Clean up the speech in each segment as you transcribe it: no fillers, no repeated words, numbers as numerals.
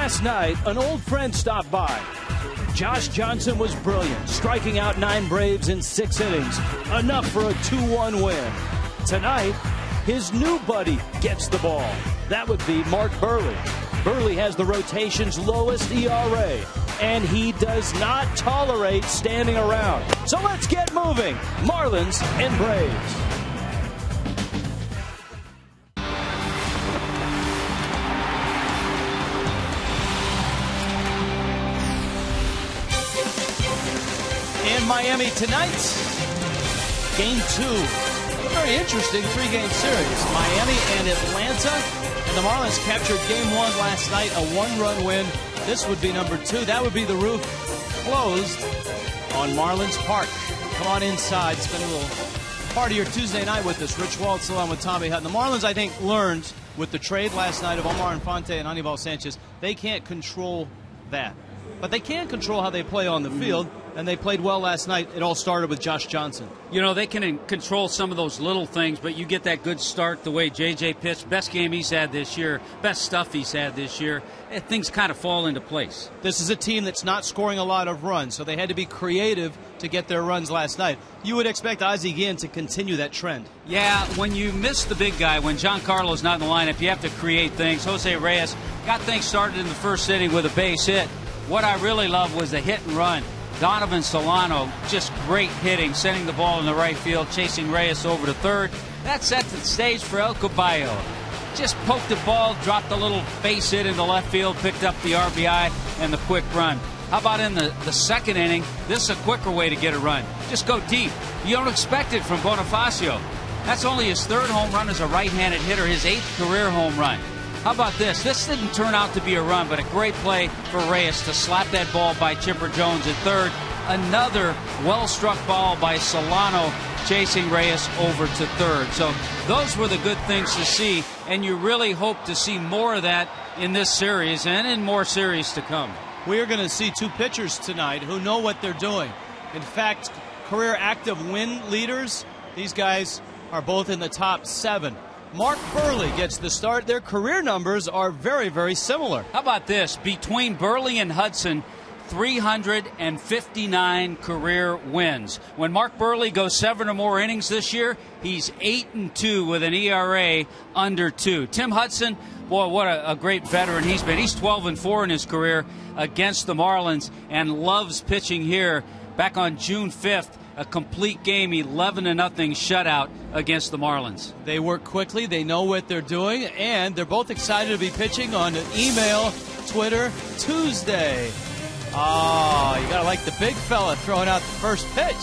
Last night, an old friend stopped by. Josh Johnson was brilliant, striking out 9 Braves in 6 innings, enough for a 2-1 win. Tonight, his new buddy gets the ball. That would be Mark Buehrle. Buehrle has the rotation's lowest ERA, and he does not tolerate standing around. So let's get moving. Marlins and Braves. In Miami tonight, Game 2. A very interesting 3-game series. Miami and Atlanta. And the Marlins captured Game 1 last night, a 1-run win. This would be number 2. That would be the roof closed on Marlins Park. Come on inside. Spend a little part of your Tuesday night with us. Rich Waltz along with Tommy Hutton. The Marlins, I think, learned with the trade last night of Omar Infante and Anibal Sanchez, they can't control that. But they can control how they play on the field, and they played well last night. It all started with Josh Johnson. You know, they can control some of those little things, but you get that good start the way J.J. pitched. Best game he's had this year, best stuff he's had this year. Things kind of fall into place. This is a team that's not scoring a lot of runs, so they had to be creative to get their runs last night. You would expect Ozzie Guillen to continue that trend. Yeah, when you miss the big guy, when Giancarlo's not in the lineup, you have to create things. Jose Reyes got things started in the first inning with a base hit. What I really loved was the hit and run. Donovan Solano, just great hitting, sending the ball in the right field, chasing Reyes over to third. That set the stage for El Caballo. Just poked the ball, dropped a little base hit into left field, picked up the RBI and the quick run. How about in the second inning? This is a quicker way to get a run. Just go deep. You don't expect it from Bonifacio. That's only his 3rd home run as a right-handed hitter, his 8th career home run. How about this? This didn't turn out to be a run, but a great play for Reyes to slap that ball by Chipper Jones at third. Another well-struck ball by Solano chasing Reyes over to third. So those were the good things to see, and you really hope to see more of that in this series and in more series to come. We are going to see 2 pitchers tonight who know what they're doing. In fact, career active win leaders, these guys are both in the top 7. Mark Buehrle gets the start. Their career numbers are very, very similar. How about this? Between Buehrle and Hudson, 359 career wins. When Mark Buehrle goes 7 or more innings this year, he's 8-2 with an ERA under 2. Tim Hudson, boy, what a great veteran he's been. He's 12-4 in his career against the Marlins and loves pitching here. Back on June 5th, a complete game, 11-0 shutout against the Marlins. They work quickly, they know what they're doing, and they're both excited to be pitching on email, Twitter, Tuesday. Oh, you gotta like the big fella throwing out the first pitch.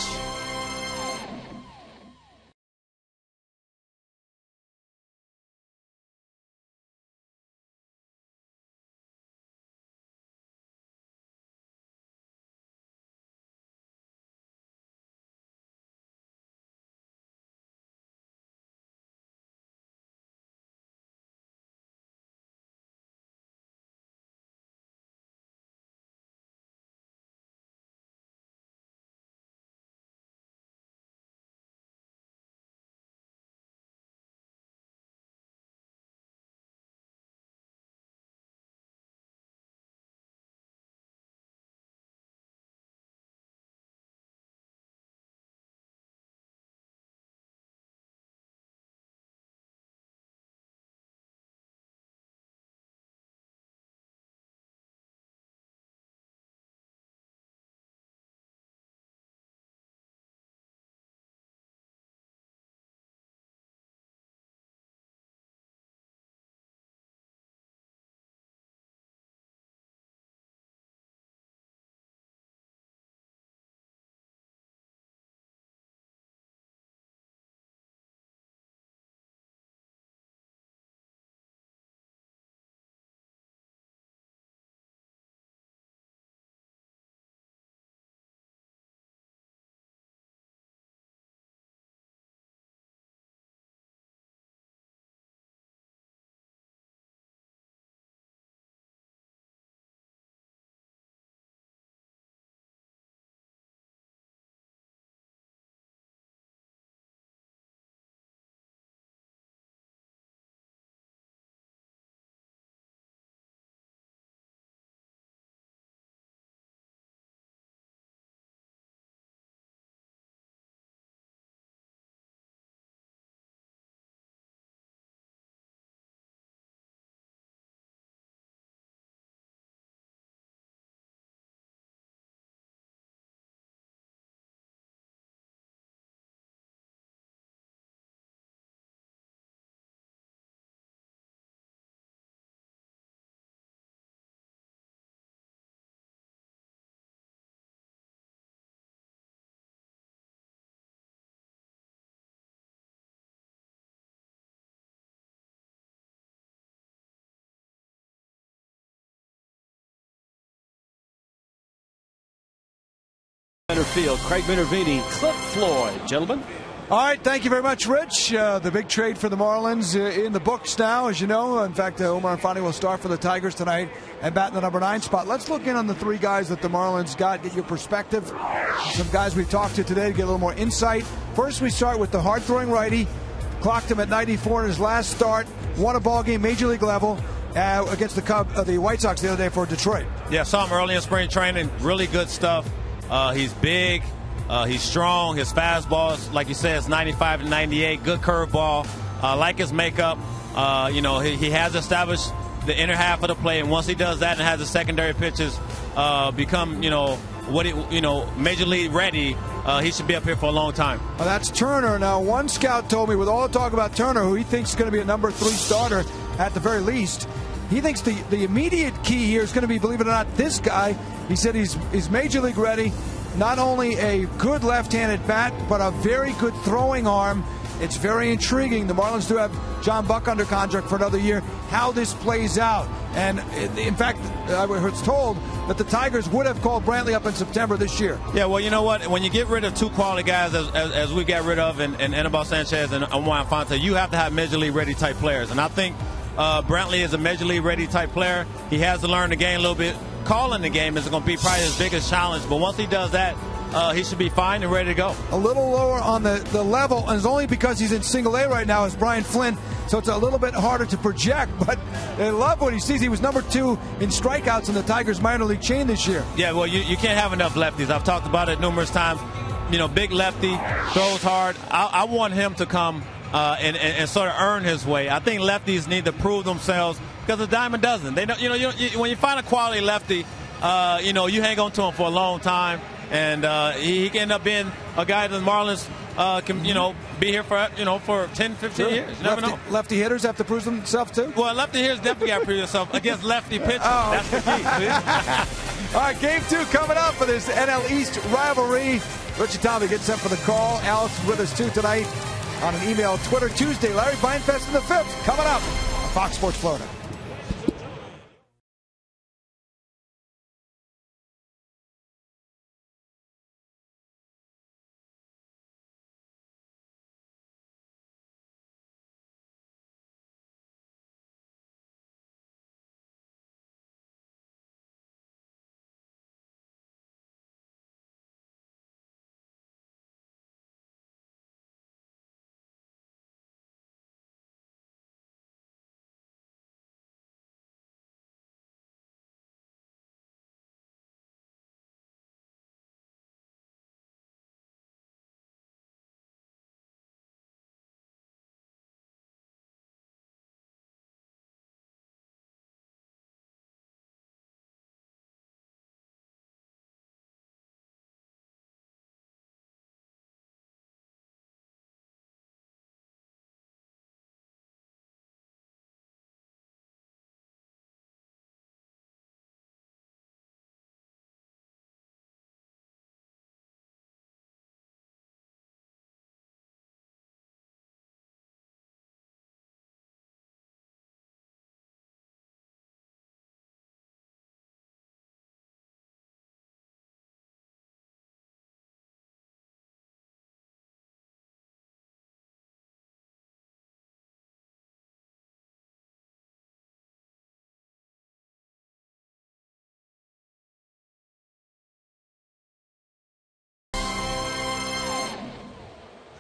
field. Craig Minervini, Cliff Floyd. Gentlemen. All right, thank you very much, Rich. The big trade for the Marlins in the books now, as you know. In fact, Omar Infante will start for the Tigers tonight and bat in the number 9 spot. Let's look in on the 3 guys that the Marlins got, get your perspective. Some guys we've talked to today to get a little more insight. First, we start with the hard-throwing righty. Clocked him at 94 in his last start. Won a ball game, Major League level, against the White Sox the other day for Detroit. Yeah, saw him early in spring training. Really good stuff. He's big. He's strong. His fastball, like you said, is 95 to 98. Good curveball. Like his makeup. He has established the inner half of the plate, and once he does that and has the secondary pitches become, major league ready, he should be up here for a long time. Well, that's Turner. Now, one scout told me, with all the talk about Turner, who he thinks is going to be a number 3 starter at the very least, he thinks the immediate key here is going to be, believe it or not, this guy. He said he's major league ready. Not only a good left-handed bat, but a very good throwing arm. It's very intriguing. The Marlins do have John Buck under contract for another year. How this plays out. And, in fact, I was told that the Tigers would have called Brantley up in September this year. Yeah, well, you know what? When you get rid of 2 quality guys, as we got rid of in Anibal Sanchez and Omar Infante, you have to have Major League ready type players. And I think Brantley is a Major League ready type player. He has to learn the game a little bit. Calling the game is going to be probably his biggest challenge, but once he does that, he should be fine and ready to go. A little lower on the level, and it's only because he's in single A right now, is Brian Flynn, so it's a little bit harder to project, but I love what he sees. He was number 2 in strikeouts in the Tigers minor league chain this year. Yeah, well, you can't have enough lefties. I've talked about it numerous times. Big lefty, throws hard. I want him to come and sort of earn his way. I think lefties need to prove themselves, because the diamond doesn't. They don't. When you find a quality lefty, you hang on to him for a long time, and he can end up being a guy that the Marlins can be here for 10, 15 years. You never know. Lefty hitters have to prove themselves too. Well, lefty hitters definitely got to prove themselves against lefty pitchers. Oh. That's the key. All right, game 2 coming up for this NL East rivalry. Richie Tommy gets set for the call. Alex is with us too tonight on an email, Twitter Tuesday. Larry Beinfest in the 5th coming up on Fox Sports Florida.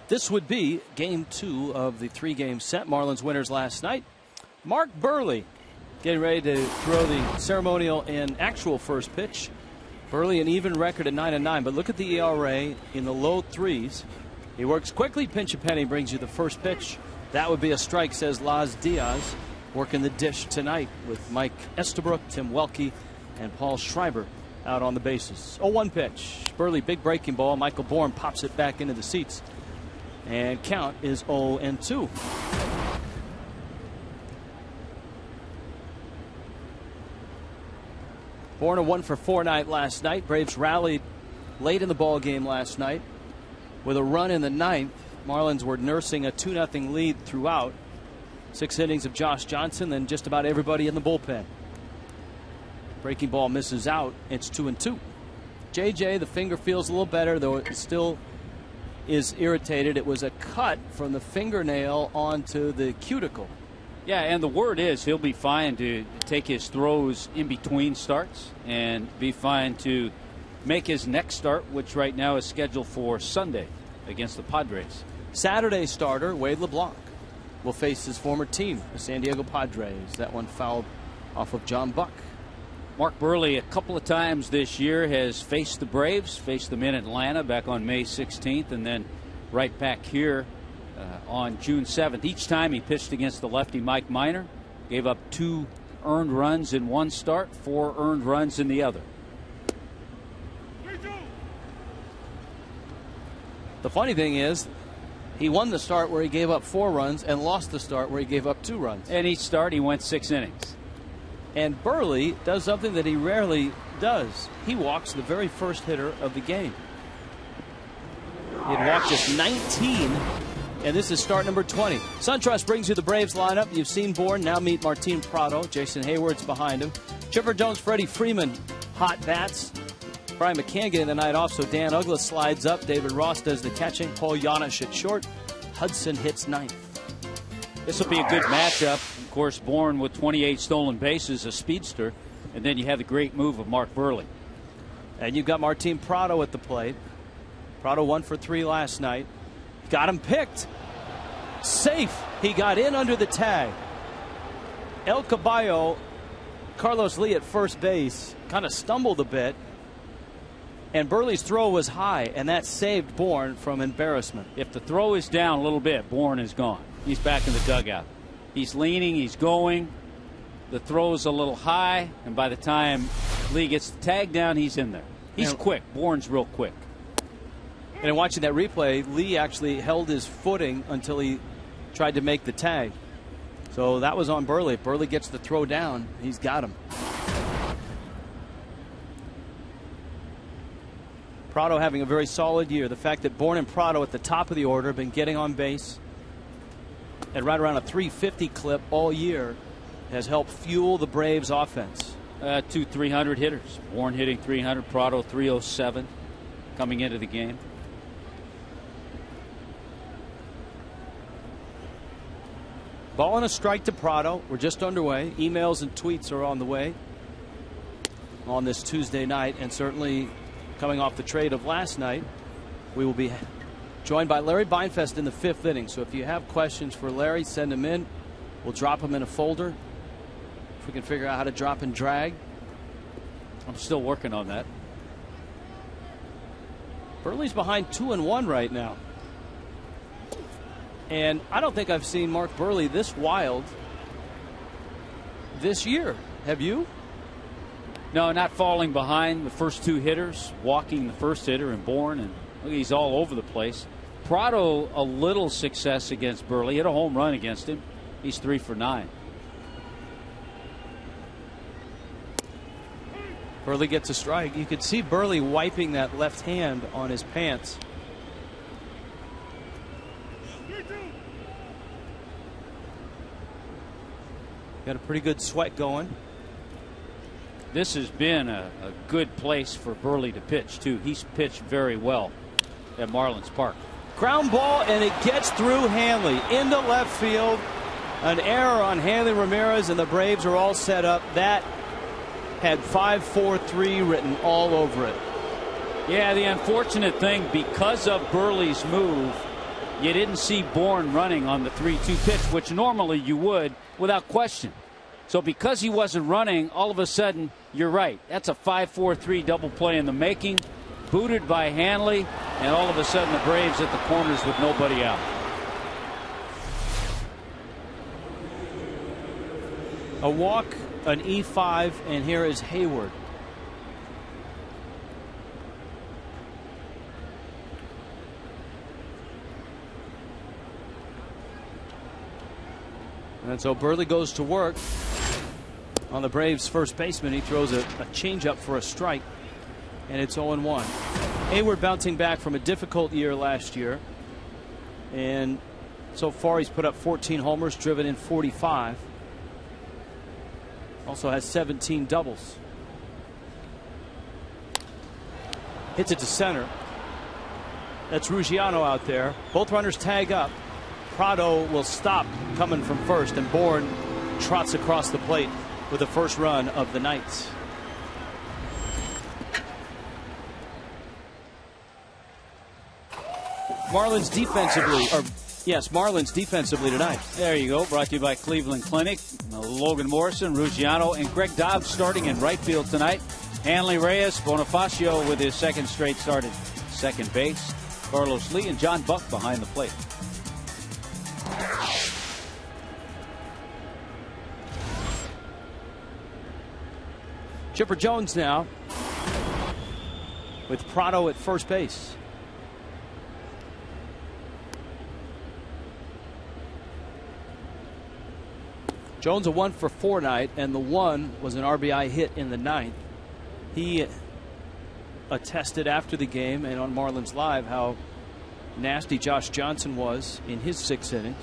This would be game 2 of the 3-game set. Marlins winners last night. Mark Buehrle getting ready to throw the ceremonial and actual first pitch. Buehrle an even record at 9-9, but look at the ERA in the low 3s. He works quickly, pinch a penny, brings you the first pitch. That would be a strike, says Laz Diaz. Working the dish tonight with Mike Estabrook, Tim Welke, and Paul Schreiber out on the bases. 0-1 pitch. Buehrle, big breaking ball. Michael Bourne pops it back into the seats. And count is 0-2. Bourne a 1-for-4 night last night. Braves rallied late in the ball game last night with a run in the 9th. Marlins were nursing a 2-0 lead throughout. 6 innings of Josh Johnson, then just about everybody in the bullpen. Breaking ball misses out. It's 2-2. JJ, the finger feels a little better, though it still is irritated. It was a cut from the fingernail onto the cuticle. Yeah, and the word is he'll be fine to take his throws in between starts and be fine to make his next start, which right now is scheduled for Sunday against the Padres. Saturday starter Wade LeBlanc will face his former team, the San Diego Padres. That one fouled off of John Buck. Mark Buehrle a couple of times this year has faced the Braves, faced them in Atlanta back on May 16th, and then right back here on June 7th. Each time he pitched against the lefty Mike Minor, gave up 2 earned runs in one start, 4 earned runs in the other. The funny thing is, he won the start where he gave up 4 runs and lost the start where he gave up 2 runs. And each start he went 6 innings. And Buehrle does something that he rarely does. He walks the very first hitter of the game. He had walked just 19, and this is start number 20. SunTrust brings you the Braves lineup. You've seen Bourne. Now meet Martin Prado. Jason Hayward's behind him. Chipper Jones, Freddie Freeman, hot bats. Brian McCann getting the night off, so Dan Uggla slides up. David Ross does the catching. Paul Janisch at short. Hudson hits 9th. This will be a good matchup. Of course, Bourne with 28 stolen bases, a speedster. And then you have the great move of Mark Buehrle. And you've got Martin Prado at the plate. Prado 1 for 3 last night. Got him picked. Safe. He got in under the tag. El Caballo, Carlos Lee at first base, kind of stumbled a bit. And Buehrle's throw was high, and that saved Bourne from embarrassment. If the throw is down a little bit, Bourne is gone. He's back in the dugout. He's leaning, he's going. The throw is a little high, and by the time Lee gets the tag down, he's in there. He's quick. Bourne's real quick. And in watching that replay, Lee actually held his footing until he tried to make the tag. So that was on Buehrle. If Buehrle gets the throw down, he's got him. Prado having a very solid year. The fact that Bourne and Prado at the top of the order have been getting on base at right around a 350 clip all year has helped fuel the Braves offense. 2 300 hitters. Bourne hitting 300, Prado 307 coming into the game. Ball and a strike to Prado. We're just underway. Emails and tweets are on the way on this Tuesday night, and certainly coming off the trade of last night, we will be joined by Larry Beinfest in the 5th inning. So if you have questions for Larry, send them in. We'll drop them in a folder. If we can figure out how to drop and drag. I'm still working on that. Buehrle's behind 2-1 right now. And I don't think I've seen Mark Buehrle this wild this year. Have you? No, not falling behind the first 2 hitters, walking the first hitter and Bourne, and look, he's all over the place. Prado, a little success against Buehrle. Hit a home run against him. He's 3 for 9. Buehrle gets a strike. You could see Buehrle wiping that left hand on his pants. Got a pretty good sweat going. This has been a good place for Buehrle to pitch, too. He's pitched very well at Marlins Park. Ground ball, and it gets through Hanley into left field. An error on Hanley Ramirez, and the Braves are all set up. That had 5-4-3 written all over it. Yeah, the unfortunate thing, because of Buehrle's move, you didn't see Bourne running on the 3-2 pitch, which normally you would without question. So because he wasn't running, all of a sudden, you're right. That's a 5-4-3 double play in the making. Booted by Hanley, and all of a sudden the Braves at the corners with nobody out. A walk, an E5, and here is Hayward. And so Buehrle goes to work on the Braves' first baseman. He throws a changeup for a strike, and it's 0-1. Hayward bouncing back from a difficult year last year, and so far he's put up 14 homers, driven in 45. Also has 17 doubles. Hits it to center. That's Ruggiano out there. Both runners tag up. Prado will stop coming from first, and Bourne trots across the plate with the first run of the night. Marlins defensively tonight. There you go. Brought to you by Cleveland Clinic. Logan Morrison, Ruggiano, and Greg Dobbs starting in right field tonight. Hanley Reyes, Bonifacio with his second straight start at second base. Carlos Lee and John Buck behind the plate. Chipper Jones now with Prado at first base. Jones a 1-for-4 night, and the one was an RBI hit in the ninth. He attested after the game and on Marlins Live how nasty Josh Johnson was in his 6 innings.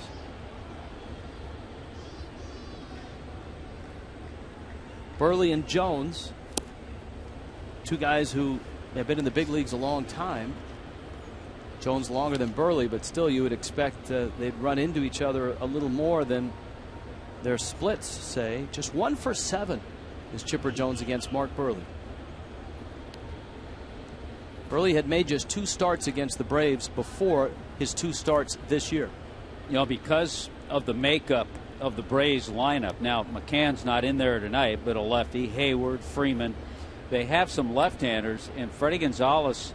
Burley and Jones, two guys who have been in the big leagues a long time. Jones longer than Burley, but still you would expect they'd run into each other a little more than their splits say. Just 1-for-7 is Chipper Jones against Mark Burley. Burley had made just 2 starts against the Braves before his 2 starts this year. You know, because of the makeup of the Braves lineup. Now, McCann's not in there tonight, but a lefty, Hayward, Freeman. They have some left-handers, and Freddie Gonzalez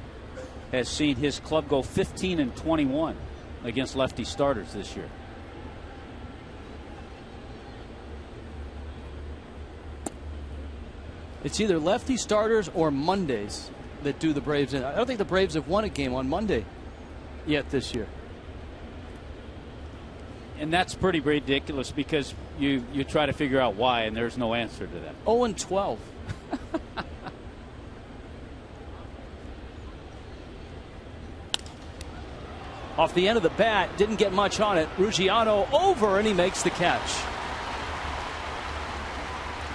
has seen his club go 15-21 against lefty starters this year. It's either lefty starters or Mondays that do the Braves in. I don't think the Braves have won a game on Monday yet this year. And that's pretty ridiculous because you try to figure out why, and there's no answer to that. 0-12. Off the end of the bat, didn't get much on it. Ruggiano over, and he makes the catch.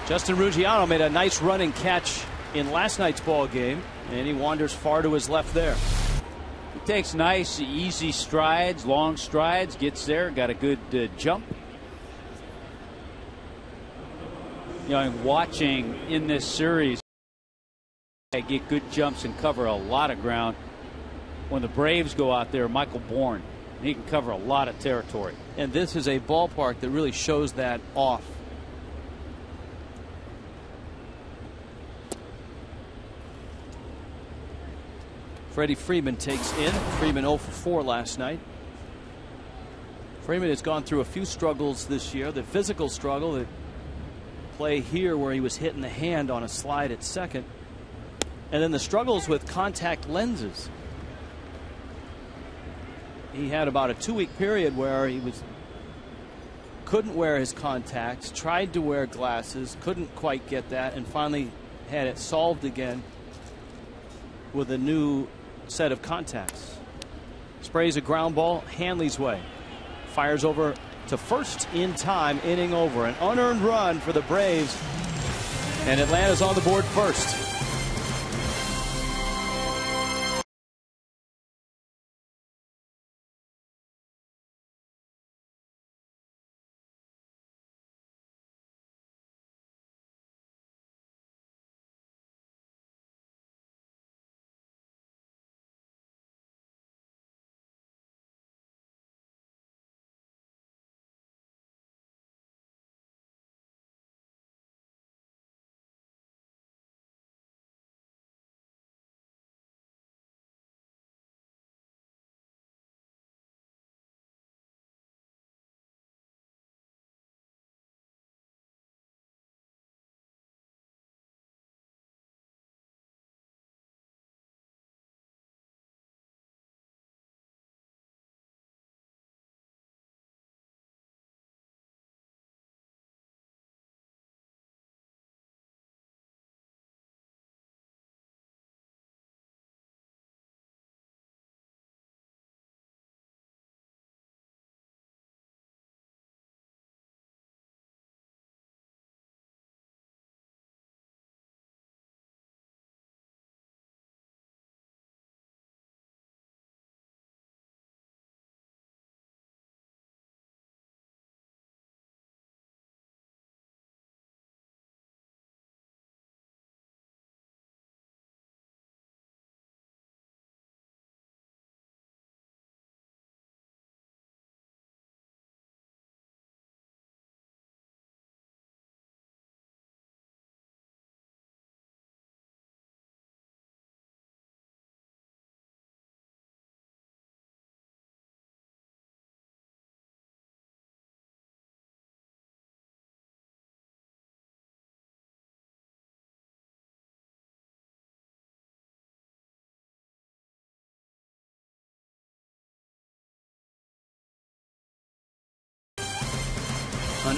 Justin Ruggiano made a nice running catch in last night's ball game, and he wanders far to his left there. He takes nice, easy strides, long strides, gets there, got a good jump. You know, and watching in this series, they get good jumps and cover a lot of ground. When the Braves go out there, Michael Bourne, he can cover a lot of territory. And this is a ballpark that really shows that off. Freddie Freeman takes in. Freeman 0-for-4 last night. Freeman has gone through a few struggles this year. The physical struggle, the play here where he was hit in the hand on a slide at second. And then the struggles with contact lenses. He had about a 2-week period where he couldn't wear his contacts, tried to wear glasses, couldn't quite get that, and finally had it solved again with a new set of contacts. Sprays a ground ball Hanley's way. Fires over to first in time, inning over. An unearned run for the Braves, and Atlanta's on the board first.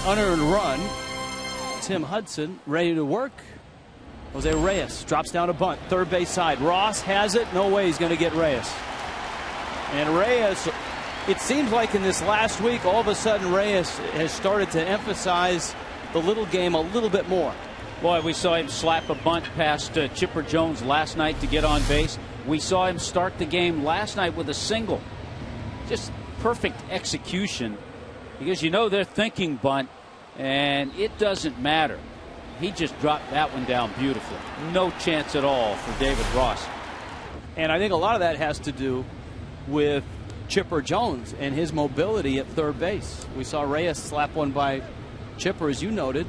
unearned run. Tim Hudson ready to work. Jose Reyes drops down a bunt, third base side. Ross has it. No way he's going to get Reyes. And Reyes, it seems like in this last week, all of a sudden Reyes has started to emphasize the little game a little bit more. Boy, we saw him slap a bunt past Chipper Jones last night to get on base. We saw him start the game last night with a single. Just perfect execution, because you know they're thinking bunt, and it doesn't matter. He just dropped that one down beautifully. No chance at all for David Ross. And I think a lot of that has to do with Chipper Jones and his mobility at third base. We saw Reyes slap one by Chipper, as you noted.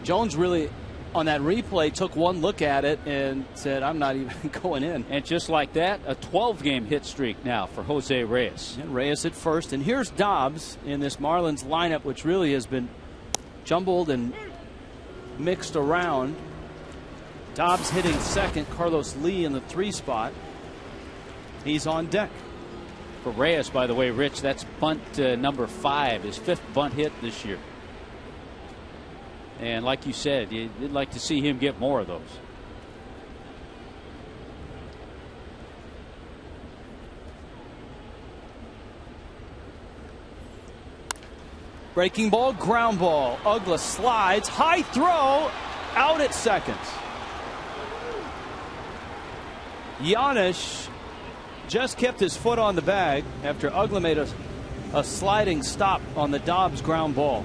Jones really, on that replay, took one look at it and said, I'm not even going in. And just like that, a 12-game hit streak now for Jose Reyes. And Reyes at first. And here's Dobbs in this Marlins lineup, which really has been jumbled and mixed around. Dobbs hitting second, Carlos Lee in the 3 spot. He's on deck. For Reyes, by the way, Rich, that's bunt number 5, his 5th bunt hit this year. And like you said, you'd like to see him get more of those. Breaking ball, ground ball. Uggla slides, high throw, out at second. Giannis just kept his foot on the bag after Uggla made a sliding stop on the Dobbs ground ball.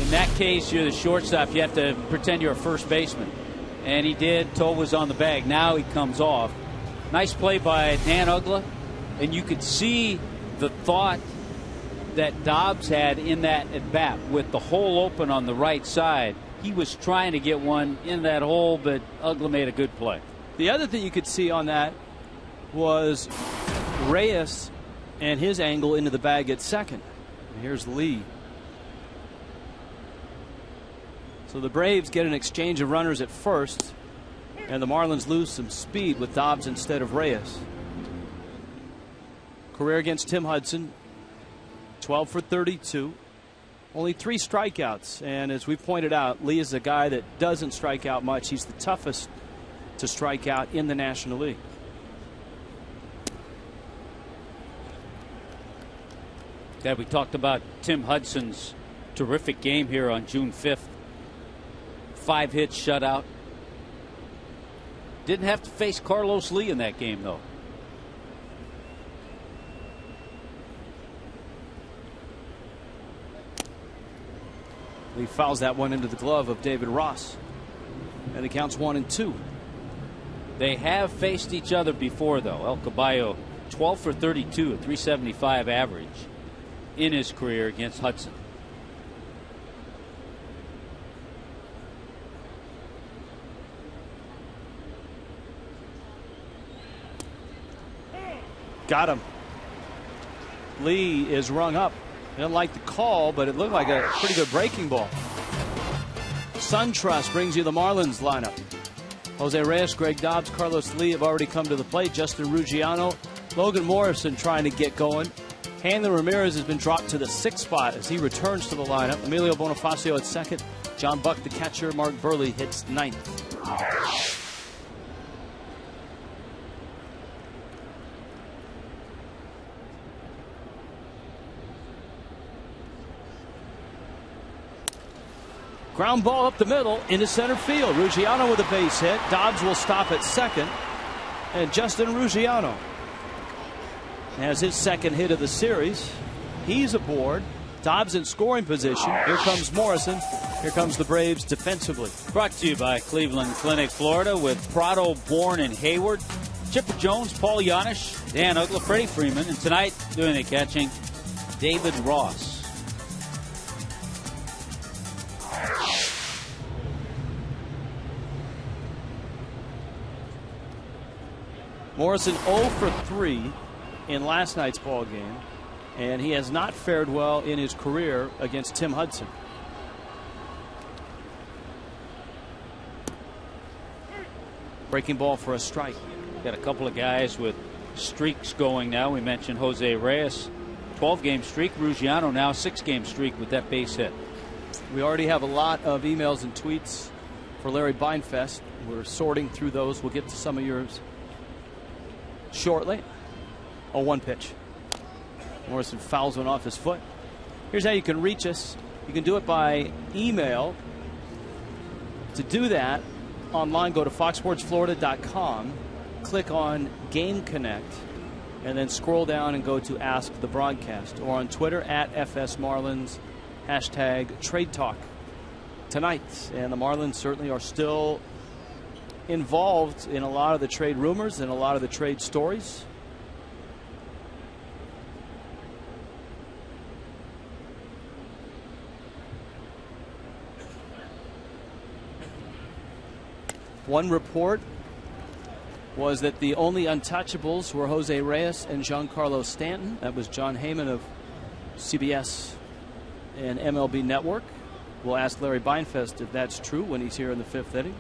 In that case, you're the shortstop. You have to pretend you're a first baseman. And he did. Toe was on the bag. Now he comes off. Nice play by Dan Uggla. And you could see the thought that Dobbs had in that at bat with the hole open on the right side. He was trying to get one in that hole, but Uggla made a good play. The other thing you could see on that was Reyes and his angle into the bag at second. And here's Lee. So the Braves get an exchange of runners at first, and the Marlins lose some speed with Dobbs instead of Reyes. Career against Tim Hudson, 12 for 32. Only 3 strikeouts, and as we pointed out, Lee is a guy that doesn't strike out much. He's the toughest to strike out in the National League. Yeah, we talked about Tim Hudson's terrific game here on June 5th. 5 hits, shutout. Didn't have to face Carlos Lee in that game, though. Lee fouls that one into the glove of David Ross. And it counts 1-2. They have faced each other before, though. El Caballo, 12 for 32, a 375 average in his career against Hudson. Got him. Lee is rung up. Didn't like the call, but it looked like a pretty good breaking ball. SunTrust brings you the Marlins lineup. Jose Reyes, Greg Dobbs, Carlos Lee have already come to the plate. Justin Ruggiano, Logan Morrison trying to get going. Hanley Ramirez has been dropped to the 6th spot as he returns to the lineup. Emilio Bonifacio at second. John Buck, the catcher. Mark Burley hits 9th. Ground ball up the middle into center field. Ruggiano with a base hit. Dobbs will stop at second. And Justin Ruggiano has his 2nd hit of the series. He's aboard. Dobbs in scoring position. Here comes Morrison. Here comes the Braves defensively. Brought to you by Cleveland Clinic, Florida, with Prado, Bourne, and Hayward. Chipper Jones, Paul Giannis, Dan Uggla, Freddie Freeman, and tonight doing the catching, David Ross. Morrison 0 for 3 in last night's ball game, and he has not fared well in his career against Tim Hudson. Breaking ball for a strike. Got a couple of guys with streaks going now. We mentioned Jose Reyes 12-game streak. Ruggiano now 6-game streak with that base hit. We already have a lot of emails and tweets for Larry Beinfest. We're sorting through those. We'll get to some of yours shortly. Oh, 1 pitch. Morrison fouls one off his foot. Here's how you can reach us. You can do it by email. To do that, online, go to foxsportsflorida.com, click on Game Connect, and then scroll down and go to Ask the Broadcast, or on Twitter at FS Marlins, hashtag Trade Talk tonight. And the Marlins certainly are still involved in a lot of the trade rumors and a lot of the trade stories. One report was that the only untouchables were Jose Reyes and Giancarlo Stanton. That was John Heyman of CBS and MLB Network. We'll ask Larry Beinfest if that's true when he's here in the 5th inning.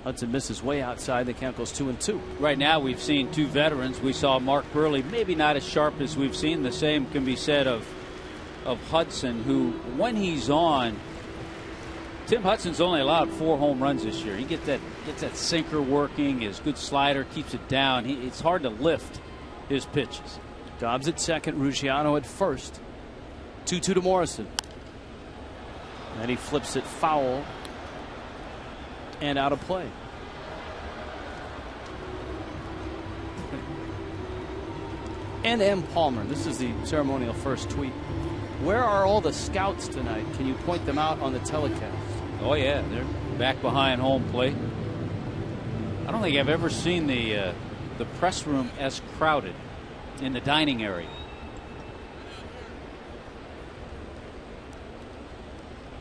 Hudson misses way outside. The count goes 2-2. Right now we've seen 2 veterans. We saw Mark Burley, maybe not as sharp as we've seen. The same can be said of Hudson, who, when he's on, Tim Hudson's only allowed 4 home runs this year. He gets that sinker working. His good slider keeps it down. It's hard to lift his pitches. Dobbs at second, Ruggiano at first. 2-2 to Morrison. And he flips it foul and out of play. N.M. Palmer, this is the ceremonial first tweet. Where are all the scouts tonight? Can you point them out on the telecast? Oh yeah, they're back behind home plate. I don't think I've ever seen the press room as crowded in the dining area.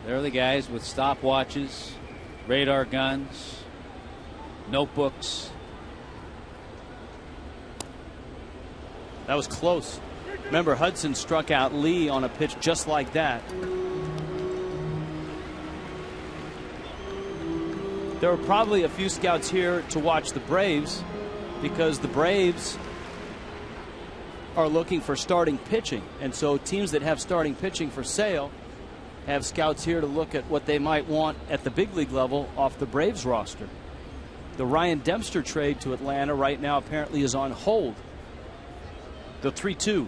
There are the guys with stopwatches, radar guns, notebooks. That was close. Remember, Hudson struck out Lee on a pitch just like that. There are probably a few scouts here to watch the Braves, because the Braves are looking for starting pitching. And so teams that have starting pitching for sale have scouts here to look at what they might want at the big league level off the Braves roster. The Ryan Dempster trade to Atlanta right now apparently is on hold. The 3-2.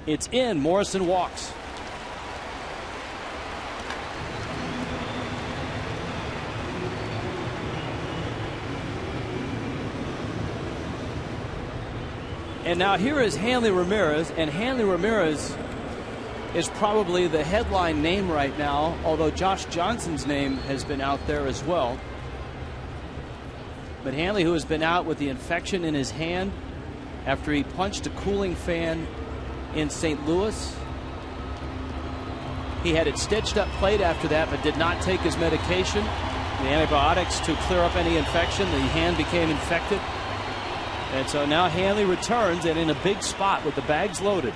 It's in. Morrison walks. And now here is Hanley Ramirez, and Hanley Ramirez is probably the headline name right now, although Josh Johnson's name has been out there as well. But Hanley, who has been out with the infection in his hand after he punched a cooling fan in St. Louis. He had it stitched up plate after that, but did not take his medication, the antibiotics, to clear up any infection. The hand became infected. And so now Hanley returns, and in a big spot with the bags loaded.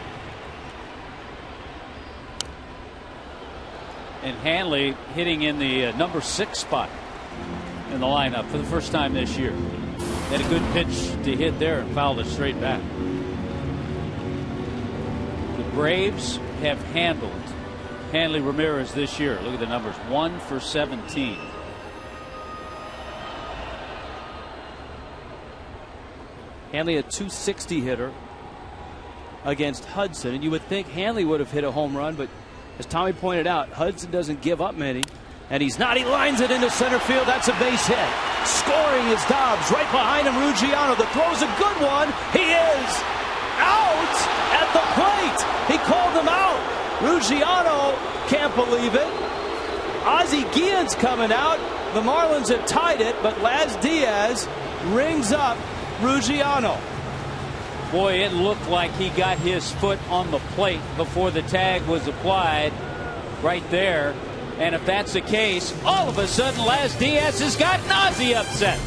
And Hanley hitting in the number 6 spot in the lineup for the first time this year. Had a good pitch to hit there and fouled it straight back. The Braves have handled Hanley Ramirez this year. Look at the numbers. 1 for 17. Hanley, a .260 hitter against Hudson. And you would think Hanley would have hit a home run, but as Tommy pointed out, Hudson doesn't give up many. And he's not. He lines it into center field. That's a base hit. Scoring is Dobbs. Right behind him, Ruggiano. The throw's a good one. He is out at the plate. He called him out. Ruggiano can't believe it. Ozzie Guillen's coming out. The Marlins have tied it, but Laz Diaz rings up Ruggiano. Boy, it looked like he got his foot on the plate before the tag was applied right there. And if that's the case, all of a sudden Laz Diaz has gotten Ozzie upset.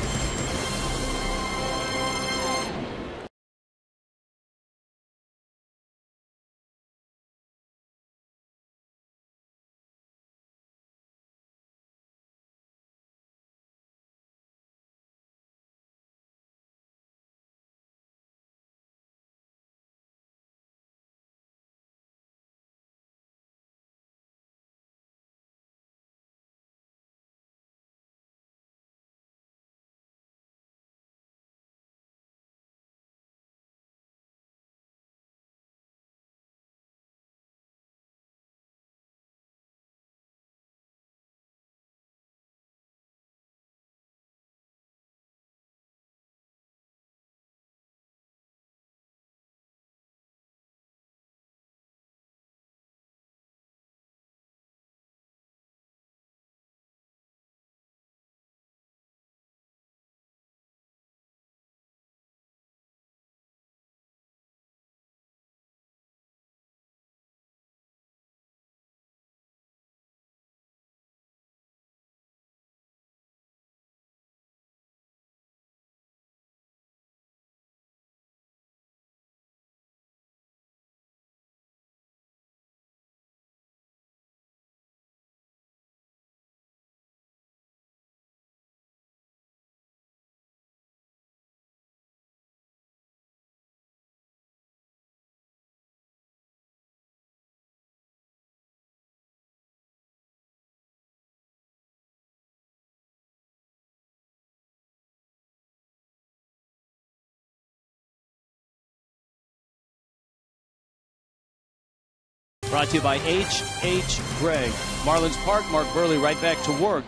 Brought to you by H.H. Gregg. Marlins Park, Mark Burley right back to work.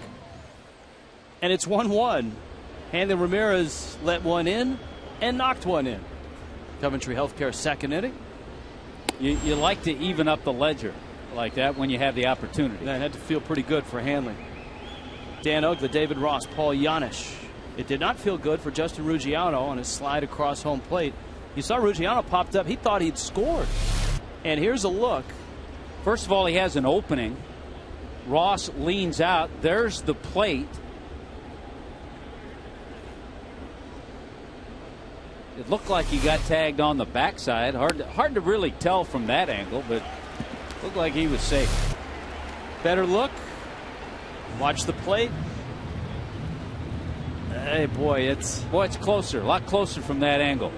And it's 1-1. Hanley Ramirez let one in and knocked one in. Coventry Healthcare second inning. You like to even up the ledger like that when you have the opportunity. That had to feel pretty good for Hanley. Dan Uggla, David Ross, Paul Janisch. It did not feel good for Justin Ruggiano on his slide across home plate. You saw Ruggiano popped up. He thought he'd scored. And here's a look. First of all, he has an opening. Ross leans out. There's the plate. It looked like he got tagged on the backside. Hard to really tell from that angle, but looked like he was safe. Better look. Watch the plate. Hey, boy, it's closer. A lot closer from that angle.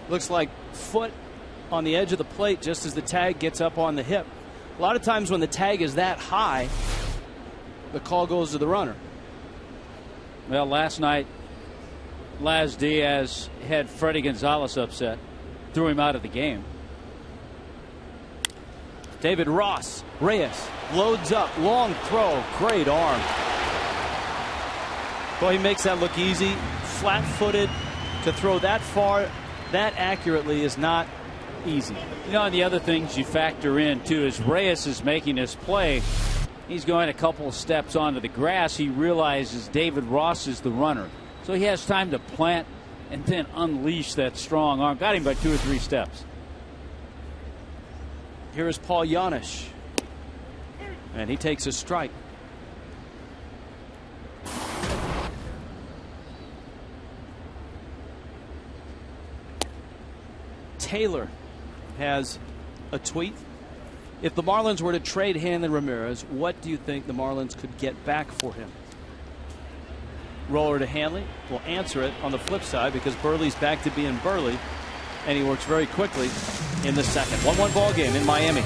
Looks like foot on the edge of the plate just as the tag gets up on the hip. A lot of times when the tag is that high, the call goes to the runner. Well, last night, Laz Diaz had Freddie Gonzalez upset, threw him out of the game. David Reyes loads up, long throw, great arm. Boy, he makes that look easy. Flat-footed to throw that far, that accurately is not easy. You know, and the other things you factor in too is Reyes is making his play. He's going a couple of steps onto the grass. He realizes David Ross is the runner, so he has time to plant and then unleash that strong arm. Got him by 2 or 3 steps. Here is Paul Janisch, and he takes a strike. Taylor has a tweet. If the Marlins were to trade Hanley Ramirez, what do you think the Marlins could get back for him? Roller to Hanley. We'll answer it on the flip side because Burley's back to being Burley, and he works very quickly in the second. 1-1 ball game in Miami.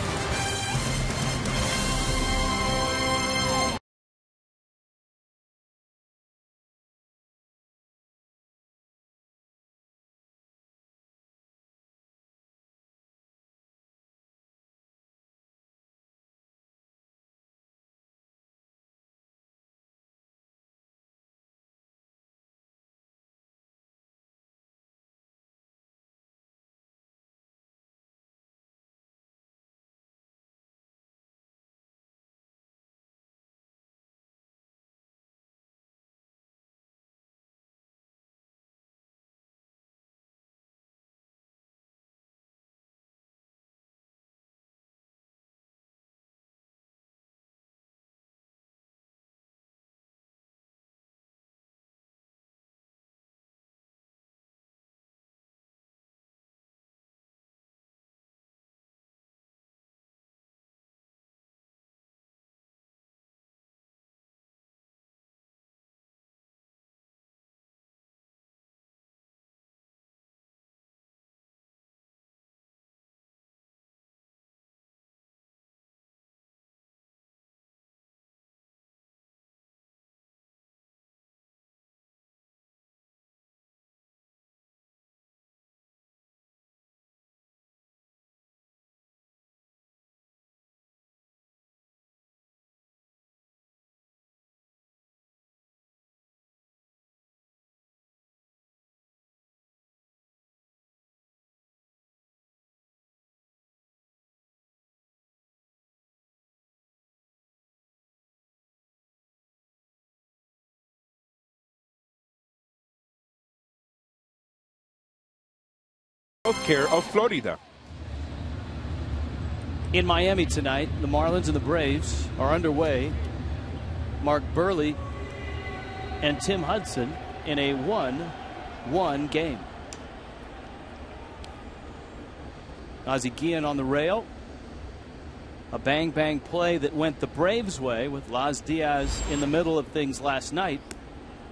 Healthcare of Florida. In Miami tonight, the Marlins and the Braves are underway. Mark Burley and Tim Hudson in a 1-1 game. Ozzie Guillen on the rail. A bang-bang play that went the Braves' way with Laz Diaz in the middle of things last night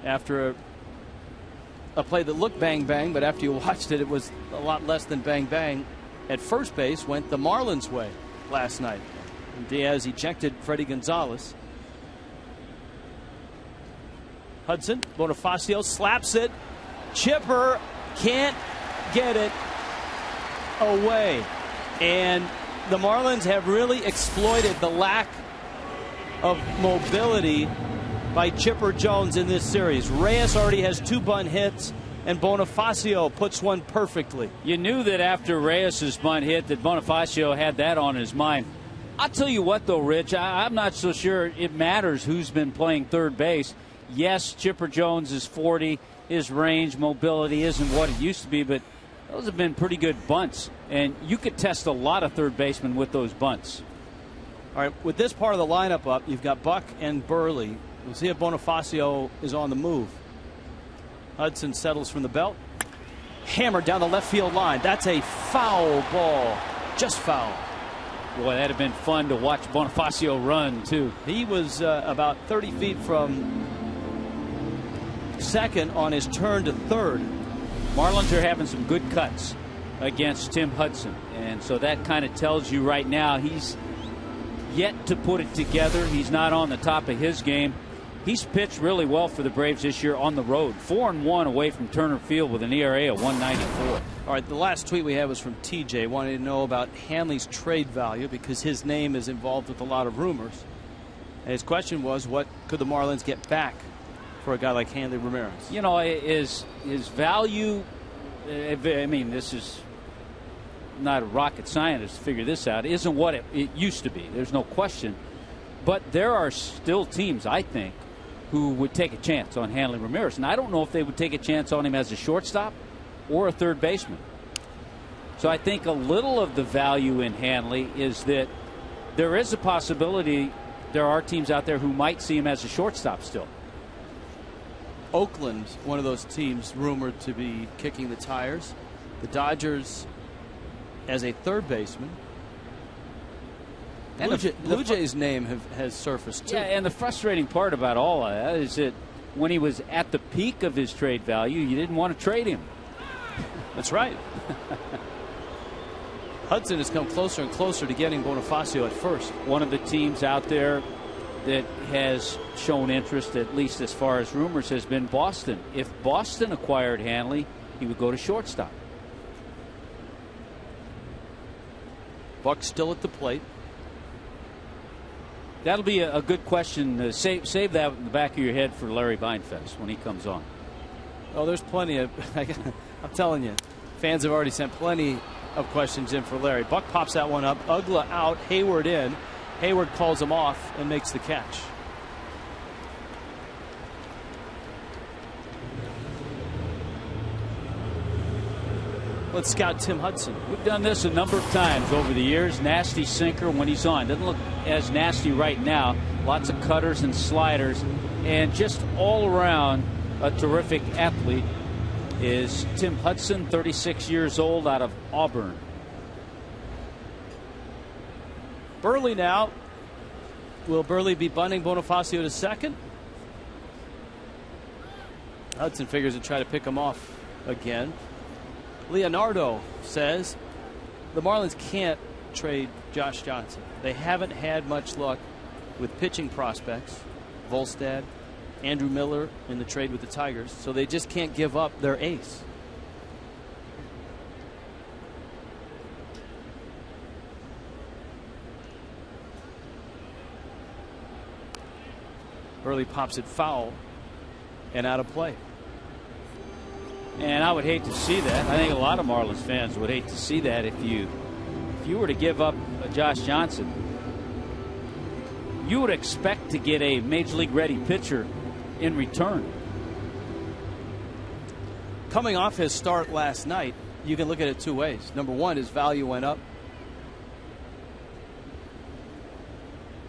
after a play that looked bang-bang, but after you watched it, it was a lot less than bang-bang. At first base went the Marlins' way last night. And Diaz ejected Freddie Gonzalez. Hudson, Bonifacio slaps it. Chipper can't get it away. And the Marlins have really exploited the lack of mobility by Chipper Jones in this series. Reyes already has 2 bunt hits, and Bonifacio puts one perfectly. You knew that after Reyes' bunt hit that Bonifacio had that on his mind. I'll tell you what, though, Rich, I'm not so sure it matters who's been playing third base. Yes, Chipper Jones is 40. His range, mobility isn't what it used to be, but those have been pretty good bunts. And you could test a lot of third basemen with those bunts. All right, with this part of the lineup up, you've got Buck and Burley. We'll see if Bonifacio is on the move. Hudson settles from the belt. Hammered down the left field line. That's a foul ball. Just foul. Boy, that'd have been fun to watch Bonifacio run, too. He was about 30 feet from second on his turn to third. Marlins are having some good cuts against Tim Hudson. And so that kind of tells you right now he's yet to put it together. He's not on the top of his game. He's pitched really well for the Braves this year on the road. 4-1 away from Turner Field with an ERA of 1.94. All right, the last tweet we had was from TJ. Wanted to know about Hanley's trade value because his name is involved with a lot of rumors. And his question was, what could the Marlins get back for a guy like Hanley Ramirez? You know, his value, I mean, this is not a rocket scientist to figure this out, isn't what it used to be. There's no question. But there are still teams, I think, who would take a chance on Hanley Ramirez. And I don't know if they would take a chance on him as a shortstop or a third baseman. So I think a little of the value in Hanley is that there is a possibility there are teams out there who might see him as a shortstop still. Oakland, one of those teams rumored to be kicking the tires. The Dodgers as a third baseman. And Blue Jays' name has surfaced too. Yeah, and the frustrating part about all of that is that when he was at the peak of his trade value, you didn't want to trade him. That's right. Hudson has come closer and closer to getting Bonifacio at first. One of the teams out there that has shown interest, at least as far as rumors, has been Boston. If Boston acquired Hanley, he would go to shortstop. Buck still at the plate. That'll be a good question. Save that in the back of your head for Larry Beinfest when he comes on. Oh, there's plenty of. I'm telling you, fans have already sent plenty of questions in for Larry. Buck pops that one up. Ugla out. Hayward in. Hayward calls him off and makes the catch. Let's scout Tim Hudson. We've done this a number of times over the years. Nasty sinker when he's on. Doesn't look as nasty right now. Lots of cutters and sliders. And just all around a terrific athlete is Tim Hudson, 36 years old, out of Auburn. Burley now. Will Burley be bunting Bonifacio to second? Hudson figures to try to pick him off again. Leonardo says the Marlins can't trade Josh Johnson. They haven't had much luck with pitching prospects. Volstad, Andrew Miller in the trade with the Tigers. So they just can't give up their ace. Burley pops it foul and out of play. And I would hate to see that. I think a lot of Marlins fans would hate to see that if you were to give up Josh Johnson. You would expect to get a major league ready pitcher in return. Coming off his start last night, you can look at it two ways. Number one, his value went up.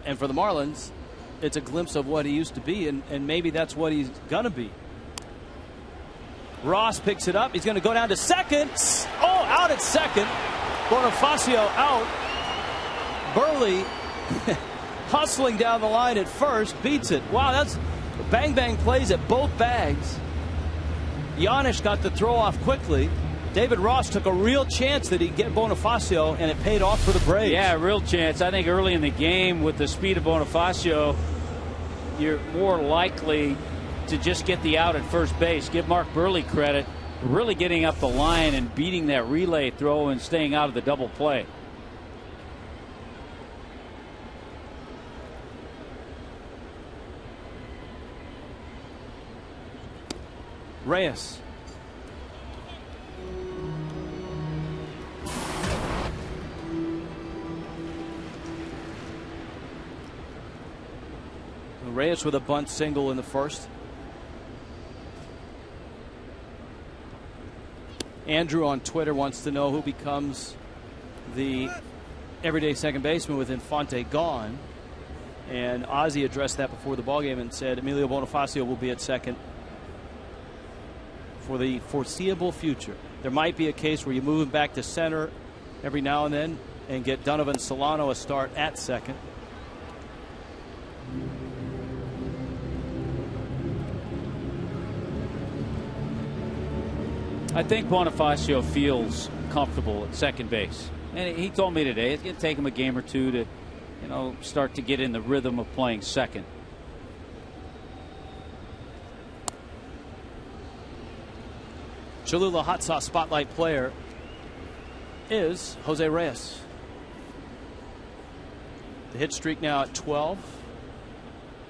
And for the Marlins, it's a glimpse of what he used to be, and maybe that's what he's going to be. Ross picks it up. He's going to go down to second. Oh, out at second. Bonifacio out. Burley hustling down the line at first. Beats it. Wow, that's bang-bang plays at both bags. Giannis got the throw off quickly. David Ross took a real chance that he'd get Bonifacio, and it paid off for the Braves. Yeah, a real chance. I think early in the game with the speed of Bonifacio, you're more likely to just get the out at first base. Give Mark Burley credit for really getting up the line and beating that relay throw and staying out of the double play. Reyes. Reyes with a bunt single in the first. Andrew on Twitter wants to know who becomes the everyday second baseman with Infante gone. And Ozzie addressed that before the ballgame and said Emilio Bonifacio will be at second for the foreseeable future. There might be a case where you move him back to center every now and then and get Donovan Solano a start at second. I think Bonifacio feels comfortable at second base. And he told me today it's going to take him a game or two to, start to get in the rhythm of playing second. Cholula Hot Sauce Spotlight player is Jose Reyes. The hit streak now at 12.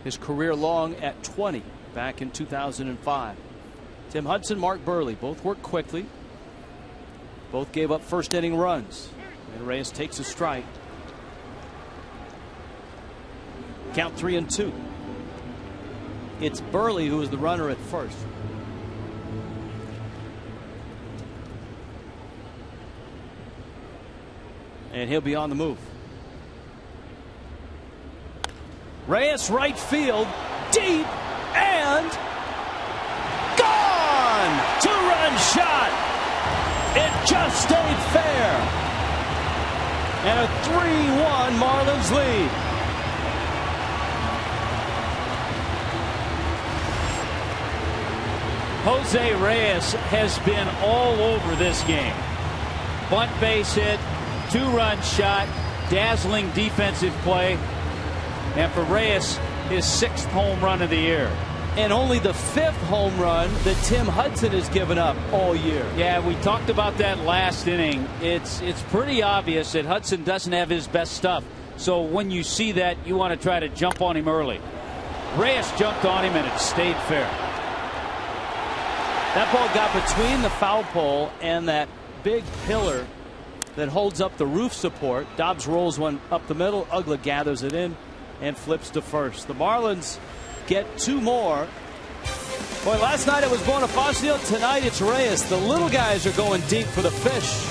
His career long at 20 back in 2005. Tim Hudson, Mark Burley both worked quickly. Both gave up first inning runs. And Reyes takes a strike. Count 3-2. It's Burley who is the runner at first. And he'll be on the move. Reyes right field, deep, and gone! Two-run shot. It just stayed fair. And a 3-1 Marlins lead. Jose Reyes has been all over this game. Bunt base hit, two-run shot, dazzling defensive play, and for Reyes, his 6th home run of the year. And only the 5th home run that Tim Hudson has given up all year. Yeah, we talked about that last inning. It's pretty obvious that Hudson doesn't have his best stuff. So when you see that, you want to try to jump on him early. Reyes jumped on him and it stayed fair. That ball got between the foul pole and that big pillar that holds up the roof support. Dobbs rolls one up the middle. Ugla gathers it in and flips to first. The Marlins get 2 more. Boy, last night it was Bonifacio. Tonight it's Reyes. The little guys are going deep for the fish.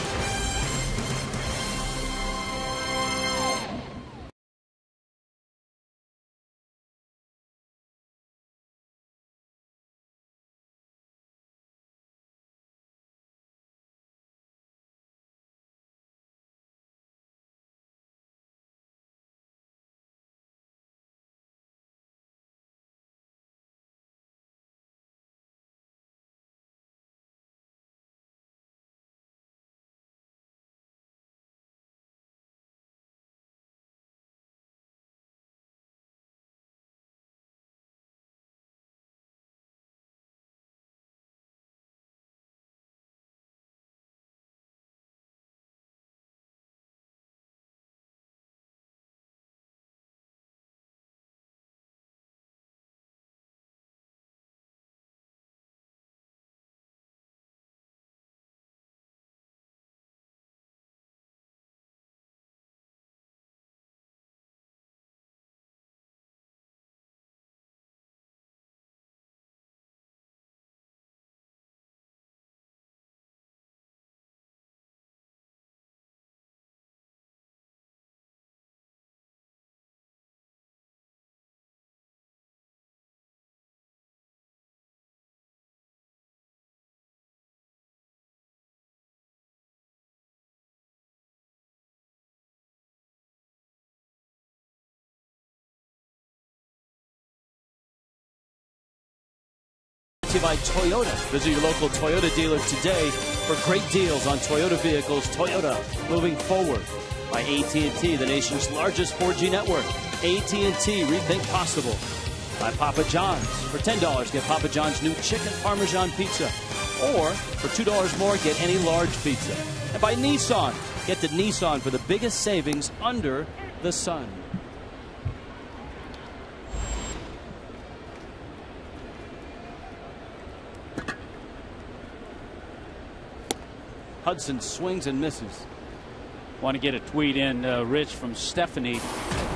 By Toyota. Visit your local Toyota dealer today for great deals on Toyota vehicles. Toyota, moving forward. By AT&T, the nation's largest 4G network. AT&T, rethink possible. By Papa John's. For $10, get Papa John's new chicken Parmesan pizza. Or for $2 more, get any large pizza. And by Nissan. Get to Nissan for the biggest savings under the sun. Hudson swings and misses. Want to get a tweet in, Rich, from Stephanie.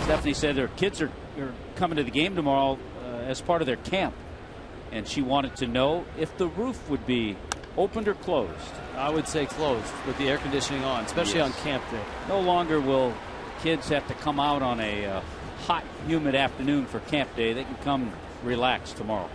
Stephanie said their kids are coming to the game tomorrow as part of their camp. And she wanted to know if the roof would be opened or closed. I would say closed with the air conditioning on, especially on camp day. No longer will kids have to come out on a hot, humid afternoon for camp day. They can come relax tomorrow.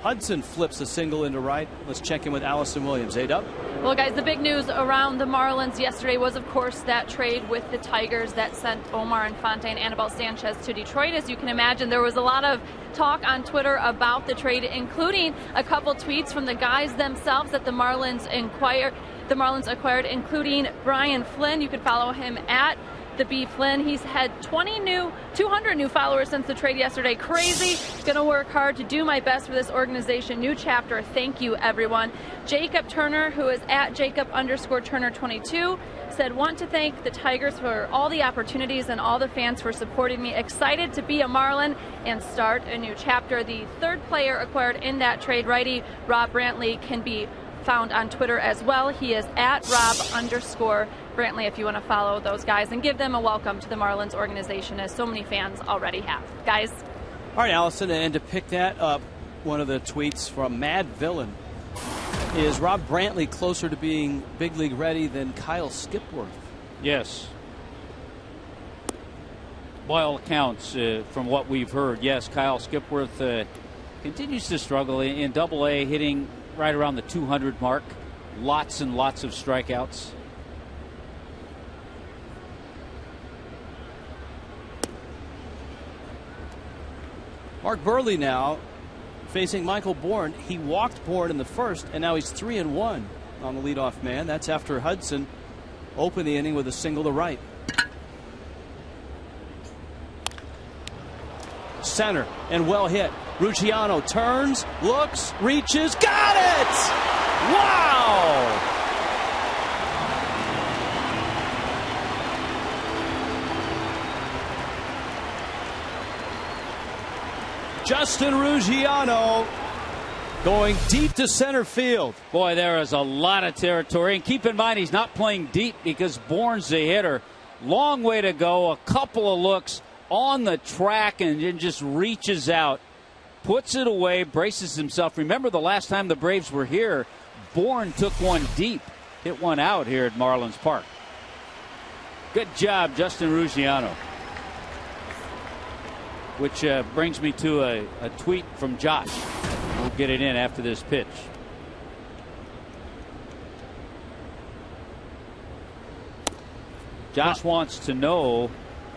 Hudson flips a single into right. Let's check in with Allison Williams. A-Dub? Well, guys, the big news around the Marlins yesterday was, of course, that trade with the Tigers that sent Omar Infante and Anibal Sanchez to Detroit. As you can imagine, there was a lot of talk on Twitter about the trade, including a couple tweets from the guys themselves that the Marlins acquired, including Brian Flynn. You could follow him at the B Flynn. He's had 200 new followers since the trade yesterday. Crazy. Gonna work hard to do my best for this organization. New chapter. Thank you, everyone. Jacob Turner, who is at Jacob_Turner22, said, want to thank the Tigers for all the opportunities and all the fans for supporting me. Excited to be a Marlin and start a new chapter. The third player acquired in that trade, righty Rob Brantley, can be found on Twitter as well. He is at Rob_Brantley if you want to follow those guys and give them a welcome to the Marlins organization, as so many fans already have. Guys? All right, Allison, and to pick that up, one of the tweets from Mad Villain is Rob Brantley closer to being big league ready than Kyle Skipworth? Yes. By all accounts, from what we've heard, yes, Kyle Skipworth continues to struggle in Double-A, hitting right around the 200 mark. Lots and lots of strikeouts. Mark Burley now facing Michael Bourne. He walked Bourne in the first, and now he's 3-1 on the leadoff man. That's after Hudson opened the inning with a single to right. Center and well hit. Ruggiano turns, looks, reaches, got it! Wow! Justin Ruggiano going deep to center field. Boy, there is a lot of territory. And keep in mind, he's not playing deep because Bourne's the hitter. Long way to go. A couple of looks on the track and then just reaches out. Puts it away, braces himself. Remember the last time the Braves were here, Bourne took one deep. Hit one out here at Marlins Park. Good job, Justin Ruggiano. Which brings me to a tweet from Josh. We'll get it in after this pitch. Josh wants to know,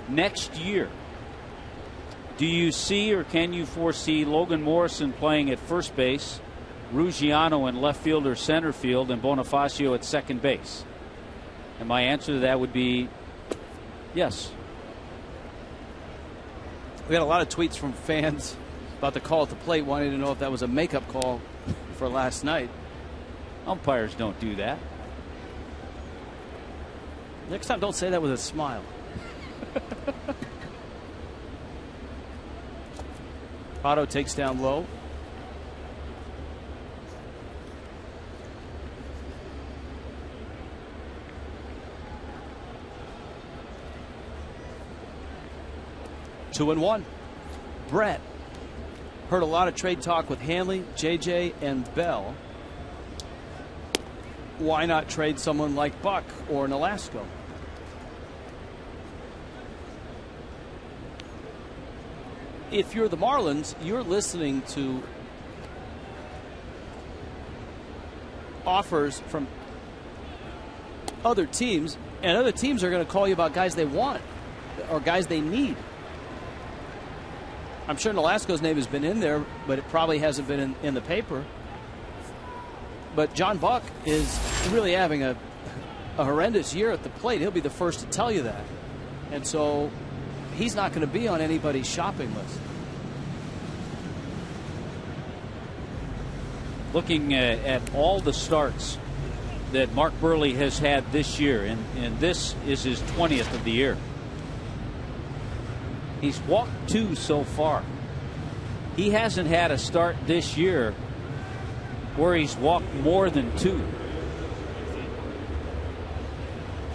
next year, do you see or can you foresee Logan Morrison playing at first base, Ruggiano in left field or center field, and Bonifacio at second base? And my answer to that would be yes. We got a lot of tweets from fans about the call at the plate, wanting to know if that was a makeup call for last night. Umpires don't do that. Next time, don't say that with a smile. Otto takes down low. Two and one. Brett heard a lot of trade talk with Hanley, JJ, and Bell. Why not trade someone like Buck or Nolasco? If you're the Marlins, you're listening to offers from other teams, and other teams are going to call you about guys they want or guys they need. I'm sure Nolasco's name has been in there, but it probably hasn't been in the paper. But John Buck is really having a horrendous year at the plate. He'll be the first to tell you that. And so he's not going to be on anybody's shopping list. looking at all the starts that Mark Buehrle has had this year, and this is his 20th of the year. He's walked 2 so far. He hasn't had a start this year where he's walked more than 2.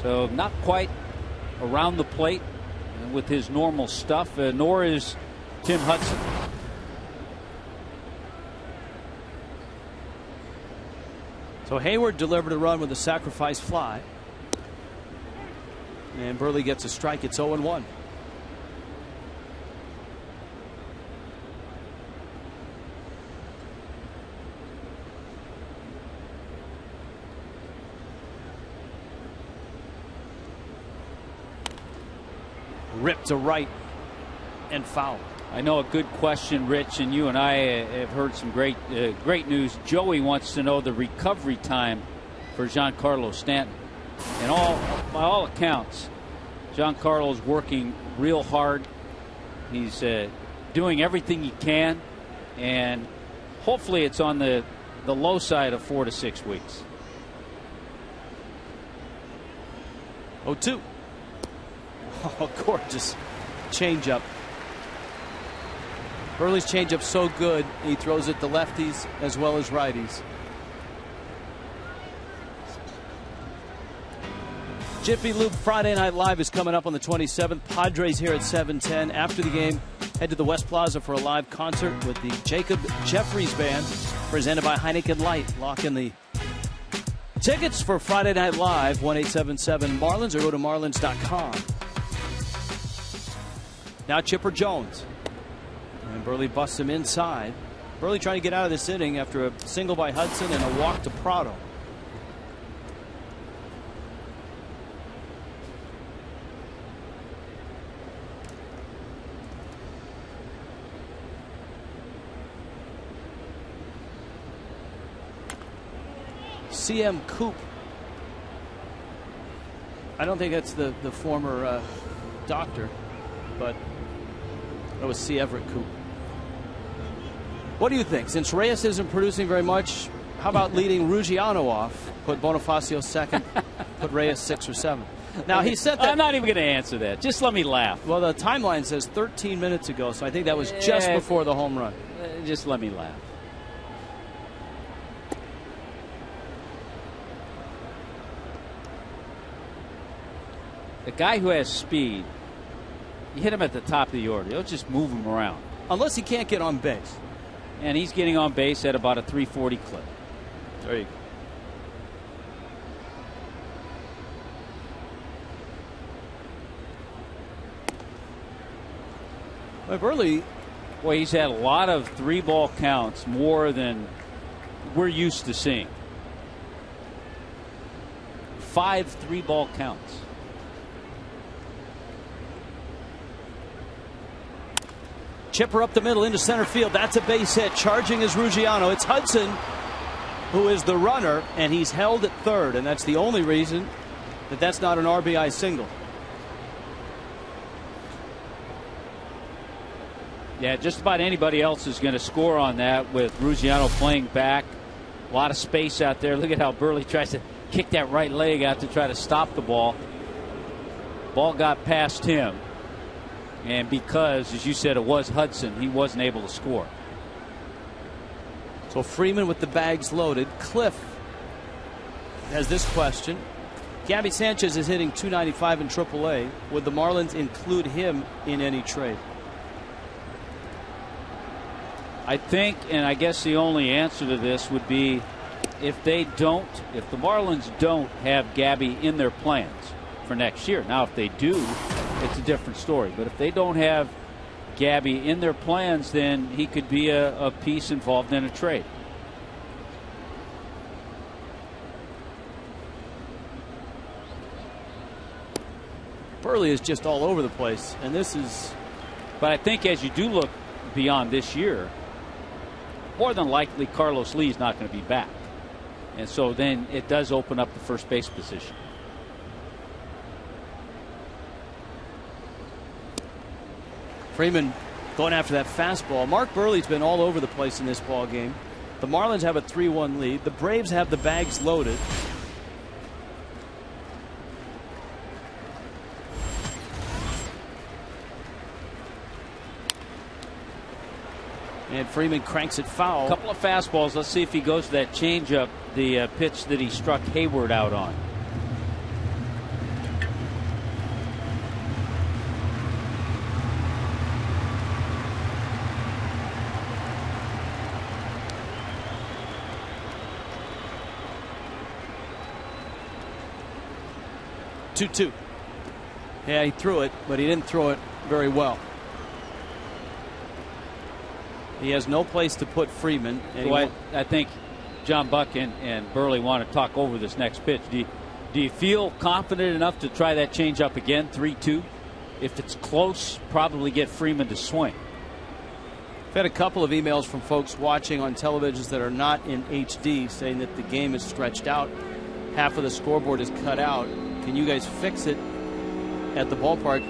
So not quite around the plate with his normal stuff, nor is Tim Hudson. So Hayward delivered a run with a sacrifice fly. And Buehrle gets a strike. It's 0-1. Ripped to right and foul. I know a good question, Rich, and you and I have heard some great news. Joey wants to know the recovery time for Giancarlo Stanton. And by all accounts, Giancarlo's working real hard. He's doing everything he can, and hopefully it's on the low side of 4 to 6 weeks. 0-2. Oh, gorgeous changeup. Buehrle's changeup so good, he throws it to lefties as well as righties. Jiffy Lube Friday Night Live is coming up on the 27th. Padres here at 7:10. After the game, head to the West Plaza for a live concert with the Jacob Jeffries Band, presented by Heineken Light. Lock in the tickets for Friday Night Live, 1-877-MARLINS, or go to marlins.com. Now Chipper Jones. And Buehrle busts him inside. Buehrle trying to get out of this inning after a single by Hudson and a walk to Prado. C.M. Coop. I don't think that's the former doctor, but that was C. Everett Coop. What do you think? Since Reyes isn't producing very much, how about leading Ruggiano off? Put Bonifacio second, put Reyes 6 or 7. Now, he said that. I'm not even going to answer that. Just let me laugh. Well, the timeline says 13 minutes ago, so I think that was just before the home run. Just let me laugh. The guy who has speed, you hit him at the top of the order. You'll just move him around. Unless he can't get on base. And he's getting on base at about a 340 clip. There you go. Well, Buehrle, well, he's had a lot of 3-ball counts, more than we're used to seeing. 5 3-ball counts. Chipper up the middle into center field. That's a base hit. Charging is Ruggiano. It's Hudson who is the runner, and he's held at third, and that's the only reason that that's not an RBI single. Yeah, just about anybody else is going to score on that with Ruggiano playing back. A lot of space out there. Look at how Buehrle tries to kick that right leg out to try to stop the ball. Ball got past him. And because, as you said, it was Hudson, he wasn't able to score. So Freeman with the bags loaded. Cliff has this question. Gabby Sanchez is hitting .295 in AAA. Would the Marlins include him in any trade? I think, and I guess the only answer to this would be if the Marlins don't have Gabby in their plans for next year. Now, if they do, it's a different story. But if they don't have Gabby in their plans, then he could be a piece involved in a trade. Buehrle is just all over the place, and this is. But I think as you do look beyond this year, more than likely Carlos Lee is not going to be back, and so then it does open up the first base position. Freeman going after that fastball. Mark Buehrle's been all over the place in this ball game. The Marlins have a 3-1 lead. The Braves have the bags loaded. And Freeman cranks it foul. A couple of fastballs. Let's see if he goes to that changeup, the pitch that he struck Hayward out on. Two. Yeah, he threw it, but he didn't throw it very well. He has no place to put Freeman. Well, I think John Buck and Burley want to talk over this next pitch. Do you feel confident enough to try that changeup again, 3-2? If it's close, probably get Freeman to swing. I've had a couple of emails from folks watching on televisions that are not in HD saying that the game is stretched out. Half of the scoreboard is cut out. Can you guys fix it at the ballpark?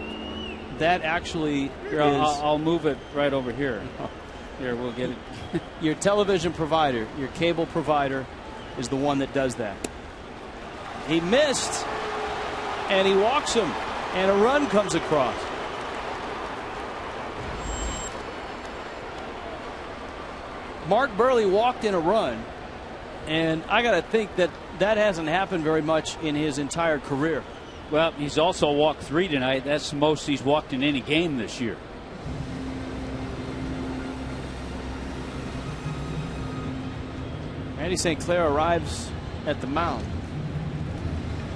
That actually here, I'll move it right over here. Here, we'll get it. Your television provider, your cable provider, is the one that does that. He missed, and he walks him, and a run comes across. Mark Burley walked in a run, and I got to think that hasn't happened very much in his entire career. Well, he's also walked 3 tonight. That's the most he's walked in any game this year. Randy St. Clair arrives at the mound.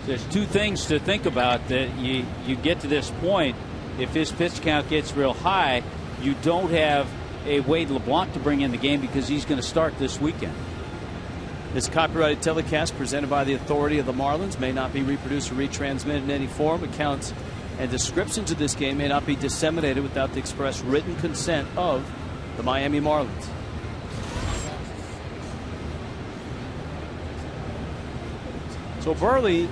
There's 2 things to think about that you get to this point. If his pitch count gets real high, you don't have a Wade LeBlanc to bring in the game because he's going to start this weekend. This copyrighted telecast presented by the authority of the Marlins may not be reproduced or retransmitted in any form. Accounts and descriptions of this game may not be disseminated without the express written consent of the Miami Marlins. So Burley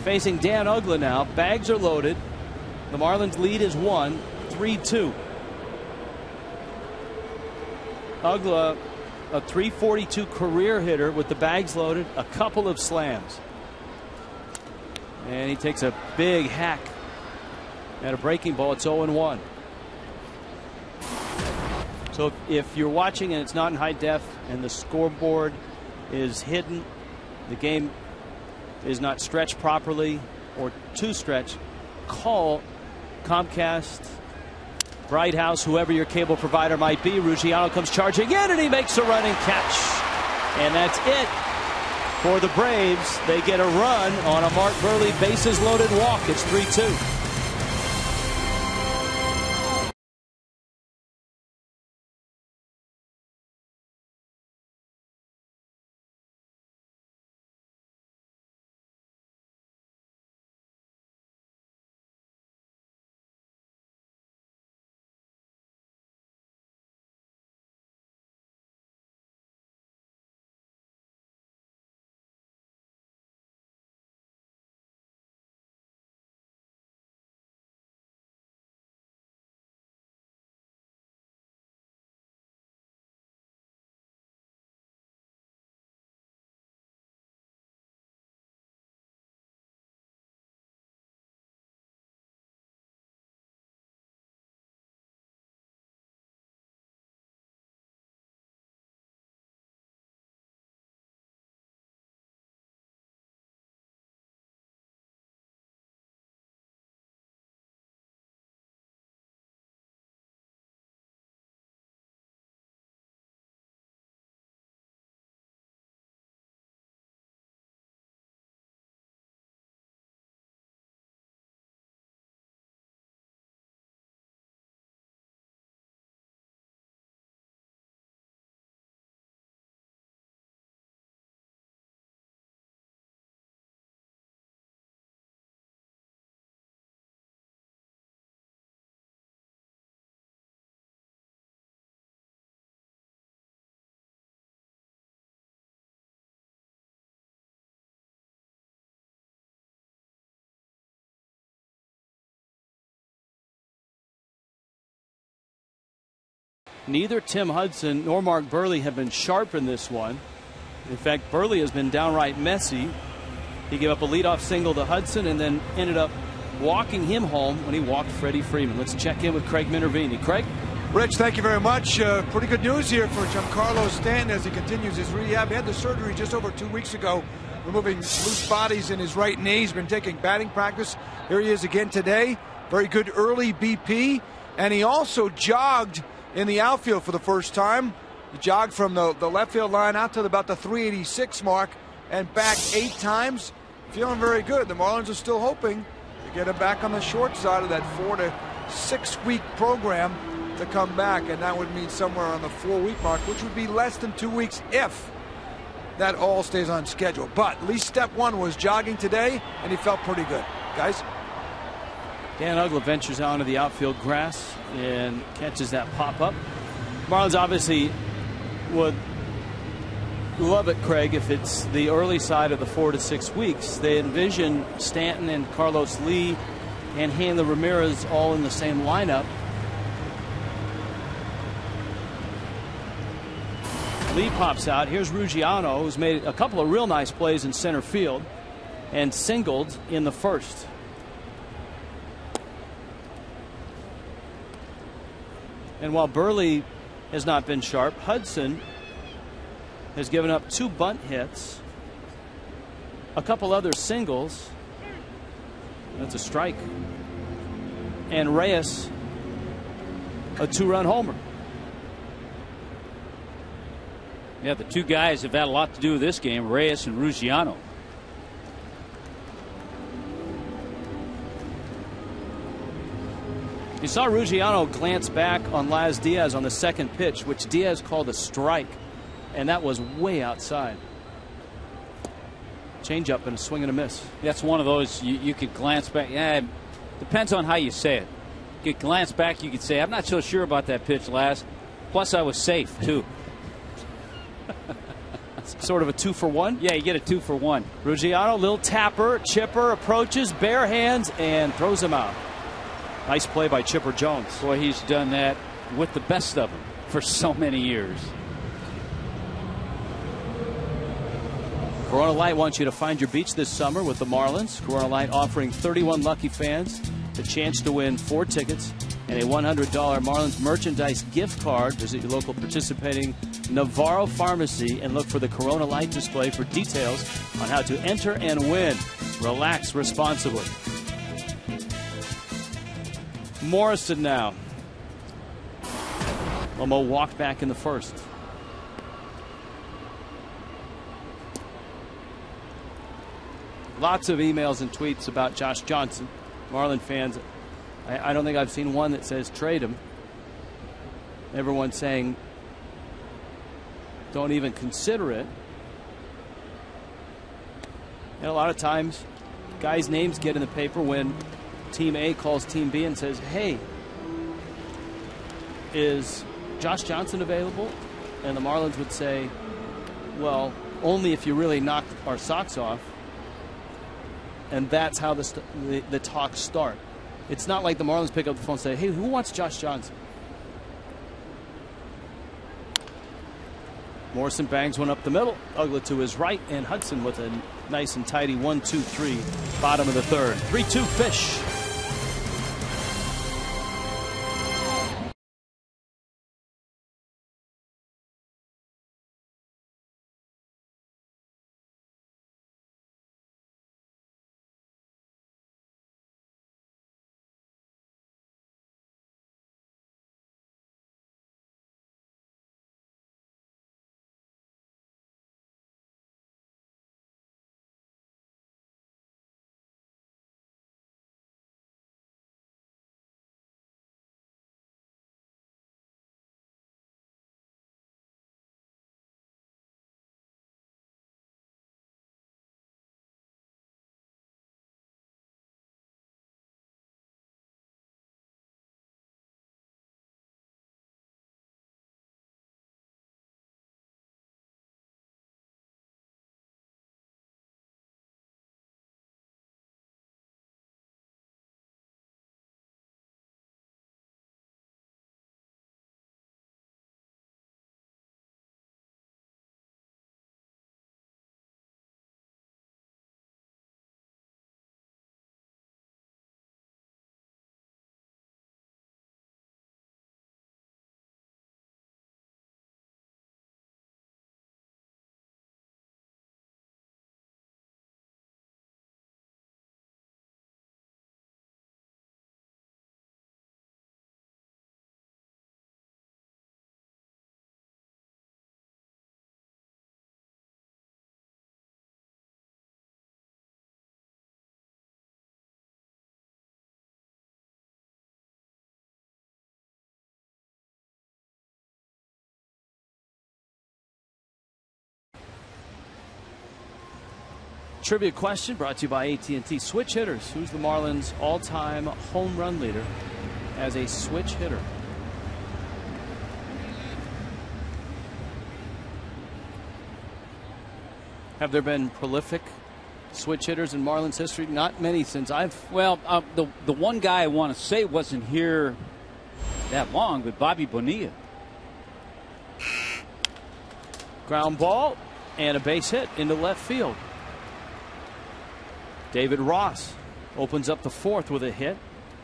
facing Dan Uggla now. Bags are loaded. The Marlins lead is 1, 3-2. Uggla, a .342 career hitter with the bags loaded, a couple of slams. And he takes a big hack at a breaking ball. It's 0-1. So if you're watching and it's not in high def and the scoreboard is hidden, the game is not stretched properly or too stretched, call Comcast, Bright House, whoever your cable provider might be. Ruggiano comes charging in, and he makes a running catch. And that's it for the Braves. They get a run on a Mark Burley bases loaded walk. It's 3-2. Neither Tim Hudson nor Mark Burley have been sharp in this one. In fact, Burley has been downright messy. He gave up a leadoff single to Hudson and then ended up walking him home when he walked Freddie Freeman. Let's check in with Craig Minervini. Craig? Rich, thank you very much. Pretty good news here for Giancarlo Stanton as he continues his rehab. He had the surgery just over 2 weeks ago, removing loose bodies in his right knee. He's been taking batting practice. Here he is again today. Very good early BP. And he also jogged in the outfield for the first time. He jogged from the left field line out to about the 386 mark and back 8 times. Feeling very good. The Marlins are still hoping to get him back on the short side of that 4 to 6 week program to come back, and that would mean somewhere on the 4-week mark, which would be less than 2 weeks if that all stays on schedule. But at least step one was jogging today, and he felt pretty good. Guys? Dan Uggla ventures out into the outfield grass and catches that pop-up. Marlins obviously would love it, Craig, if it's the early side of the 4 to 6 weeks. They envision Stanton and Carlos Lee and Hanley Ramirez all in the same lineup. Lee pops out. Here's Ruggiano, who's made a couple of real nice plays in center field and singled in the first. And while Burley has not been sharp, Hudson has given up 2 bunt hits, a couple other singles. That's a strike. And Reyes, a 2-run homer. Yeah, the 2 guys have had a lot to do with this game, Reyes and Ruggiano. You saw Ruggiano glance back on Laz Diaz on the second pitch, which Diaz called a strike, and that was way outside. Change up and a swing and a miss. That's one of those you could glance back. Yeah, depends on how you say it. You could glance back, you could say, I'm not so sure about that pitch, Laz. Plus, I was safe, too. Sort of a 2-for-1? Yeah, you get a 2-for-1. Ruggiano, little tapper, Chipper approaches, bare hands, and throws him out. Nice play by Chipper Jones. Boy, he's done that with the best of them for so many years. Corona Light wants you to find your beach this summer with the Marlins. Corona Light offering 31 lucky fans the chance to win 4 tickets and a $100 Marlins merchandise gift card. Visit your local participating Navarro Pharmacy and look for the Corona Light display for details on how to enter and win. Relax responsibly. Morrison now. Lomo walked back in the first. Lots of emails and tweets about Josh Johnson. Marlin fans, I don't think I've seen one that says trade him. Everyone's saying don't even consider it. And a lot of times guys' names get in the paper when Team A calls Team B and says, hey, is Josh Johnson available? And the Marlins would say, well, only if you really knock our socks off. And that's how the talks start. It's not like the Marlins pick up the phone and say, hey, who wants Josh Johnson? Morrison bangs one up the middle. Uggla to his right, and Hudson with a nice and tidy 1-2-3 bottom of the third. 3-2 Fish. Trivia question brought to you by AT&T. Switch hitters. Who's the Marlins' all-time home run leader as a switch hitter? Have there been prolific switch hitters in Marlins history? Not many since I've... Well, the one guy I want to say wasn't here that long, but Bobby Bonilla. Ground ball and a base hit into left field. David Ross opens up the fourth with a hit.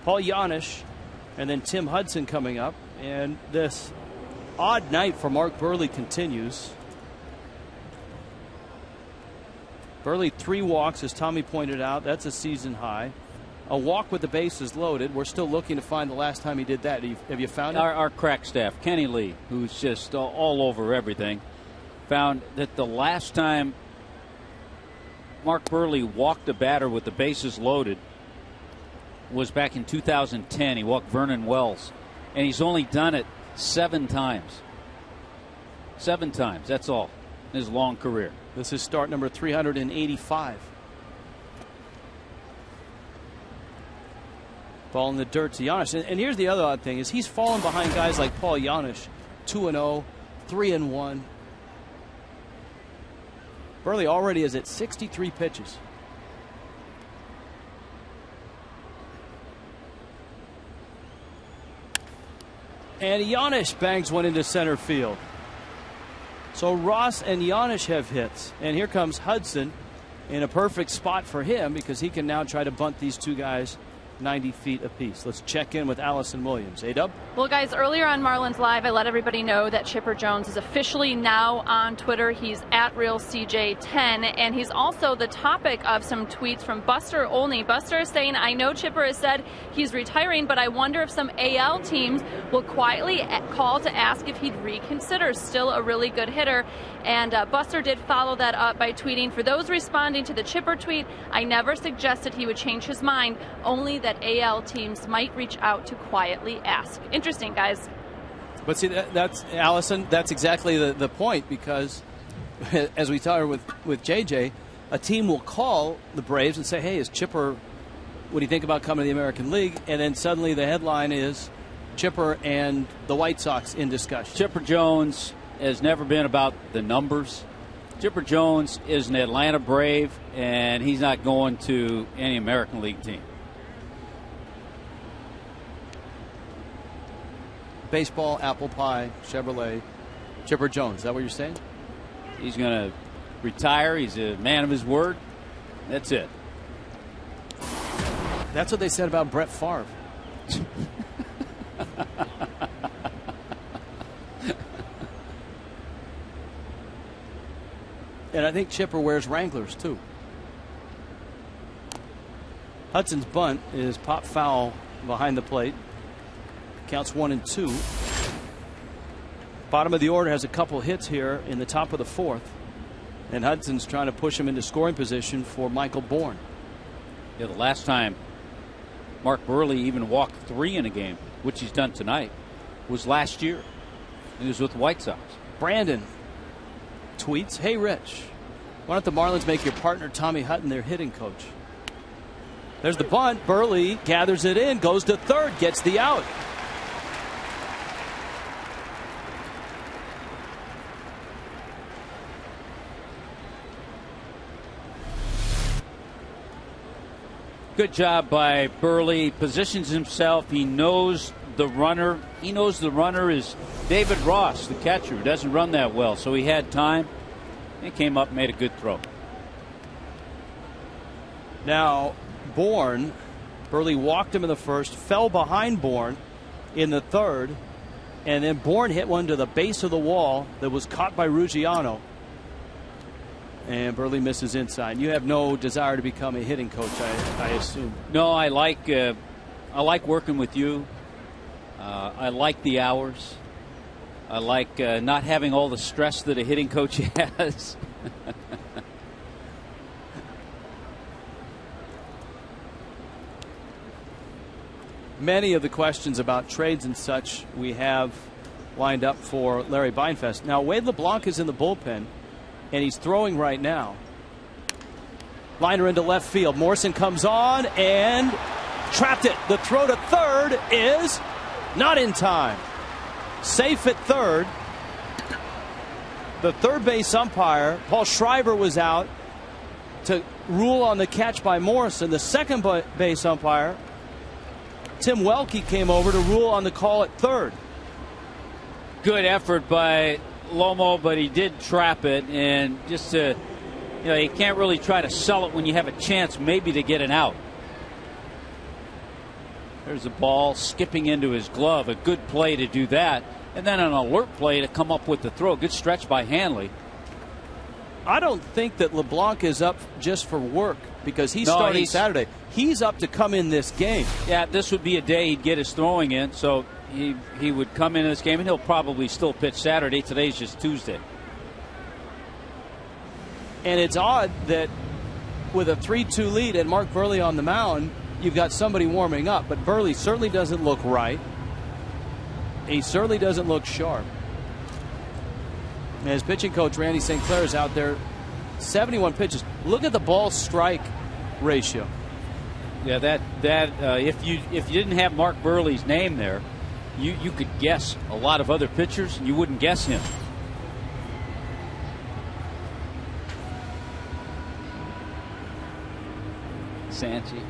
Paul Janisch and then Tim Hudson coming up. And this odd night for Mark Buehrle continues. Buehrle 3 walks, as Tommy pointed out. That's a season high. A walk with the bases loaded. We're still looking to find the last time he did that. Have you found it? Our crack staff, Kenny Lee, who's just all over everything, found that the last time Mark Buehrle walked a batter with the bases loaded was back in 2010. He walked Vernon Wells, and he's only done it 7 times. 7 times, that's all, in his long career. This is start number 385. Ball in the dirt to Janisch. And here's the other odd thing is he's fallen behind guys like Paul Janisch, 2-0, 3-1. Buehrle already is at 63 pitches. And Janisch bangs one into center field. So Ross and Janisch have hits. And here comes Hudson in a perfect spot for him because he can now try to bunt these two guys 90 feet apiece. Let's check in with Allison Williams. A-Dub? Well, guys, earlier on Marlins Live, I let everybody know that Chipper Jones is officially now on Twitter. He's at RealCJ10, and he's also the topic of some tweets from Buster Olney. Buster is saying, I know Chipper has said he's retiring, but I wonder if some AL teams will quietly call to ask if he'd reconsider. Still a really good hitter. And Buster did follow that up by tweeting, for those responding to the Chipper tweet, I never suggested he would change his mind, only that AL teams might reach out to quietly ask. Interesting, guys. But see, that's Allison, that's exactly the point, because as we talked with JJ, a team will call the Braves and say, hey, is Chipper, what do you think about coming to the American League? And then suddenly the headline is Chipper and the White Sox in discussion. Chipper Jones has never been about the numbers. Chipper Jones is an Atlanta Brave, and he's not going to any American League team. Baseball, apple pie, Chevrolet, Chipper Jones. Is that what you're saying? He's going to retire. He's a man of his word. That's it. That's what they said about Brett Favre. And I think Chipper wears Wranglers, too. Hudson's bunt is pop foul behind the plate. Counts 1-2. Bottom of the order has a couple hits here in the top of the fourth. And Hudson's trying to push him into scoring position for Michael Bourne. Yeah, the last time Mark Buehrle even walked 3 in a game, which he's done tonight, was last year. He was with the White Sox. Brandon tweets, hey, Rich, why don't the Marlins make your partner Tommy Hutton their hitting coach? There's the bunt. Buehrle gathers it in, goes to third, gets the out. Good job by Buehrle. Positions himself. He knows the runner. He knows the runner is David Ross, the catcher, who doesn't run that well. So he had time. He came up and made a good throw. Now, Bourne, Buehrle walked him in the first, fell behind Bourne in the third, and then Bourne hit one to the base of the wall that was caught by Ruggiano. And Buehrle misses inside. You have no desire to become a hitting coach, I assume. No, I like working with you. I like the hours. I like not having all the stress that a hitting coach has. Many of the questions about trades and such we have lined up for Larry Beinfest. Now, Wade LeBlanc is in the bullpen, and he's throwing right now. Liner into left field. Morrison comes on and trapped it. The throw to third is not in time. Safe at third. The third base umpire, Paul Schreiber, was out to rule on the catch by Morrison. The second base umpire, Tim Welke, came over to rule on the call at third. Good effort by Lomo, but he did trap it, and just to, you can't really try to sell it when you have a chance maybe to get an out. There's a ball skipping into his glove. A good play to do that. And then an alert play to come up with the throw. Good stretch by Hanley. I don't think that LeBlanc is up just for work because he's starting Saturday. He's up to come in this game. Yeah, this would be a day he'd get his throwing in. So he would come in this game, and he'll probably still pitch Saturday. Today's just Tuesday. And it's odd that with a 3-2 lead and Mark Buehrle on the mound, you've got somebody warming up. But Buehrle certainly doesn't look right. He certainly doesn't look sharp. As pitching coach Randy St. Clair is out there, 71 pitches. Look at the ball strike ratio. Yeah, that if you didn't have Mark Buehrle's name there, you could guess a lot of other pitchers, and you wouldn't guess him. Sanchi.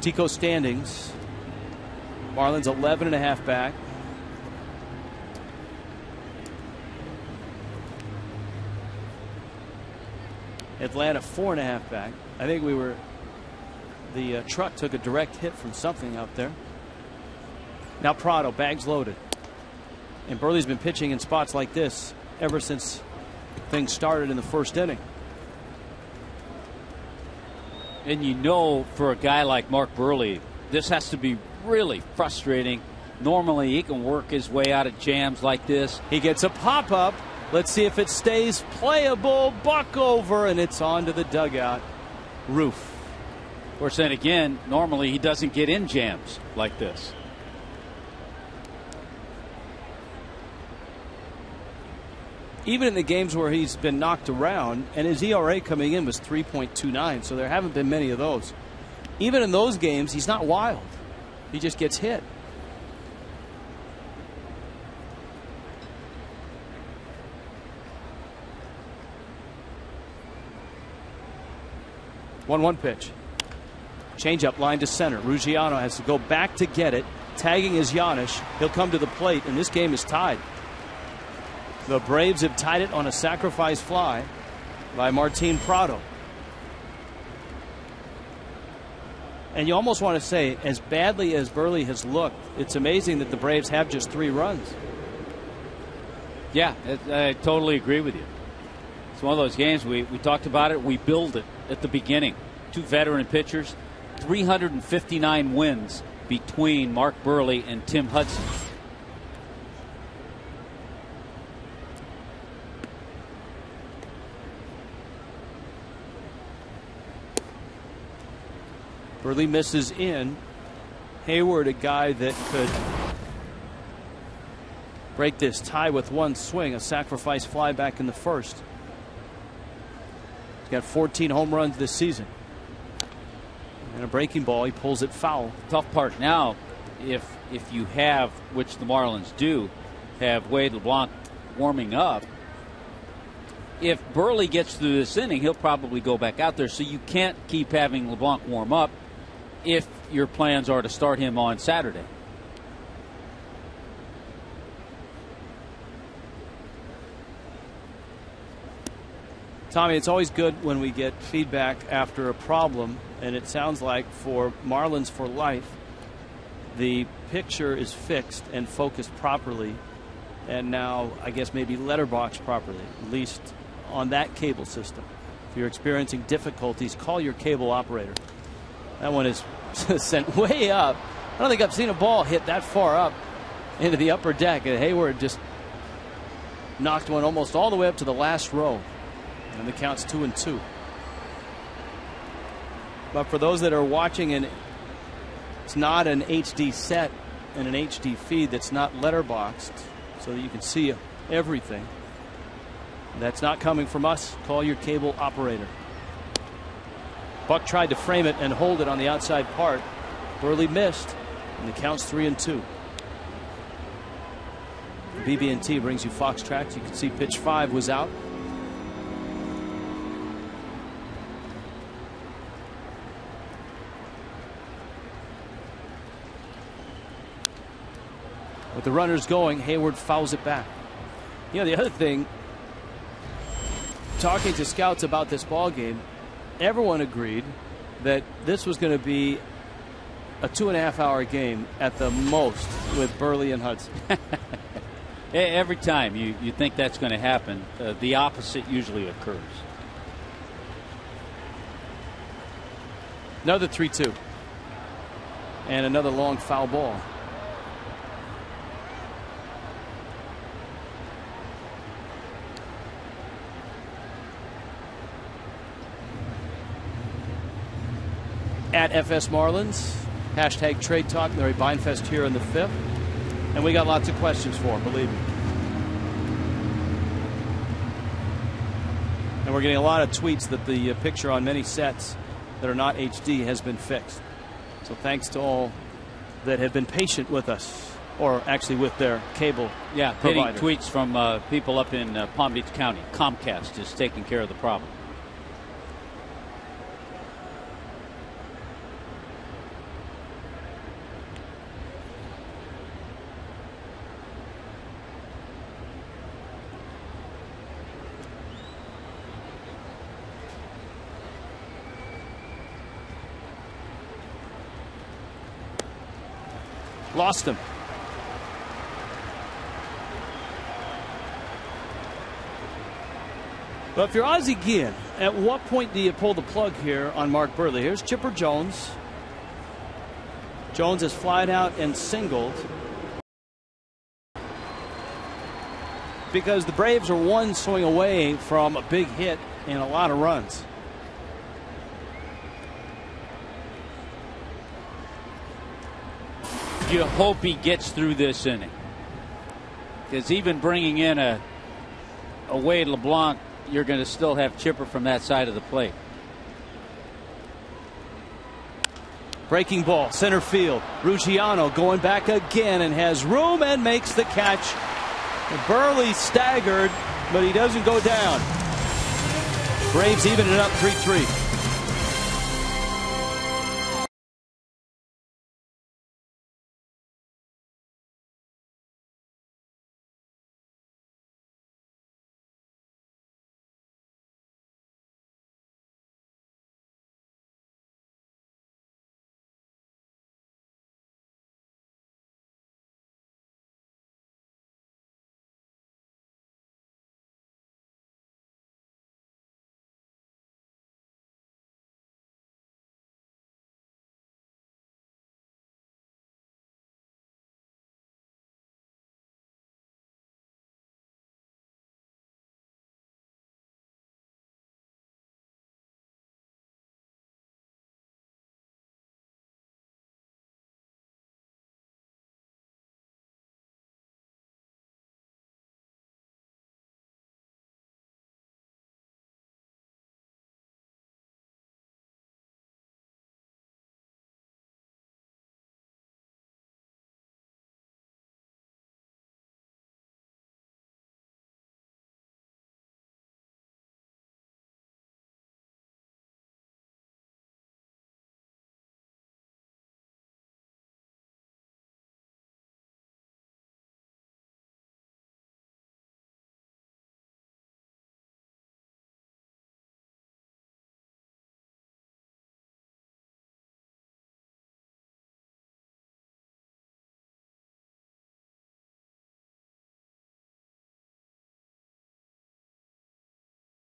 Tico standings. Marlins 11.5 back. Atlanta 4.5 back. I think the truck took a direct hit from something out there. Now Prado, bags loaded. And Buehrle's been pitching in spots like this ever since things started in the first inning. And for a guy like Mark Buehrle, this has to be really frustrating. Normally, he can work his way out of jams like this. He gets a pop-up. Let's see if it stays playable. Buck over, and it's on to the dugout roof. Of course, then again, normally he doesn't get in jams like this. Even in the games where he's been knocked around, and his ERA coming in was 3.29, so there haven't been many of those. Even in those games, he's not wild. He just gets hit. One pitch. Changeup line to center. Ruggiano has to go back to get it. Tagging is Giannis. He'll come to the plate, and this game is tied. The Braves have tied it on a sacrifice fly by Martin Prado. And you almost want to say, as badly as Buehrle has looked, it's amazing that the Braves have just 3 runs. Yeah, I totally agree with you. It's one of those games, we talked about it, we build it at the beginning. 2 veteran pitchers, 359 wins between Mark Buehrle and Tim Hudson. Buehrle misses in. Hayward, a guy that could break this tie with one swing, a sacrifice fly back in the first. He's got 14 home runs this season. And a breaking ball, he pulls it foul. Tough part now, if you have, which the Marlins do, have Wade LeBlanc warming up, if Buehrle gets through this inning, he'll probably go back out there. So you can't keep having LeBlanc warm up if your plans are to start him on Saturday. Tommy, it's always good when we get feedback after a problem, and it sounds like for Marlins for Life, the picture is fixed and focused properly, and now I guess maybe letterboxed properly, at least on that cable system. If you're experiencing difficulties, call your cable operator. That one is sent way up. I don't think I've seen a ball hit that far up into the upper deck, and Hayward just knocked one almost all the way up to the last row. And the count's 2-2. But for those that are watching, and it's not an HD set and an HD feed that's not letterboxed, so that you can see everything. That's not coming from us. Call your cable operator. Buck tried to frame it and hold it on the outside part. Burley missed, and the count's 3-2. BB&T brings you Fox Tracks. You can see pitch 5 was out. With the runners going, Hayward fouls it back. You know, the other thing, talking to scouts about this ball game, everyone agreed that this was going to be a 2.5-hour game at the most with Burley and Hudson. Every time you think that's going to happen, the opposite usually occurs. Another 3-2. And another long foul ball. At FS Marlins, hashtag Trade Talk, Larry Beinfest here in the 5th. And we got lots of questions for him, believe me. And we're getting a lot of tweets that the picture on many sets that are not HD has been fixed. So thanks to all that have been patient with us, or actually with their cable getting provider. tweets from people up in Palm Beach County. Comcast is taking care of the problem. Lost him. Well, if you're Ozzie Guillen, at what point do you pull the plug here on Mark Burley? Here's Chipper Jones. Jones has flied out and singled because the Braves are one swing away from a big hit and a lot of runs. You hope he gets through this inning, because even bringing in a Wade LeBlanc, you're going to still have Chipper from that side of the plate. Breaking ball, center field. Ruggiano going back again and has room and makes the catch. Burley staggered, but he doesn't go down. Braves even it up 3-3.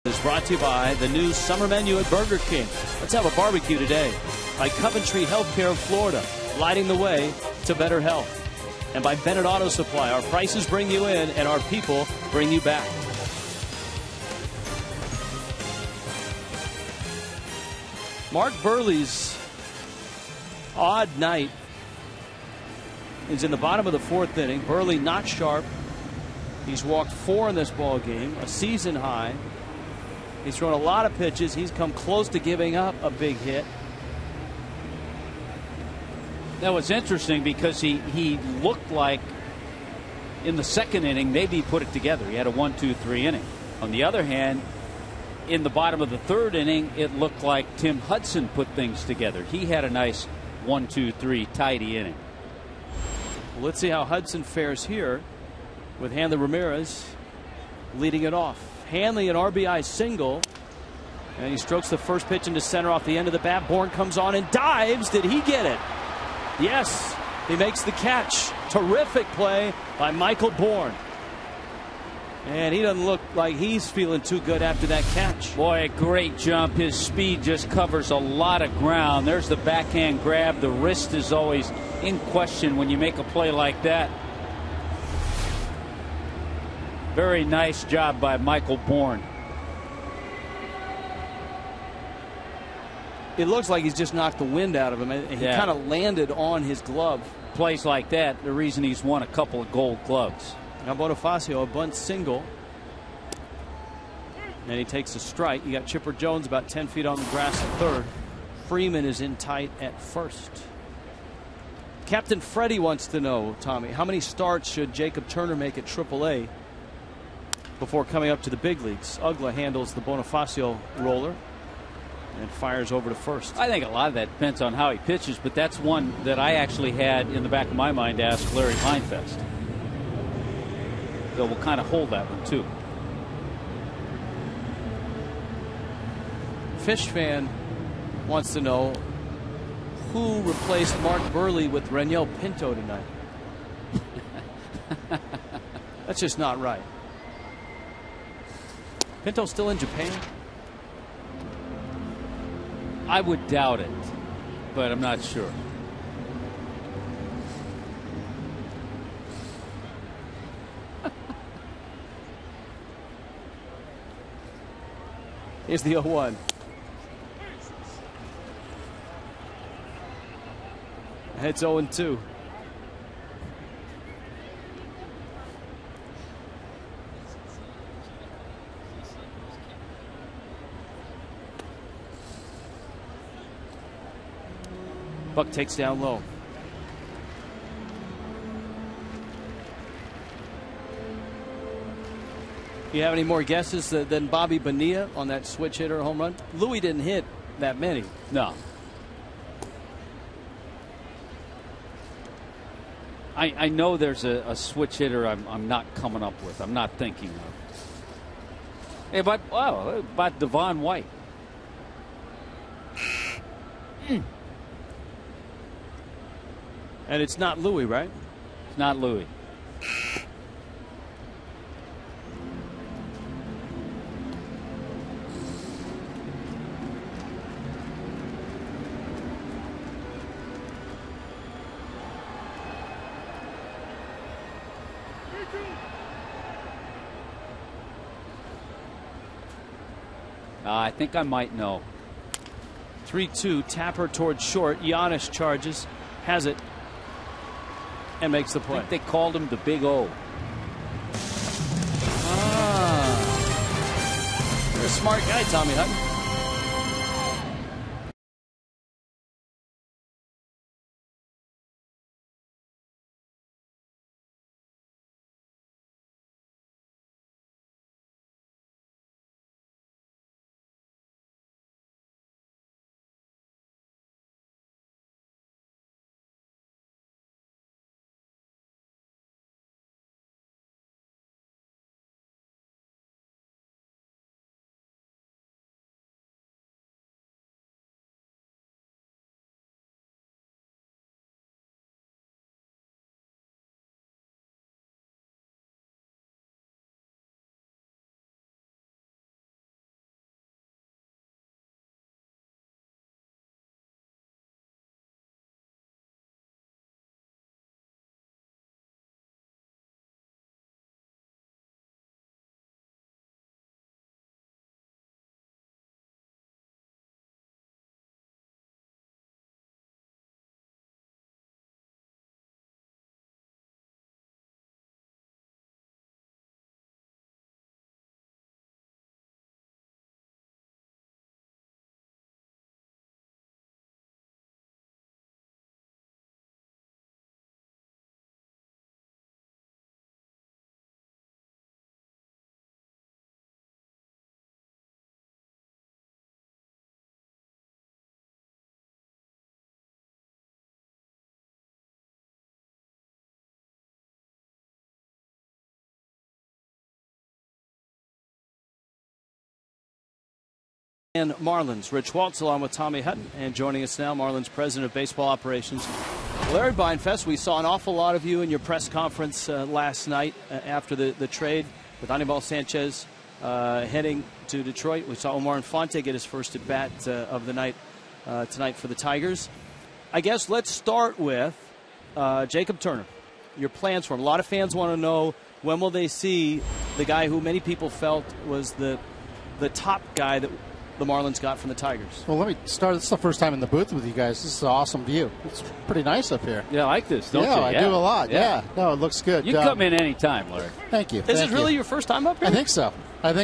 Is brought to you by the new summer menu at Burger King. Let's have a barbecue today. By Coventry Healthcare of Florida, lighting the way to better health. And by Bennett Auto Supply, our prices bring you in and our people bring you back. Mark Burley's odd night is in the bottom of the 4th inning. Burley not sharp. He's walked 4 in this ball game, a season high. He's thrown a lot of pitches. He's come close to giving up a big hit. That was interesting because he looked like in the second inning maybe he put it together. He had a 1-2-3 inning. On the other hand, in the bottom of the third inning, it looked like Tim Hudson put things together. He had a nice 1-2-3 tidy inning. Well, let's see how Hudson fares here with Hanley Ramirez leading it off. Hanley an RBI single, and he strokes the first pitch into center off the end of the bat. Bourne comes on and dives. Did he get it? Yes, he makes the catch. Terrific play by Michael Bourne. And he doesn't look like he's feeling too good after that catch. Boy, a great jump. His speed just covers a lot of ground. There's the backhand grab. The wrist is always in question when you make a play like that. Very nice job by Michael Bourne. It looks like he's just knocked the wind out of him. And he kind of landed on his glove. Plays like that, the reason he's won a couple of gold gloves. Now Bonifacio, a bunt single. And he takes a strike. You got Chipper Jones about 10 feet on the grass at third. Freeman is in tight at first. Captain Freddie wants to know, Tommy, how many starts should Jacob Turner make at AAA before coming up to the big leagues? Ugla handles the Bonifacio roller and fires over to first. I think a lot of that depends on how he pitches, but that's one that I actually had in the back of my mind to ask Larry Heinfest. So we'll kind of hold that one too. Fish fan wants to know who replaced Mark Burley with Reniel Pinto tonight. That's just not right. Pinto's still in Japan? I would doubt it, but I'm not sure. Here's the 0-1. It's 0-2. Buck takes down low. You have any more guesses than Bobby Bonilla on that switch hitter home run? Louis didn't hit that many. No. I know there's a switch hitter I'm not coming up with. I'm not thinking of. Hey, but wow, about Devon White. And it's not Louis, right? It's not Louis. I think I might know. 3-2, Tapper towards short. Giannis charges, has it, and makes the play. I think they called him the Big O. You're a smart guy, Tommy Hutton. And Marlins, Rich Waltz along with Tommy Hutton, and joining us now, Marlins President of Baseball Operations, Larry Beinfest. We saw an awful lot of you in your press conference last night after the trade with Anibal Sanchez heading to Detroit. We saw Omar Infante get his first at bat of the night tonight for the Tigers. I guess let's start with Jacob Turner. Your plans for him. A lot of fans want to know, when will they see the guy who many people felt was the top guy that the Marlins got from the Tigers? Well, let me start. This is the first time in the booth with you guys. This is an awesome view. It's pretty nice up here. Yeah, I like this, don't you? I do a lot. Yeah. No, it looks good. You can come in any time, Larry. Thank you. Is it really your first time up here? I think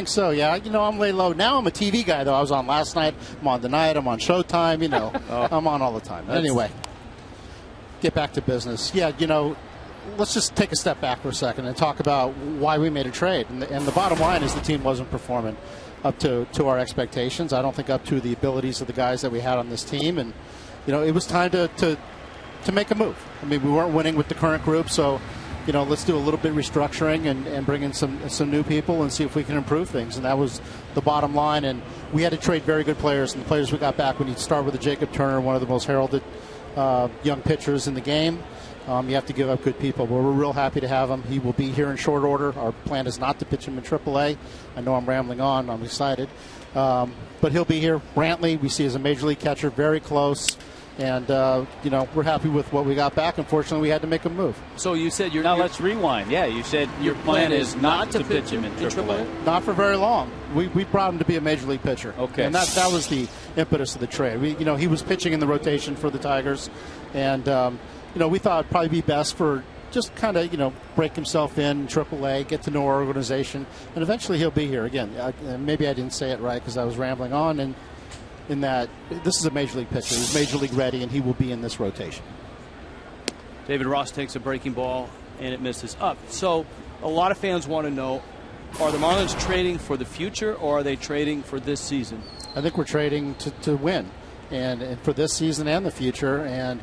so. Yeah. I'm lay low. Now I'm a TV guy, though. I was on last night. I'm on tonight. I'm on Showtime. I'm on all the time. Anyway, get back to business. Yeah, let's just take a step back for a second and talk about why we made a trade. And the bottom line is the team wasn't performing up to our expectations. I don't think up to the abilities of the guys that we had on this team. And, it was time to make a move. I mean, we weren't winning with the current group, so, let's do a little bit of restructuring and bring in some new people and see if we can improve things. And that was the bottom line. And we had to trade very good players. And the players we got back, when you start with Jacob Turner, one of the most heralded young pitchers in the game. You have to give up good people, but we're real happy to have him. He will be here in short order. Our plan is not to pitch him in AAA. I know I'm rambling on. I'm excited. But he'll be here. Brantley, we see as a major league catcher, very close. And, we're happy with what we got back. Unfortunately, we had to make a move. So you said Now let's rewind. Yeah, you said your plan is not to pitch him in AAA. Not for very long. We brought him to be a major league pitcher. Okay. And that was the impetus of the trade. He was pitching in the rotation for the Tigers. And, we thought it'd probably be best for just kind of, break himself in AAA, get to know our organization, and eventually he'll be here again. Maybe I didn't say it right because I was rambling on, and in that this is a major league pitcher. He's major league ready, and he will be in this rotation. David Ross takes a breaking ball, and it misses up. So a lot of fans want to know, are the Marlins trading for the future, or are they trading for this season? I think we're trading to win, and for this season and the future. And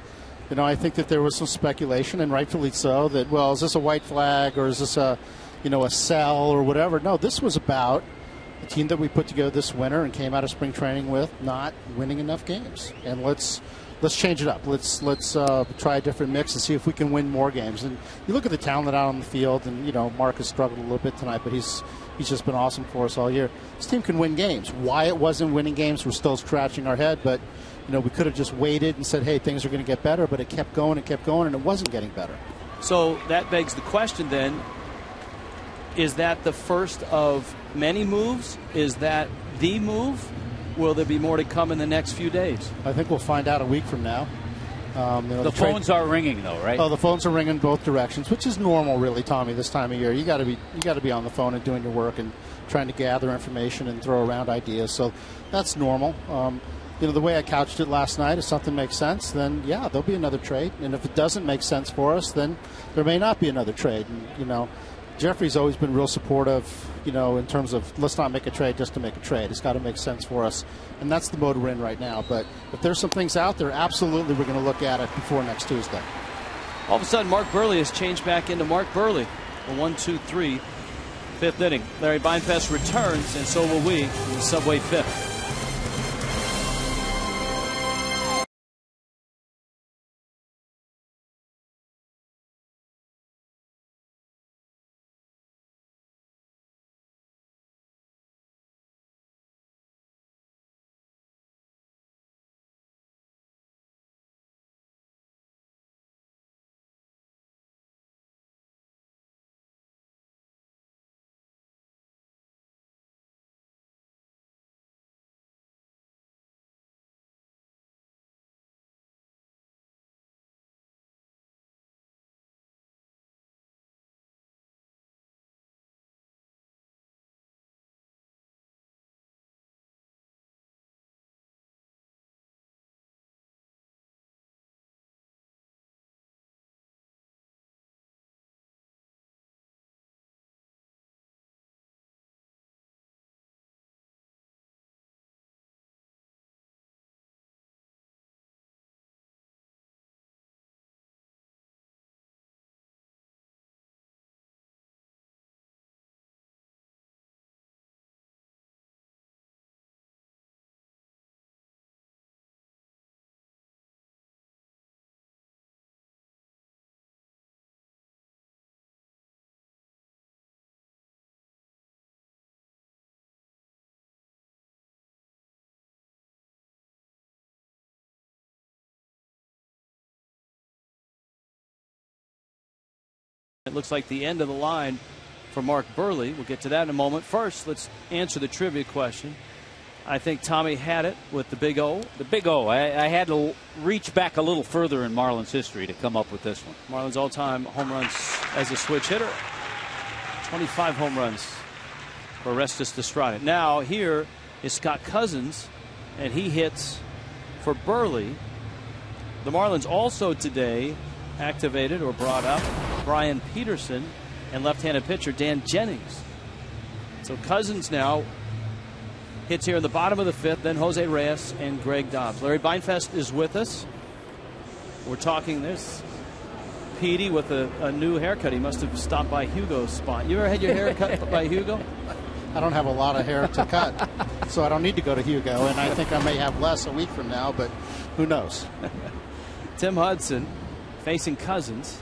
I think that there was some speculation, and rightfully so, that, well, is this a white flag or is this a sell or whatever? No, this was about a team that we put together this winter and came out of spring training with not winning enough games. And let's change it up. Let's try a different mix and see if we can win more games. And you look at the talent out on the field, and Mark has struggled a little bit tonight, but he's just been awesome for us all year. This team can win games. Why it wasn't winning games, we're still scratching our head, but we could have just waited and said, hey, things are going to get better, but it kept going, and it wasn't getting better. So that begs the question then, is that the first of many moves? Is that the move? Will there be more to come in the next few days? I think we'll find out a week from now. The phones are ringing, though, right? Oh, the phones are ringing both directions, which is normal, really, Tommy. This time of year, you got to be on the phone and doing your work and trying to gather information and throw around ideas. So that's normal. The way I couched it last night, if something makes sense, then yeah, there'll be another trade. And if it doesn't make sense for us, then there may not be another trade. And Jeffrey's always been real supportive, in terms of let's not make a trade just to make a trade. It's got to make sense for us. And that's the mode we're in right now. But if there's some things out there, absolutely we're going to look at it before next Tuesday. All of a sudden, Mark Burley has changed back into Mark Burley. A 1-2-3, fifth inning. Larry Beinfest returns, and so will we in the Subway fifth. It looks like the end of the line for Mark Burley. We'll get to that in a moment. First, let's answer the trivia question. I think Tommy had it with the big O. The big O. I had to reach back a little further in Marlins history to come up with this one. Marlins all-time home runs as a switch hitter. 25 home runs for Orestes Destrade. Now here is Scott Cousins, and he hits for Burley. The Marlins also today activated or brought up Brian Peterson and left-handed pitcher Dan Jennings. So Cousins now hits here in the bottom of the fifth, then Jose Reyes and Greg Dobbs. Larry Beinfest is with us. We're talking this. Petey with a new haircut. He must have stopped by Hugo's spot. You ever had your hair cut by Hugo? I don't have a lot of hair to cut, so I don't need to go to Hugo, and I think I may have less a week from now, but who knows? Tim Hudson facing Cousins.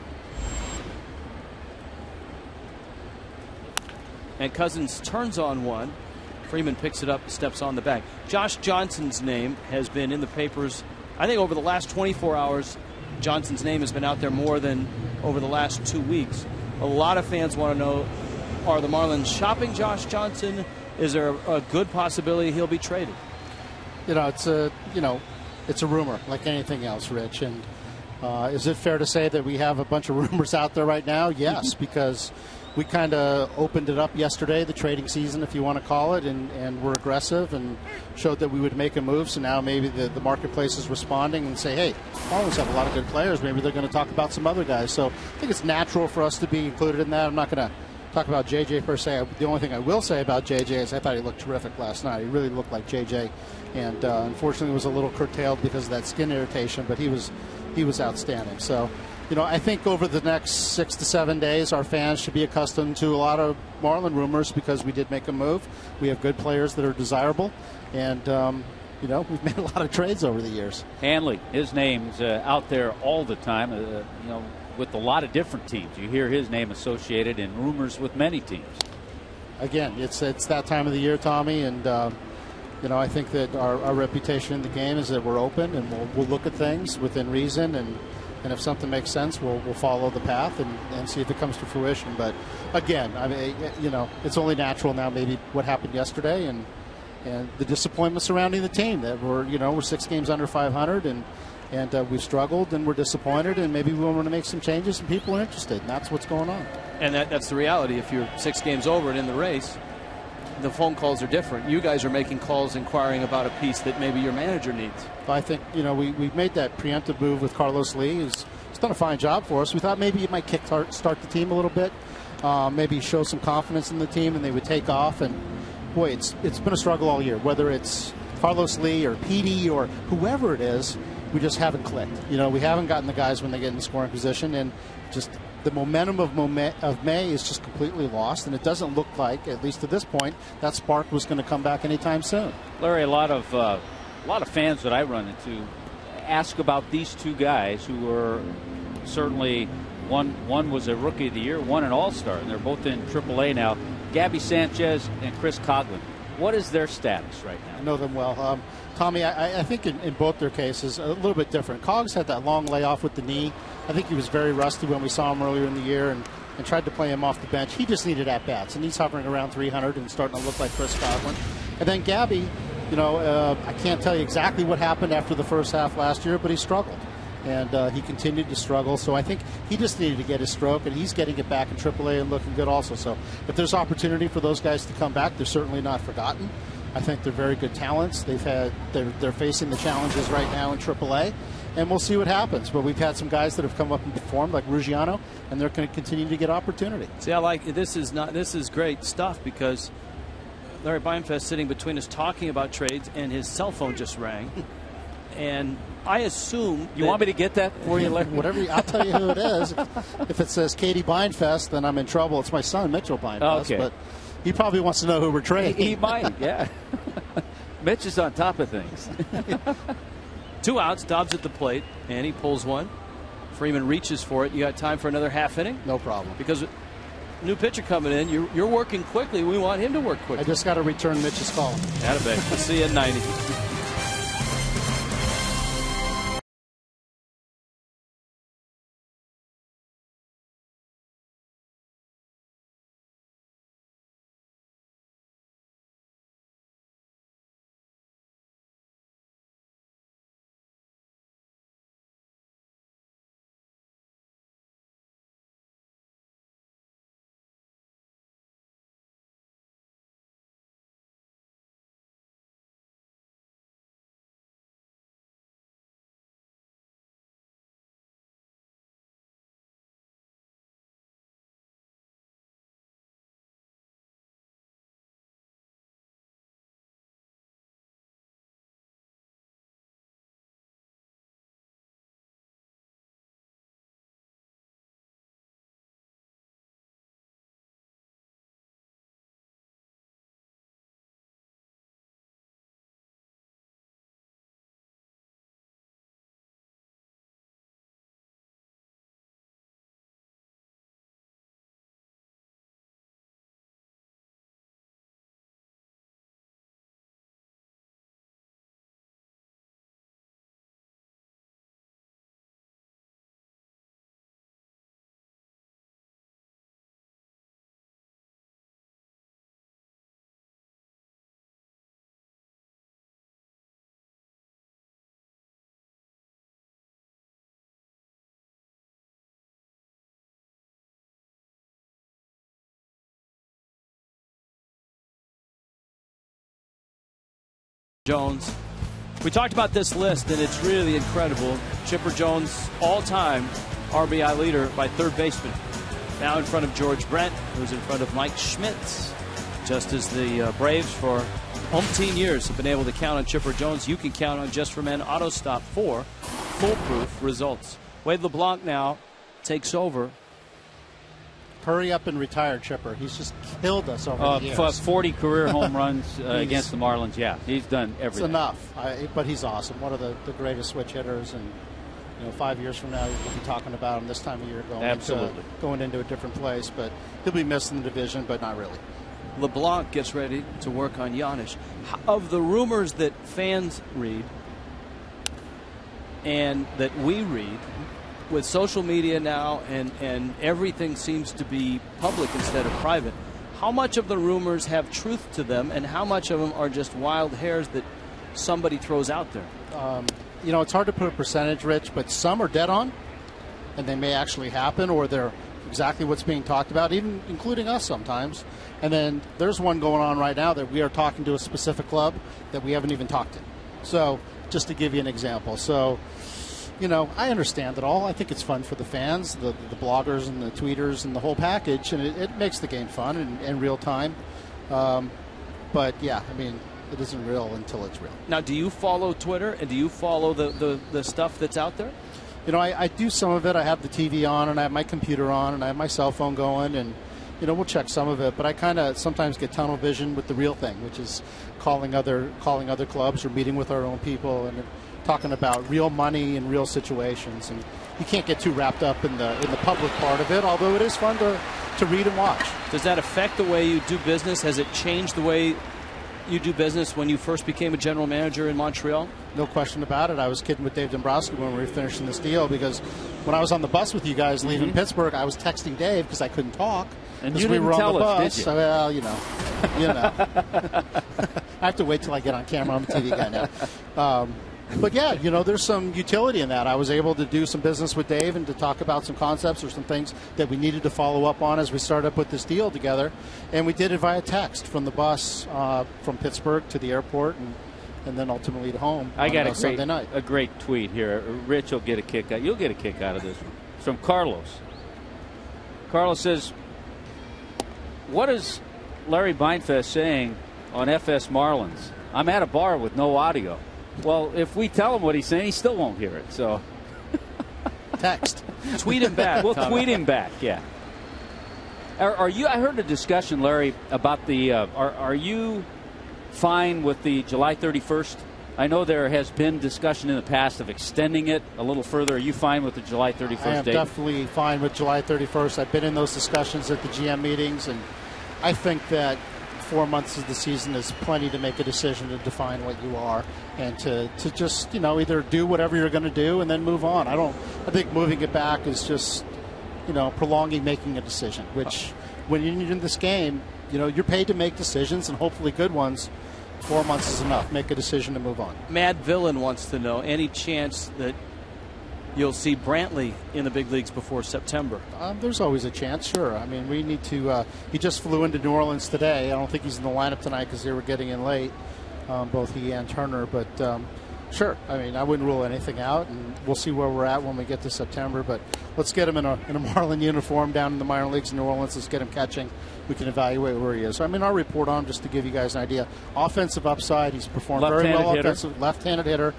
And Cousins turns on one. Freeman picks it up, steps on the bag. Josh Johnson's name has been in the papers, I think, over the last 24 hours. Johnson's name has been out there more than over the last 2 weeks. A lot of fans want to know, are the Marlins shopping Josh Johnson? Is there a good possibility he'll be traded? It's a rumor like anything else, Rich. And is it fair to say that we have a bunch of rumors out there right now? Yes, because we kind of opened it up yesterday, the trading season, if you want to call it, and we're aggressive and showed that we would make a move. So now maybe the marketplace is responding and say, hey, Marlins have a lot of good players. Maybe they're going to talk about some other guys. So I think it's natural for us to be included in that. I'm not going to talk about JJ per se. The only thing I will say about JJ is I thought he looked terrific last night. He really looked like JJ, and unfortunately was a little curtailed because of that skin irritation, but he was outstanding. So I think over the next 6 to 7 days, our fans should be accustomed to a lot of Marlin rumors because we did make a move. We have good players that are desirable, and we've made a lot of trades over the years. Hanley, his name's out there all the time, with a lot of different teams. You hear his name associated in rumors with many teams. Again, it's that time of the year, Tommy, and I think that our reputation in the game is that we're open and we'll look at things within reason, and if something makes sense, we'll follow the path and see if it comes to fruition. But again, I mean, it's only natural now. Maybe what happened yesterday and the disappointment surrounding the team that we're 6 games under 500 and we've struggled and we're disappointed, and maybe we want to make some changes and people are interested, and that's what's going on. And that's the reality. If you're 6 games over and in the race, the phone calls are different. You guys are making calls inquiring about a piece that maybe your manager needs. I think we've made that preemptive move with Carlos Lee. He's done a fine job for us. We thought maybe it might start the team a little bit, maybe show some confidence in the team, and they would take off. And boy, it's been a struggle all year. Whether it's Carlos Lee or Petey or whoever it is, we just haven't clicked. We haven't gotten the guys when they get in the scoring position, and just the momentum of May is just completely lost, and it doesn't look like, at least to this point, that spark was going to come back anytime soon. Larry, a lot of fans that I run into ask about these two guys who were certainly one was a Rookie of the Year, one an All-Star, and they're both in AAA now. Gabby Sanchez and Chris Coghlan. What is their status right now? I know them well. Tommy, I think in both their cases, a little bit different. Cogs had that long layoff with the knee. I think he was very rusty when we saw him earlier in the year and tried to play him off the bench. He just needed at-bats, and he's hovering around 300 and starting to look like Chris Coghlan. And then Gabby, I can't tell you exactly what happened after the first half last year, but he struggled. And he continued to struggle. So I think he just needed to get his stroke, and he's getting it back in AAA and looking good also. So if there's opportunity for those guys to come back, they're certainly not forgotten. I think they're very good talents. They're facing the challenges right now in AAA, and we'll see what happens. But we've had some guys that have come up and performed, like Ruggiano, and they're going to continue to get opportunity. See, I like this is great stuff, because Larry Beinfest sitting between us talking about trades, and his cell phone just rang. And I assume you want me to get that for you, Larry? Whatever. I'll tell you who it is. If it says Katie Beinfest, then I'm in trouble. It's my son, Mitchell Beinfest. Okay. But he probably wants to know who we're trading. He might, yeah. Mitch is on top of things. 2 outs, Dobbs at the plate, and he pulls one. Freeman reaches for it. You got time for another half inning? No problem. Because new pitcher coming in, you're working quickly. We want him to work quickly. I just got to return Mitch's call. Attaboy. We'll see you at 90. Jones. We talked about this list, and it's really incredible. Chipper Jones, all-time RBI leader by third baseman. Now in front of George Brent, who's in front of Mike Schmitz. Just as the Braves for umpteen years have been able to count on Chipper Jones, you can count on Just for Men Auto Stop for foolproof results. Wade LeBlanc now takes over. Hurry up and retire, Chipper. He's just killed us over the years. 40 career home runs against the Marlins. Yeah, he's done everything. It's enough. But he's awesome. One of the greatest switch hitters. And 5 years from now, we'll be talking about him this time of year going into a different place. But he'll be missed in the division, but not really. LeBlanc gets ready to work on Giannis. Of the rumors that fans read and that we read, with social media now and everything seems to be public instead of private, how much of the rumors have truth to them and how much of them are just wild hairs that somebody throws out there? It's hard to put a percentage, Rich, but some are dead on, and they may actually happen, or they're exactly what's being talked about, even including us sometimes. And then there's one going on right now that we are talking to a specific club that we haven't even talked to. So just to give you an example. So, I understand it all. I think it's fun for the fans, the bloggers and the tweeters and the whole package, and it makes the game fun and real time. But, yeah, it isn't real until it's real. Now, do you follow Twitter, and do you follow the stuff that's out there? I do some of it. I have the TV on, and I have my computer on, and I have my cell phone going, and we'll check some of it. But I kind of sometimes get tunnel vision with the real thing, which is calling other clubs or meeting with our own people and talking about real money and real situations. And you can't get too wrapped up in the public part of it, although it is fun to read and watch. Does that affect the way you do business? Has it changed the way you do business when you first became a general manager in Montreal? No question about it. I was kidding with Dave Dombrowski when we were finishing this deal, because when I was on the bus with you guys leaving Pittsburgh, I was texting Dave because I couldn't talk. And you didn't tell us, did you? So, well, I have to wait till I get on camera. I'm a TV guy now. But yeah, there's some utility in that. I was able to do some business with Dave and to talk about some concepts or some things that we needed to follow up on as we started to put this deal together. And we did it via text from the bus from Pittsburgh to the airport and then ultimately to home. I got Sunday night. A great tweet here. Rich will get a kick out. You'll get a kick out of this one. It's from Carlos. Carlos says, "What is Larry Beinfest saying on FS Marlins? I'm at a bar with no audio." Well, if we tell him what he's saying, he still won't hear it. So, text, tweet him back. We'll tweet him back. Yeah. Are you? I heard a discussion, Larry, about the. Are you fine with the July 31st? I know there has been discussion in the past of extending it a little further. Are you fine with the July 31st date? I am definitely fine with July 31st. I've been in those discussions at the GM meetings, and I think that 4 months of the season is plenty to make a decision to define what you are and to just either do whatever you're going to do and then move on. I think moving it back is just prolonging making a decision, which when you're in this game, you're paid to make decisions, and hopefully good ones. 4 months is enough. Make a decision to move on. Mad Villain wants to know, any chance that you'll see Brantley in the big leagues before September? There's always a chance, sure. We need to. He just flew into New Orleans today. I don't think he's in the lineup tonight because they were getting in late, both he and Turner. But sure, I wouldn't rule anything out, and we'll see where we're at when we get to September. But let's get him in a Marlin uniform down in the minor leagues in New Orleans. Let's get him catching. We can evaluate where he is. So, our report on him, just to give you guys an idea, offensive upside, he's performed very well offensive, left-handed hitter,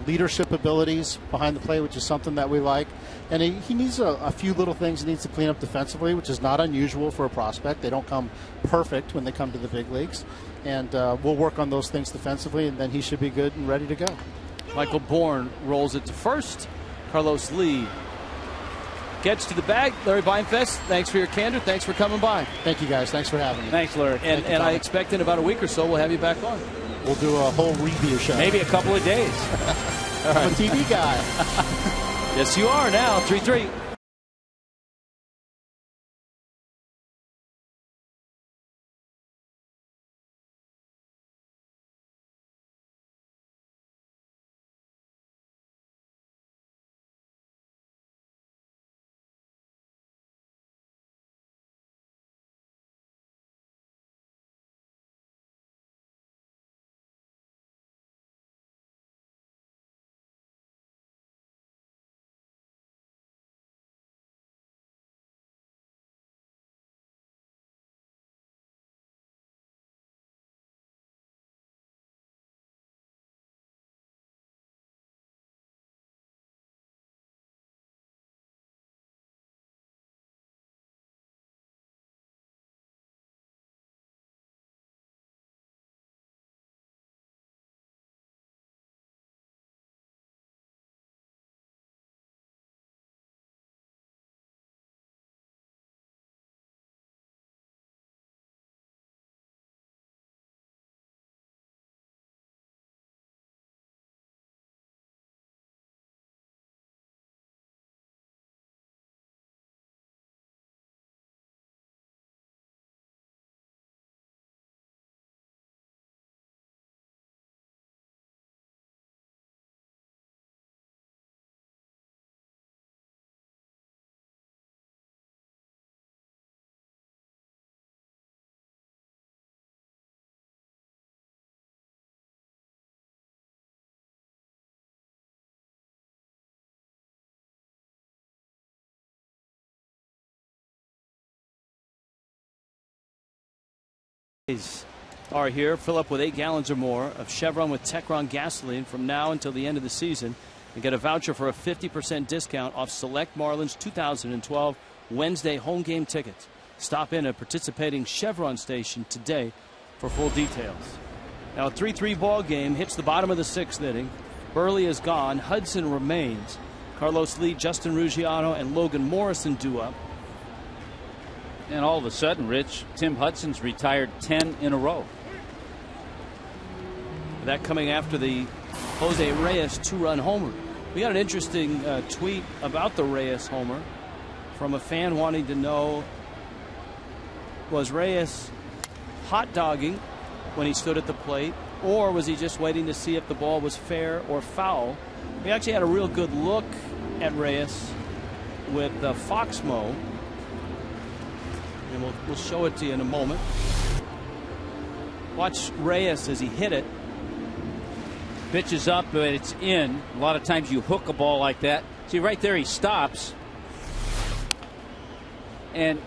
leadership abilities behind the plate, which is something that we like. And he needs a few little things he needs to clean up defensively, which is not unusual for a prospect. They don't come perfect when they come to the big leagues. And we'll work on those things defensively, and then he should be good and ready to go. Michael Bourne rolls it to first. Carlos Lee gets to the bag. Larry Beinfest, thanks for your candor. Thanks for coming by. Thank you, guys. Thanks for having me. Thanks, Larry. And I expect in about a week or so we'll have you back on. We'll do a whole review show. Maybe a couple of days. I'm a TV guy. Yes, you are now. 3-3. are here. Fill up with 8 gallons or more of Chevron with Techron gasoline from now until the end of the season and get a voucher for a 50% discount off select Marlins 2012 Wednesday home game tickets. Stop in a participating Chevron station today for full details. Now a 3-3 ball game hits the bottom of the 6th inning. Burley is gone. Hudson remains. Carlos Lee, Justin Ruggiano, and Logan Morrison due up. And all of a sudden, Rich, Tim Hudson's retired 10 in a row. That coming after the Jose Reyes 2-run homer. We got an interesting tweet about the Reyes homer from a fan wanting to know, was Reyes hot dogging when he stood at the plate, or was he just waiting to see if the ball was fair or foul? We actually had a real good look at Reyes with Foxmo, and we'll show it to you in a moment. Watch Reyes as he hit it. Pitch is up, but it's in. A lot of times you hook a ball like that. See, right there he stops. And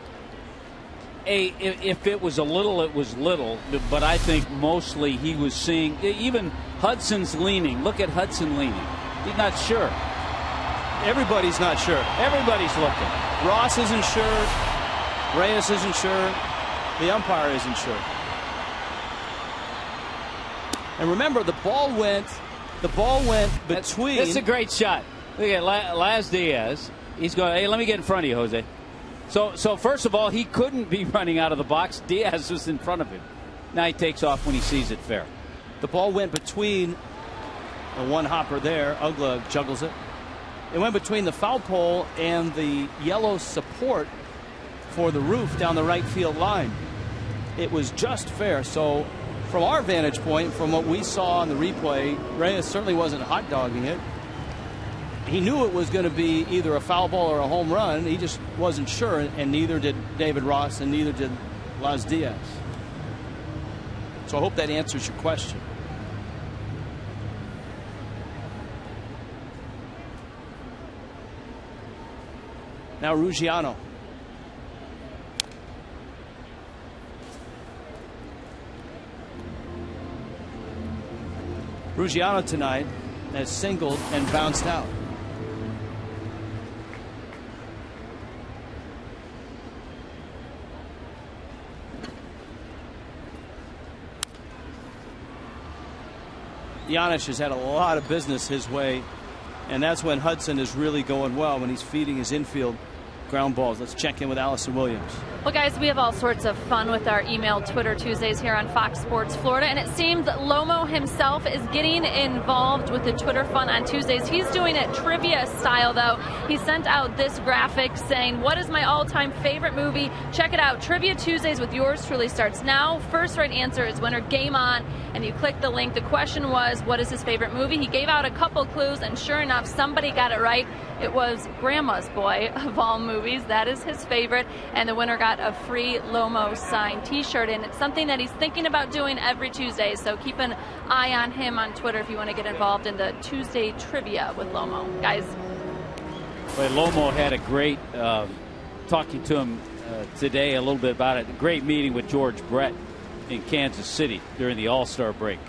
if it was a little, it was little. But I think mostly he was seeing. Even Hudson's leaning. Look at Hudson leaning. He's not sure. Everybody's not sure. Everybody's looking. Ross isn't sure. Reyes isn't sure. The umpire isn't sure. And remember, the ball went between. That's a great shot. Look at Laz Diaz. He's going, hey, let me get in front of you, Jose. So first of all, he couldn't be running out of the box. Diaz was in front of him. Now he takes off when he sees it fair. The ball went between the one hopper there. Ugla juggles it. It went between the foul pole and the yellow support for the roof down the right field line. It was just fair. So from our vantage point, from what we saw on the replay, Reyes certainly wasn't hot dogging it. He knew it was going to be either a foul ball or a home run. He just wasn't sure, and neither did David Ross, and neither did Laz Diaz. So I hope that answers your question. Now Ruggiano. Ruggiano tonight has singled and bounced out. Giannis has had a lot of business his way, and that's when Hudson is really going well, when he's feeding his infield ground balls. Let's check in with Allison Williams. Well, guys, we have all sorts of fun with our email Twitter Tuesdays here on Fox Sports Florida, and it seems that Lomo himself is getting involved with the Twitter fun on Tuesdays. He's doing it trivia style, though. He sent out this graphic saying, what is my all-time favorite movie? Check it out. Trivia Tuesdays with yours truly starts now. First right answer is winner. Game on. And you click the link. The question was, what is his favorite movie? He gave out a couple clues, and sure enough, somebody got it right. It was Grandma's Boy of all movies. That is his favorite. And the winner got a free Lomo signed t-shirt, and it's something that he's thinking about doing every Tuesday. So keep an eye on him on Twitter if you want to get involved in the Tuesday trivia with Lomo. Guys. Well, Lomo had a great talking to him today a little bit about it. A great meeting with George Brett in Kansas City during the All-Star break.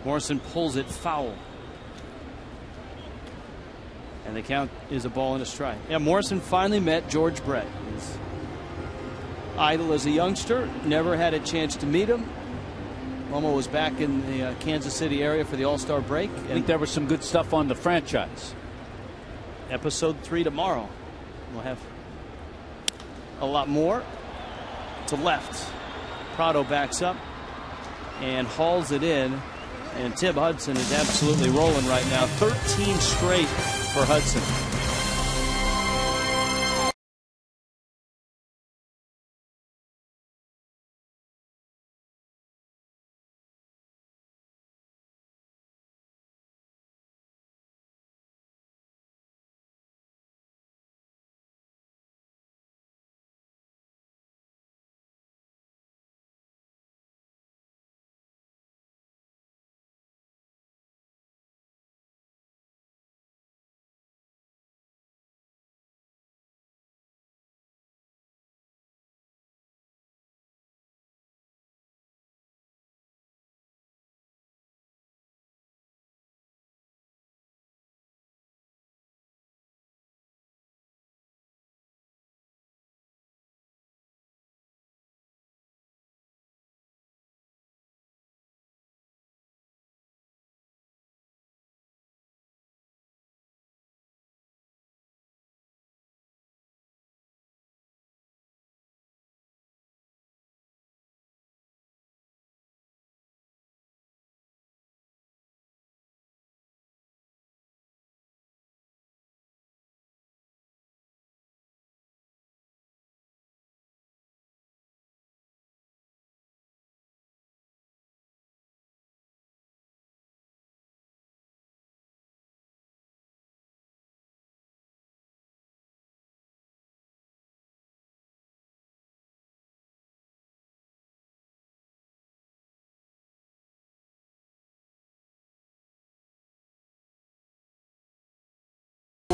Morrison pulls it foul. And the count is a ball and a strike. Yeah, Morrison finally met George Brett. His idol as a youngster. Never had a chance to meet him. Lomo was back in the Kansas City area for the All-Star break. I think there was some good stuff on the franchise. Episode 3 tomorrow. We'll have a lot more. To left. Prado backs up and hauls it in. And Tim Hudson is absolutely rolling right now. 13 straight for Hudson.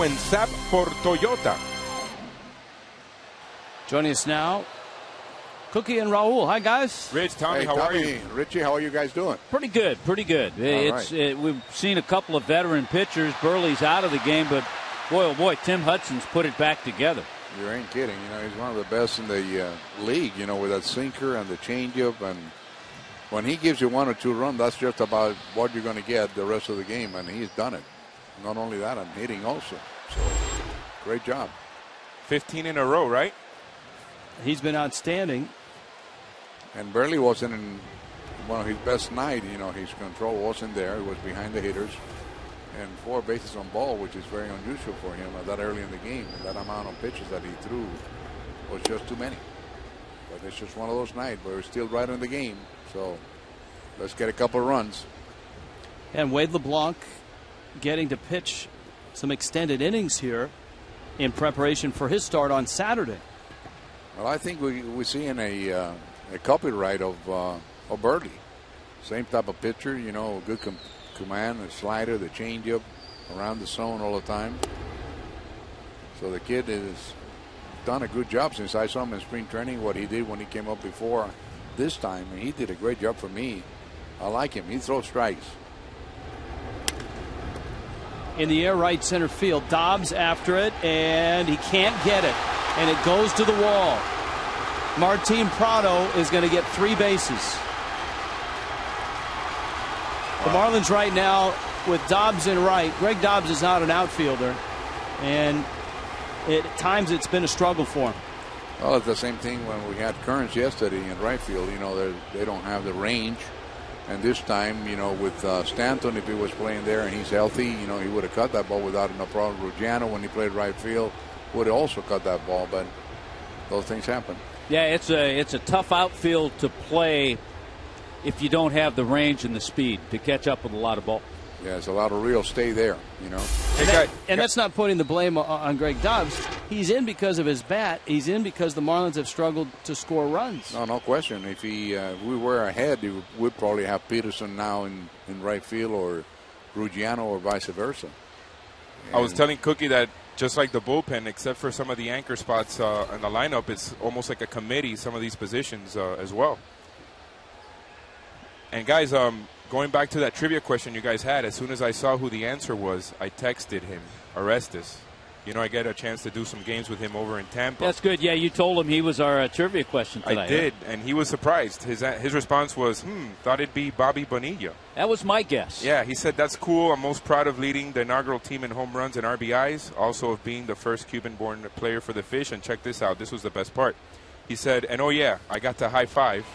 en SAP por Toyota. Joining us now, Cookie and Raul. Hi, guys. Rich, Tommy, how are you? Richie, how are you guys doing? Pretty good, pretty good. We've seen a couple of veteran pitchers. Burley's out of the game, but boy, oh boy, Tim Hudson's put it back together. You ain't kidding. You know, he's one of the best in the league, you know, with that sinker and the changeup. And when he gives you 1 or 2 runs, that's just about what you're going to get the rest of the game. And he's done it. Not only that, I'm hitting also. So, great job. 15 in a row, right? He's been outstanding. And Burley wasn't in one of his best nights. You know, his control wasn't there. He was behind the hitters. And 4 bases on ball, which is very unusual for him that early in the game. And that amount of pitches that he threw was just too many. But it's just one of those nights where we're still right in the game. So let's get a couple of runs. And Wade LeBlanc getting to pitch some extended innings here in preparation for his start on Saturday. Well, I think we're seeing a copyright of Burley. Same type of pitcher, you know, good command, the slider, the changeup, around the zone all the time. So the kid has done a good job since I saw him in spring training, what he did when he came up before this time. And he did a great job for me. I like him. He throws strikes. In the air, right center field. Dobbs after it, and he can't get it. And it goes to the wall. Martin Prado is going to get 3 bases. The Marlins right now with Dobbs in right. Greg Dobbs is not an outfielder, and at times it's been a struggle for him. Well, it's the same thing when we had Kearns yesterday in right field. You know, they don't have the range. And this time, you know, with Stanton, if he was playing there and he's healthy, you know, he would have cut that ball without no problem. Ruggiano, when he played right field, would have also cut that ball, but those things happen. Yeah, it's a tough outfield to play if you don't have the range and the speed to catch up with a lot of ball. Yeah, it's a lot of real stay there, you know. And that's not putting the blame on Greg Dobbs. He's in because of his bat. He's in because the Marlins have struggled to score runs. No question. If we were ahead, we'd probably have Peterson now in right field or Ruggiano or vice versa. I was telling Cookie that just like the bullpen, except for some of the anchor spots in the lineup, it's almost like a committee, some of these positions as well. And guys, going back to that trivia question you guys had, as soon as I saw who the answer was, I texted him, Orestes. You know, I get a chance to do some games with him over in Tampa. That's good. Yeah, you told him he was our trivia question tonight. I did, and he was surprised. His response was, thought it'd be Bobby Bonilla. That was my guess. Yeah, he said, that's cool. I'm most proud of leading the inaugural team in home runs and RBIs, also of being the first Cuban-born player for the Fish. And check this out. This was the best part. He said, and oh, yeah, I got to high five.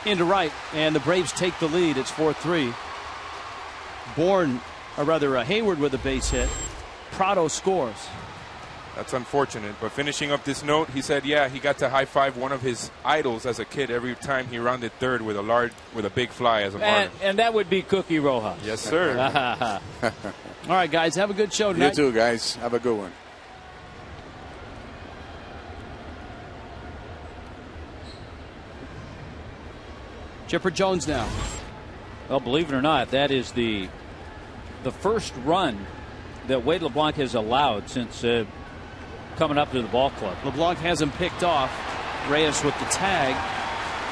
Into right, and the Braves take the lead. It's 4-3. Hayward with a base hit. Prado scores. That's unfortunate, but finishing up this note, he said, yeah, he got to high five one of his idols as a kid every time he rounded third with a big fly as a Marlin. And that would be Cookie Rojas. Yes, sir. All right, guys, have a good show tonight. You too, guys. Have a good one. Chipper Jones now. Well, believe it or not, that is the first run that Wade LeBlanc has allowed since coming up to the ball club. LeBlanc has him picked off. Reyes with the tag,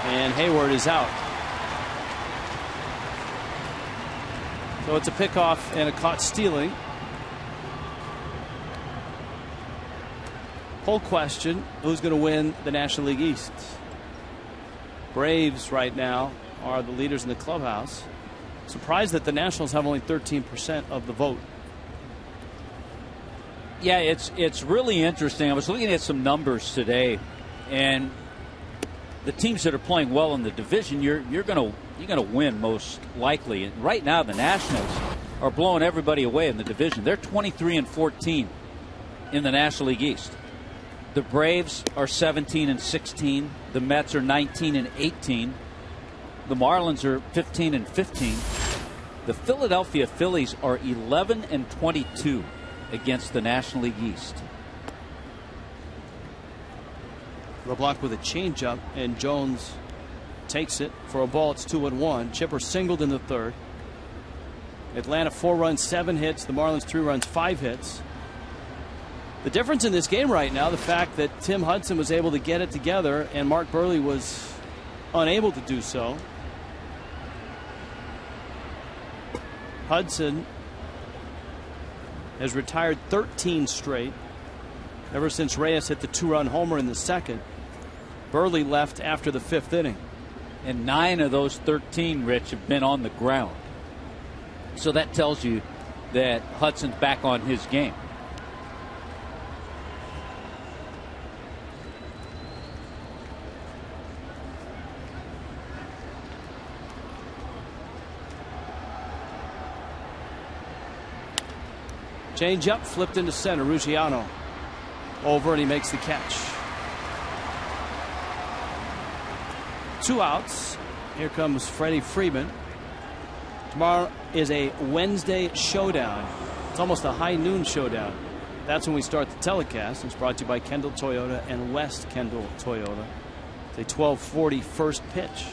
and Hayward is out. So it's a pickoff and a caught stealing. Whole question, who's going to win the National League East? Braves right now are the leaders in the clubhouse. Surprised that the Nationals have only 13% of the vote. Yeah, it's really interesting. I was looking at some numbers today, and the teams that are playing well in the division, you're gonna win most likely. And right now, the Nationals are blowing everybody away in the division. They're 23-14 in the National League East. The Braves are 17-16. The Mets are 19-18. The Marlins are 15-15. The Philadelphia Phillies are 11-22 against the National League East. LeBlanc with a changeup, and Jones takes it for a ball. It's 2-1. Chipper singled in the third. Atlanta 4 runs, 7 hits. The Marlins 3 runs, 5 hits. The difference in this game right now, the fact that Tim Hudson was able to get it together and Mark Buehrle was unable to do so. Hudson has retired 13 straight ever since Reyes hit the 2-run homer in the second. Buehrle left after the 5th inning. And 9 of those 13, Rich, have been on the ground. So that tells you that Hudson's back on his game. Change up, flipped into center. Ruggiano over, and he makes the catch. 2 outs. Here comes Freddie Freeman. Tomorrow is a Wednesday showdown. It's almost a high noon showdown. That's when we start the telecast. It's brought to you by Kendall Toyota and West Kendall Toyota. It's a 12:40 first pitch.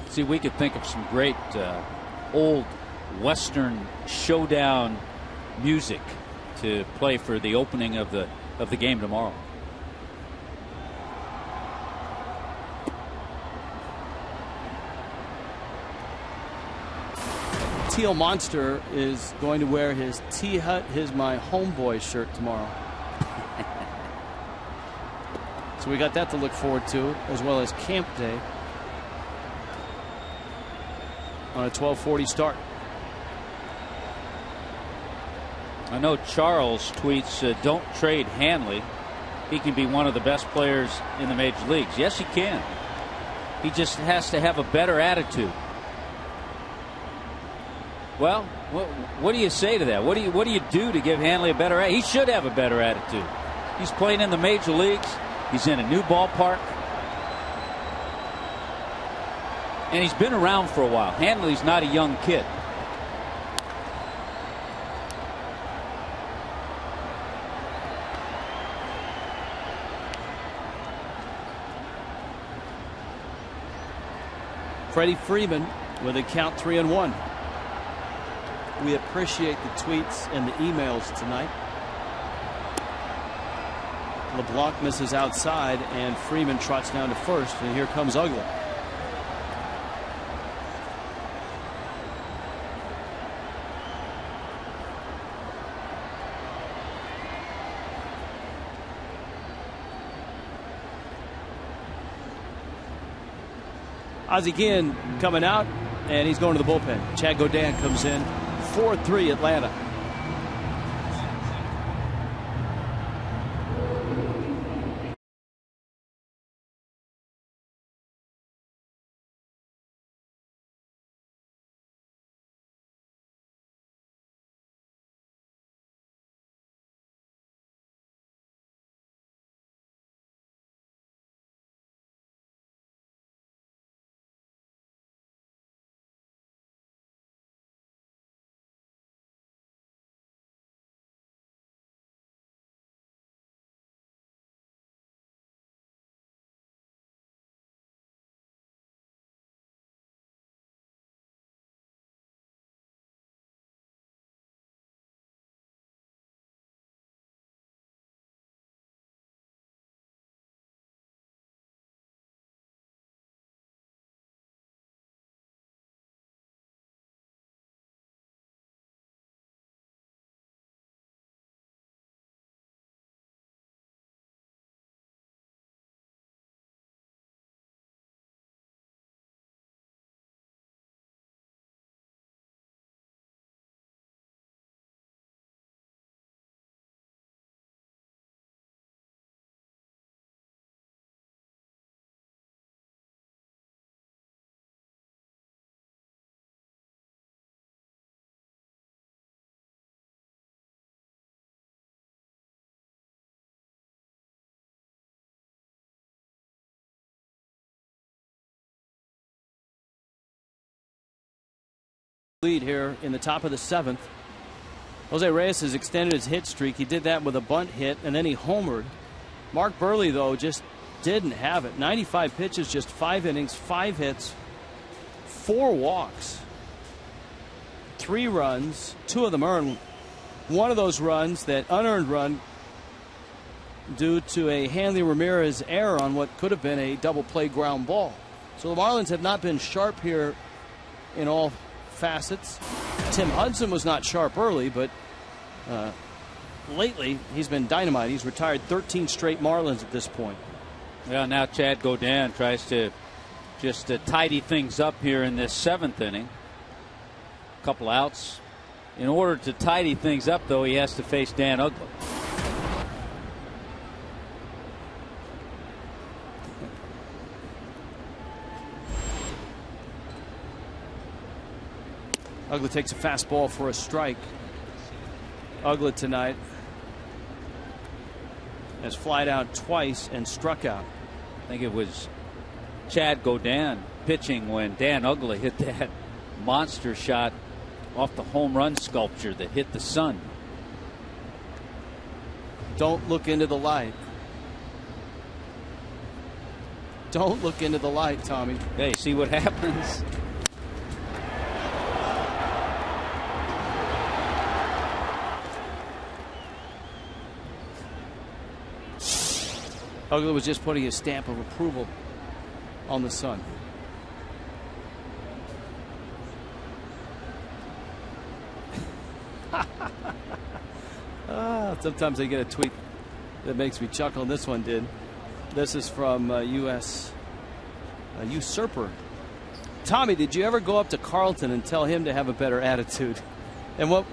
See, we could think of some great old Western showdown music to play for the opening of the game tomorrow. Teal Monster is going to wear his T-Hut is my homeboy shirt tomorrow. So we got that to look forward to, as well as camp day on a 12:40 start. I know Charles tweets, don't trade Hanley. He can be one of the best players in the major leagues. Yes, he can. He just has to have a better attitude. Well, what do you say to that? What do you do to give Hanley a better attitude? He should have a better attitude. He's playing in the major leagues. He's in a new ballpark. And he's been around for a while. Hanley's not a young kid. Freddie Freeman with a count 3-1. We appreciate the tweets and the emails tonight. LeBlanc misses outside, and Freeman trots down to first, and here comes Uggla. Ozzie Guillen coming out, and he's going to the bullpen. Chad Godin comes in. 4-3 Atlanta. Lead here in the top of the 7th. Jose Reyes has extended his hit streak. He did that with a bunt hit, and then he homered. Mark Buehrle, though, just didn't have it. 95 pitches, just 5 innings, 5 hits, 4 walks, 3 runs, 2 of them earned. One of those runs, that unearned run, due to a Hanley Ramirez error on what could have been a double play ground ball. So the Marlins have not been sharp here in all facets. Tim Hudson was not sharp early, but lately he's been dynamite. He's retired 13 straight Marlins at this point. Well, now Chad Godin tries to just tidy things up here in this 7th inning. A couple outs. In order to tidy things up, though, he has to face Dan Uggla. Uggla takes a fastball for a strike. Uggla tonight has flied out twice and struck out. I think it was Chad Godin pitching when Dan Uggla hit that monster shot off the home run sculpture that hit the sun. Don't look into the light. Don't look into the light, Tommy. Hey, see what happens. Uggla was just putting his stamp of approval on the sun. Sometimes I get a tweet that makes me chuckle, and this one did. This is from U.S. Usurper. Tommy, did you ever go up to Carlton and tell him to have a better attitude? And what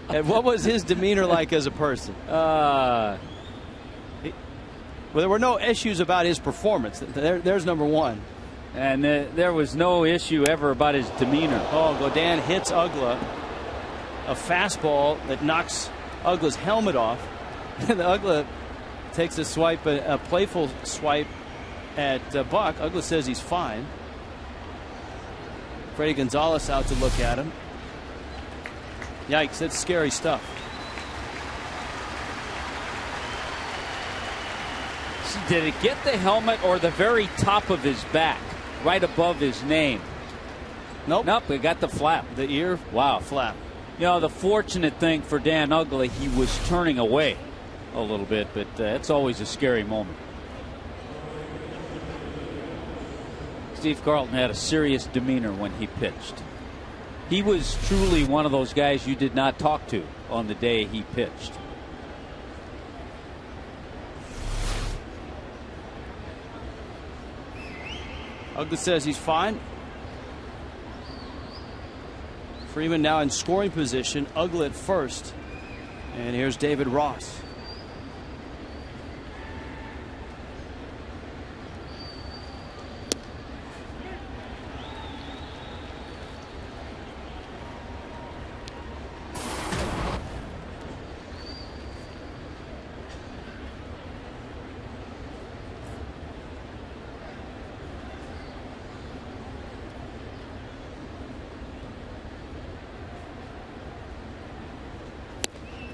and what was his demeanor like as a person? Well, there were no issues about his performance. There's number one. And there was no issue ever about his demeanor. Oh, Godin hits Uggla. A fastball that knocks Uggla's helmet off. And Uggla takes a swipe, a playful swipe at Buck. Uggla says he's fine. Freddie Gonzalez out to look at him. Yikes, that's scary stuff. Did it get the helmet or the very top of his back, right above his name? Nope. Nope, it got the flap. The ear? Wow. Flap. You know, the fortunate thing for Dan Uggla, he was turning away a little bit, but it's always a scary moment. Steve Carlton had a serious demeanor when he pitched. He was truly one of those guys you did not talk to on the day he pitched. Uggla says he's fine. Freeman now in scoring position. Uggla at first. And here's David Ross.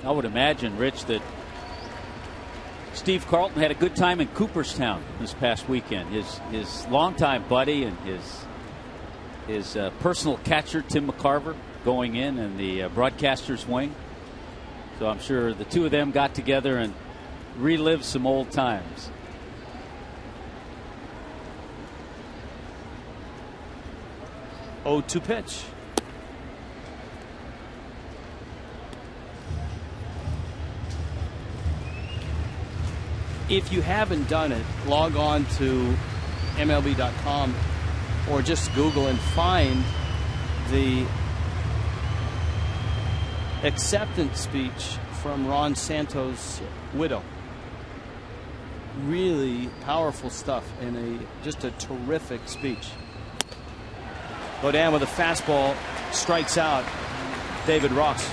I would imagine, Rich, that Steve Carlton had a good time in Cooperstown this past weekend. His longtime buddy and his personal catcher, Tim McCarver, going in the broadcaster's wing. So I'm sure the two of them got together and relived some old times. Oh, 2 pitch. If you haven't done it, log on to MLB.com or just Google and find the acceptance speech from Ron Santos' widow. Really powerful stuff and just a terrific speech. Godin with a fastball strikes out David Ross.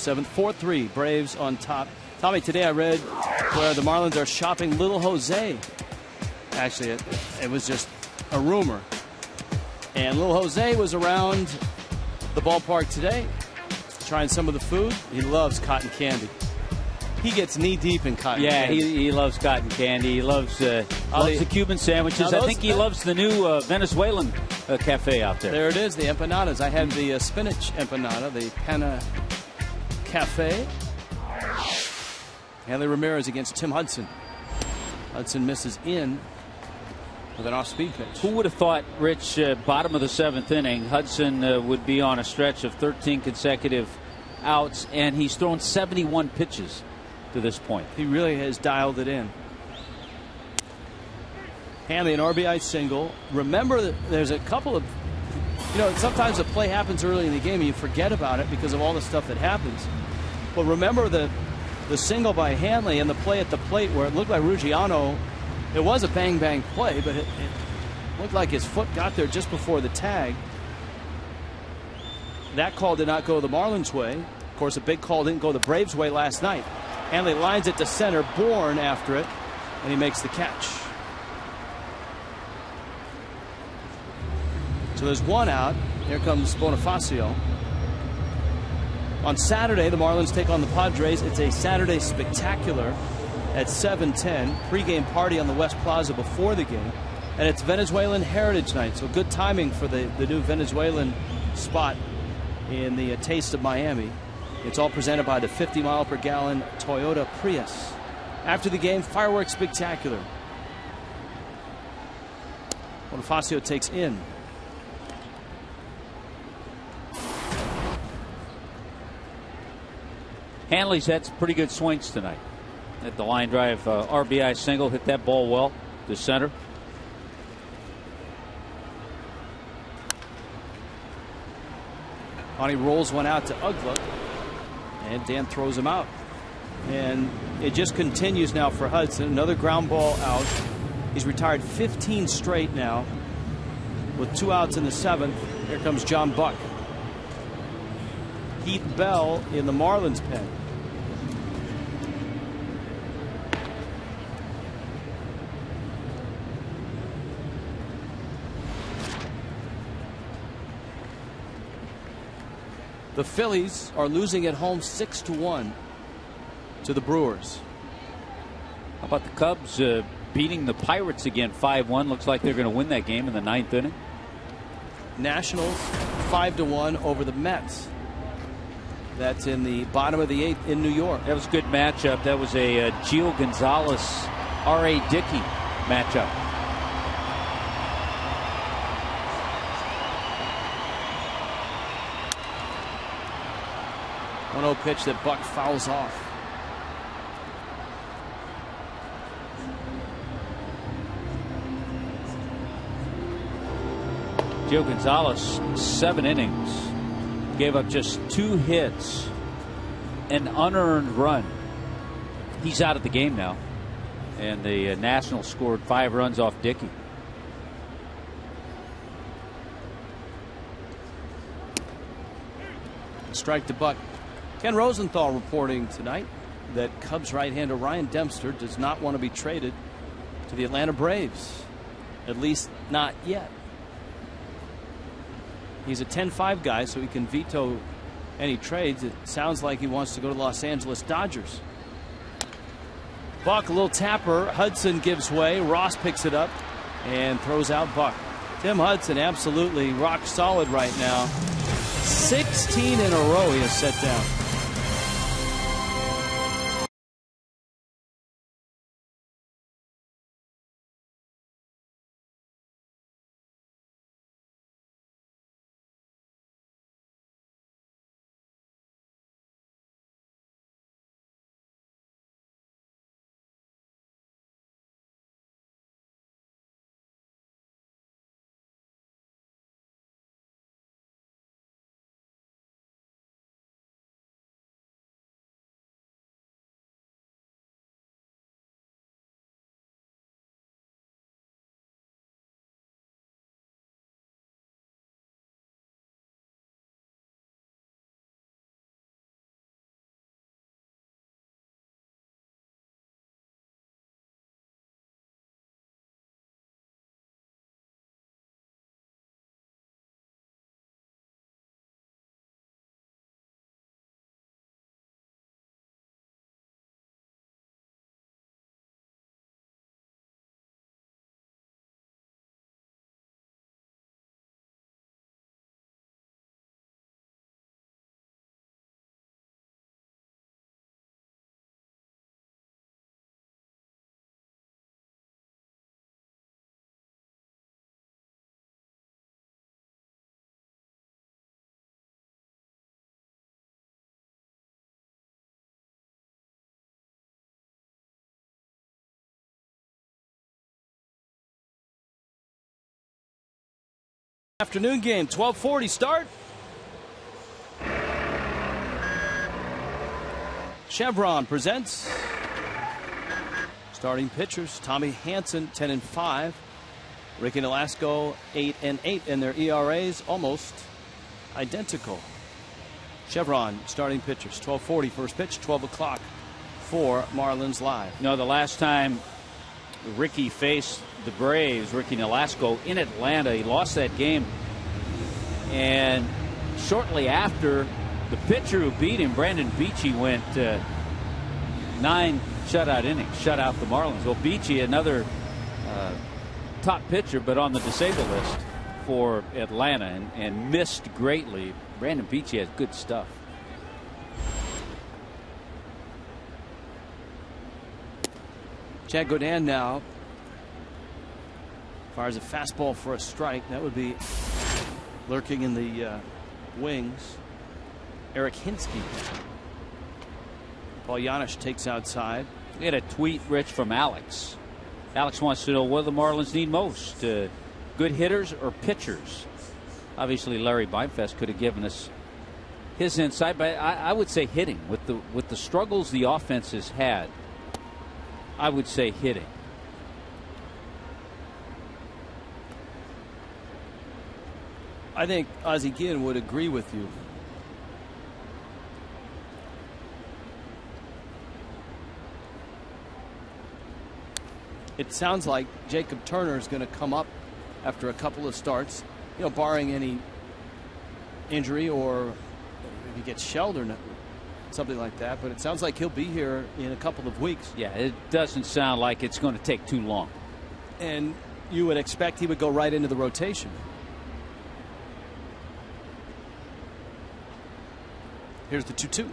7th. 4-3, Braves on top. Tommy, today I read where the Marlins are shopping Little Jose. Actually, it was just a rumor. And Little Jose was around the ballpark today, trying some of the food. He loves cotton candy. He gets knee deep in cotton candy. Yeah, he loves cotton candy. He loves the Cuban sandwiches. I think he loves the new Venezuelan cafe out there. There it is, the empanadas. I had the spinach empanada, the Pana Cafe. Hanley Ramirez against Tim Hudson. Hudson misses in with an off-speed pitch. Who would have thought, Rich, bottom of the 7th inning, Hudson would be on a stretch of 13 consecutive outs, and he's thrown 71 pitches to this point. He really has dialed it in. Hanley, an RBI single. Remember that there's a couple of, sometimes a play happens early in the game and you forget about it because of all the stuff that happens. But remember the single by Hanley and the play at the plate where it looked like Ruggiano, it was a bang-bang play, but it looked like his foot got there just before the tag. That call did not go the Marlins' way. Of course, a big call didn't go the Braves' way last night. Hanley lines it to center, Bourne after it, and he makes the catch. So there's one out. Here comes Bonifacio. On Saturday, the Marlins take on the Padres. It's a Saturday spectacular at 7:10. Pre-game party on the West Plaza before the game. And it's Venezuelan Heritage Night, so good timing for the new Venezuelan spot in the Taste of Miami. It's all presented by the 50-mile-per-gallon Toyota Prius. After the game, fireworks spectacular. Bonifacio takes in. Hanley's had some pretty good swings tonight. At the line drive RBI single, hit that ball well to center. He rolls one out to Ugla, and Dan throws him out. And it just continues now for Hudson. Another ground ball out. He's retired 15 straight now with 2 outs in the 7th. Here comes John Buck. Heath Bell in the Marlins pen. The Phillies are losing at home 6-1 to the Brewers. How about the Cubs beating the Pirates again 5-1? Looks like they're going to win that game in the 9th inning. Nationals 5-1 over the Mets. That's in the bottom of the 8th in New York. That was a good matchup. That was a Gio Gonzalez, R.A. Dickey matchup. One-0 pitch that Buck fouls off. Gio Gonzalez, 7 innings. Gave up just 2 hits, an unearned run. He's out of the game now. And the Nationals scored 5 runs off Dickey. Strike to Buck. Ken Rosenthal reporting tonight that Cubs right-hander Ryan Dempster does not want to be traded to the Atlanta Braves. At least not yet. He's a 10-5 guy, so he can veto any trades. It sounds like he wants to go to the Los Angeles Dodgers. Buck, a little tapper. Hudson gives way. Ross picks it up and throws out Buck. Tim Hudson absolutely rock solid right now. 16 in a row he has set down. Afternoon game, 12:40 start. Chevron presents starting pitchers. Tommy Hanson, 10-5. Ricky Nolasco, 8-8, and their ERAs almost identical. Chevron starting pitchers, 12:40 first pitch, 12 o'clock for Marlins Live. No, the last time Ricky faced the Braves, Ricky Nolasco, in Atlanta, he lost that game. And shortly after, the pitcher who beat him, Brandon Beachy, went 9 shutout innings, shut out the Marlins. Well, Beachy, another top pitcher, but on the disabled list for Atlanta, and missed greatly. Brandon Beachy has good stuff. Chad Godin now fires a fastball for a strike. That would be lurking in the wings. Eric Hinsky. Paul Janisch takes outside. We had a tweet, Rich, from Alex. Alex wants to know what the Marlins need most, good hitters or pitchers. Obviously, Larry Beinfest could have given us his insight, but I would say hitting. With the struggles the offense has had, I would say hitting. I think Ozzie Guillen would agree with you. It sounds like Jacob Turner is going to come up after a couple of starts, barring any injury or if he gets shelled or something like that. But it sounds like he'll be here in a couple of weeks. Yeah, it doesn't sound like it's going to take too long. And you would expect he would go right into the rotation. Here's the 2-2.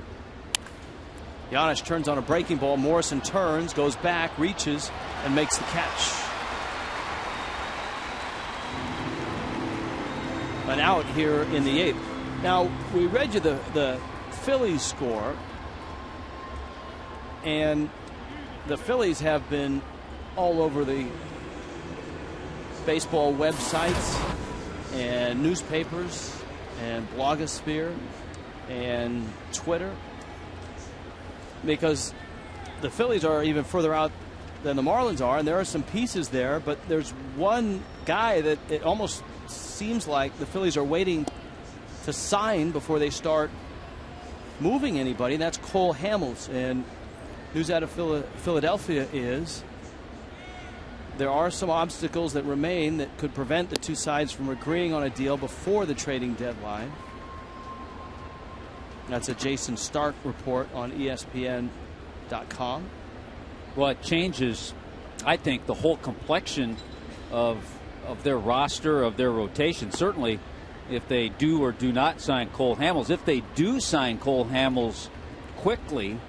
Janisch turns on a breaking ball. Morrison turns, goes back, reaches, and makes the catch. An out here in the 8th. Now, we read you the Phillies score, and the Phillies have been all over the baseball websites and newspapers and blogosphere and Twitter, because the Phillies are even further out than the Marlins are, and there are some pieces there, but there's one guy that it almost seems like the Phillies are waiting to sign before they start moving anybody, and that's Cole Hamels. And news out of Philadelphia is there are some obstacles that remain that could prevent the two sides from agreeing on a deal before the trading deadline. That's a Jason Stark report on ESPN.com. Well, it changes, I think, the whole complexion of their roster, of their rotation. Certainly, if they do or do not sign Cole Hamels. If they do sign Cole Hamels quickly,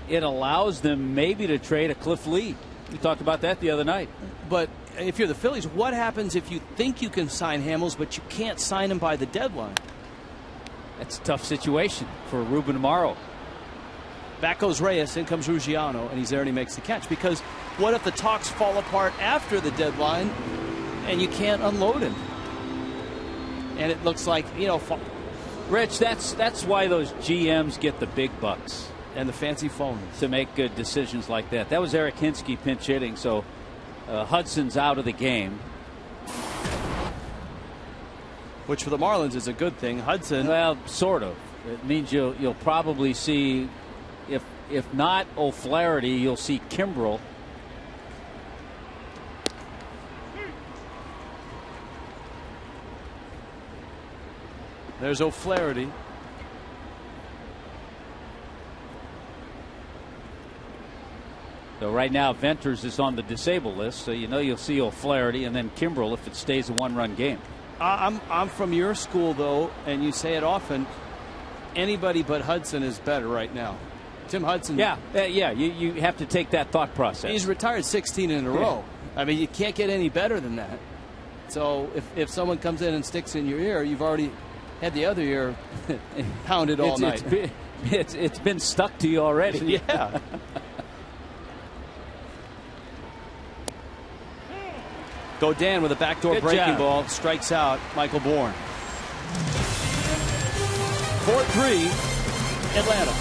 it allows them maybe to trade a Cliff Lee. We talked about that the other night. But if you're the Phillies, what happens if you think you can sign Hamels, but you can't sign him by the deadline? That's a tough situation for Ruben Amaro. Back goes Reyes, in comes Ruggiano, and he's there and he makes the catch. Because what if the talks fall apart after the deadline and you can't unload him? And it looks like, Rich, that's why those GMs get the big bucks. And the fancy phones. To make good decisions like that. That was Eric Hinsky pinch hitting, so Hudson's out of the game. Which for the Marlins is a good thing. Hudson. Well, sort of. It means you'll probably see, if not O'Flaherty, you'll see Kimbrel. There's O'Flaherty. So right now Venters is on the disabled list, so you'll see O'Flaherty and then Kimbrel if it stays a one-run game. I'm from your school, though, and you say it often. Anybody but Hudson is better right now. Tim Hudson. Yeah. You have to take that thought process. He's retired 16 in a row. I mean, you can't get any better than that. So if someone comes in and sticks in your ear, you've already had the other ear pounded all night. It's been stuck to you already. Yeah. Godin with a backdoor Good breaking job. ball strikes out Michael Bourne. 4-3 Atlanta.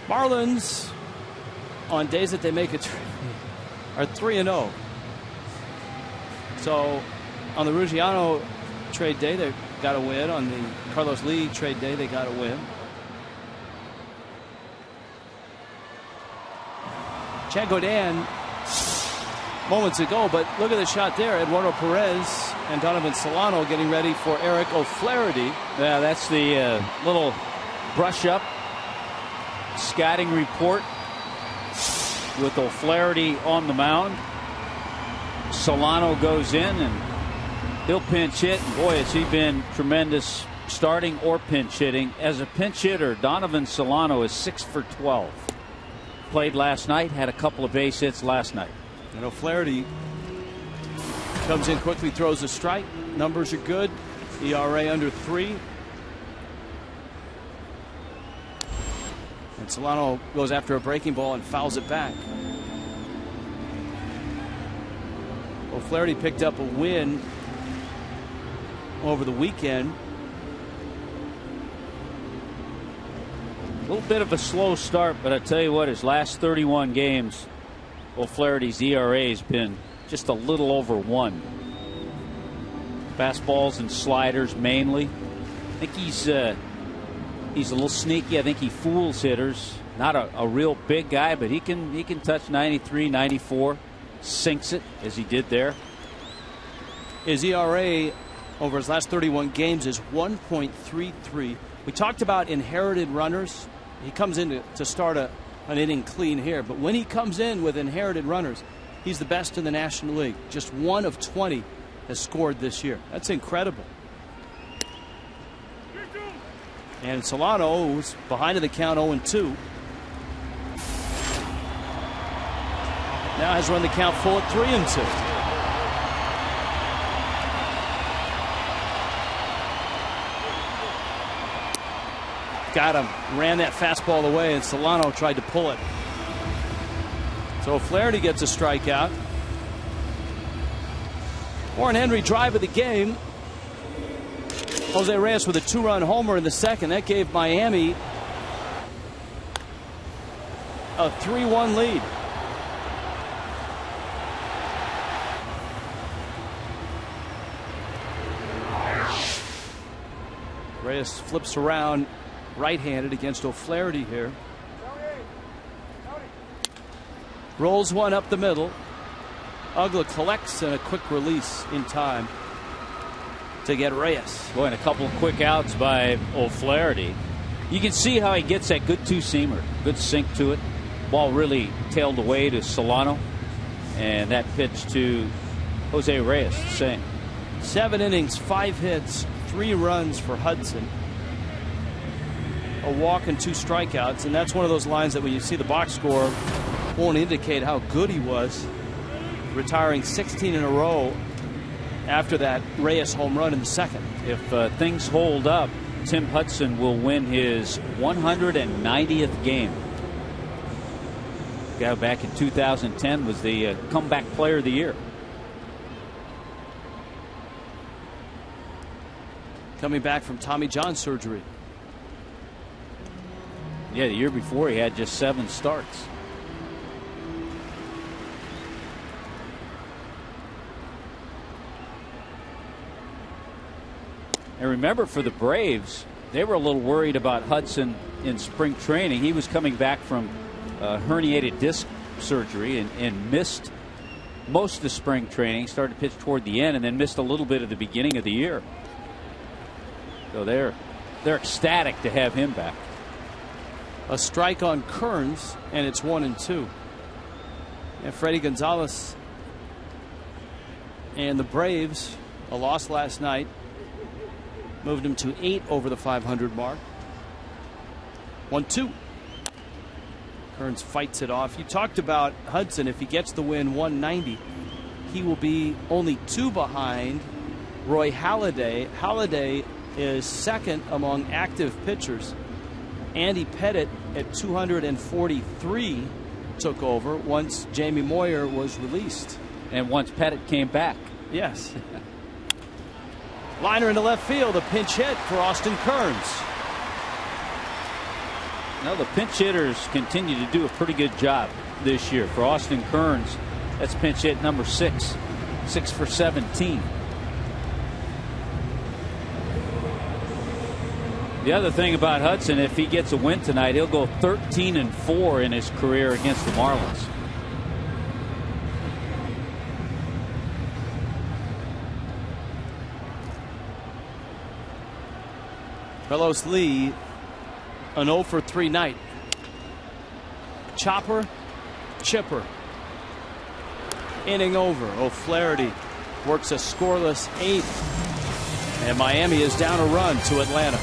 Marlins, on days that they make a trade, are 3-0. So on the Ruggiano trade day, they got a win. On the Carlos Lee trade day, they got a win. Chad Godin moments ago, but look at the shot there. Eduardo Perez and Donovan Solano getting ready for Eric O'Flaherty. Yeah, that's the little brush up scouting report with O'Flaherty on the mound. Solano goes in and he'll pinch hit. And boy, has he been tremendous starting or pinch hitting. As a pinch hitter, Donovan Solano is 6 for 12. Played last night, had a couple of base hits last night. And O'Flaherty comes in quickly, throws a strike. Numbers are good. ERA under 3. And Solano goes after a breaking ball and fouls it back. O'Flaherty picked up a win over the weekend. A little bit of a slow start, but I tell you what, his last 31 games, O'Flaherty's ERA has been just a little over 1. Fastballs and sliders mainly. I think he's a little sneaky. I think he fools hitters. Not a real big guy, but he can touch 93, 94. Sinks it as he did there. His ERA over his last 31 games is 1.33. We talked about inherited runners. He comes in to start an inning clean here, but when he comes in with inherited runners, he's the best in the National League. Just 1 of 20 has scored this year. That's incredible. And Solano, who's behind in the count, 0-2. Now has run the count full at 3-2. Got him. Ran that fastball away, and Solano tried to pull it. So O'Flaherty gets a strikeout. Warren Henry drive of the game. Jose Reyes with a 2-run homer in the second. That gave Miami a 3-1 lead. Reyes flips around right-handed against O'Flaherty here. Rolls one up the middle. Ugla collects and a quick release in time. to get Reyes. Boy, and a couple of quick outs by O'Flaherty. You can see how he gets that good two-seamer, good sink to it. Ball really tailed away to Solano, and that pitch to Jose Reyes, the same. 7 innings, 5 hits, 3 runs for Hudson. A walk and 2 strikeouts, and that's one of those lines that when you see the box score won't indicate how good he was. Retiring 16 in a row after that Reyes home run in the second. If things hold up, Tim Hudson will win his 190th game. Guy back in 2010 was the comeback player of the year. Coming back from Tommy John surgery. Yeah, the year before he had just 7 starts. And remember, for the Braves, they were a little worried about Hudson in spring training. He was coming back from herniated disc surgery and missed most of the spring training, started to pitch toward the end, and then missed a little bit of the beginning of the year. So they're ecstatic to have him back. A strike on Kearns, and it's 1-2. And Freddie Gonzalez and the Braves, a loss last night, moved him to 8 over the 500 mark. 1-2. Kearns fights it off. You talked about Hudson. If he gets the win, 190, he will be only 2 behind Roy Halladay. Halladay is second among active pitchers. Andy Pettit at 243 took over once Jamie Moyer was released. And once Pettit came back. Yes. Liner into left field, a pinch hit for Austin Kearns. Now the pinch hitters continue to do a pretty good job this year. For Austin Kearns, that's pinch hit number 6. 6 for 17. The other thing about Hudson, if he gets a win tonight, he'll go 13-4 in his career against the Marlins. Carlos Lee, an 0 for 3 night. Chopper, chipper. Inning over. O'Flaherty works a scoreless 8th. And Miami is down a run to Atlanta.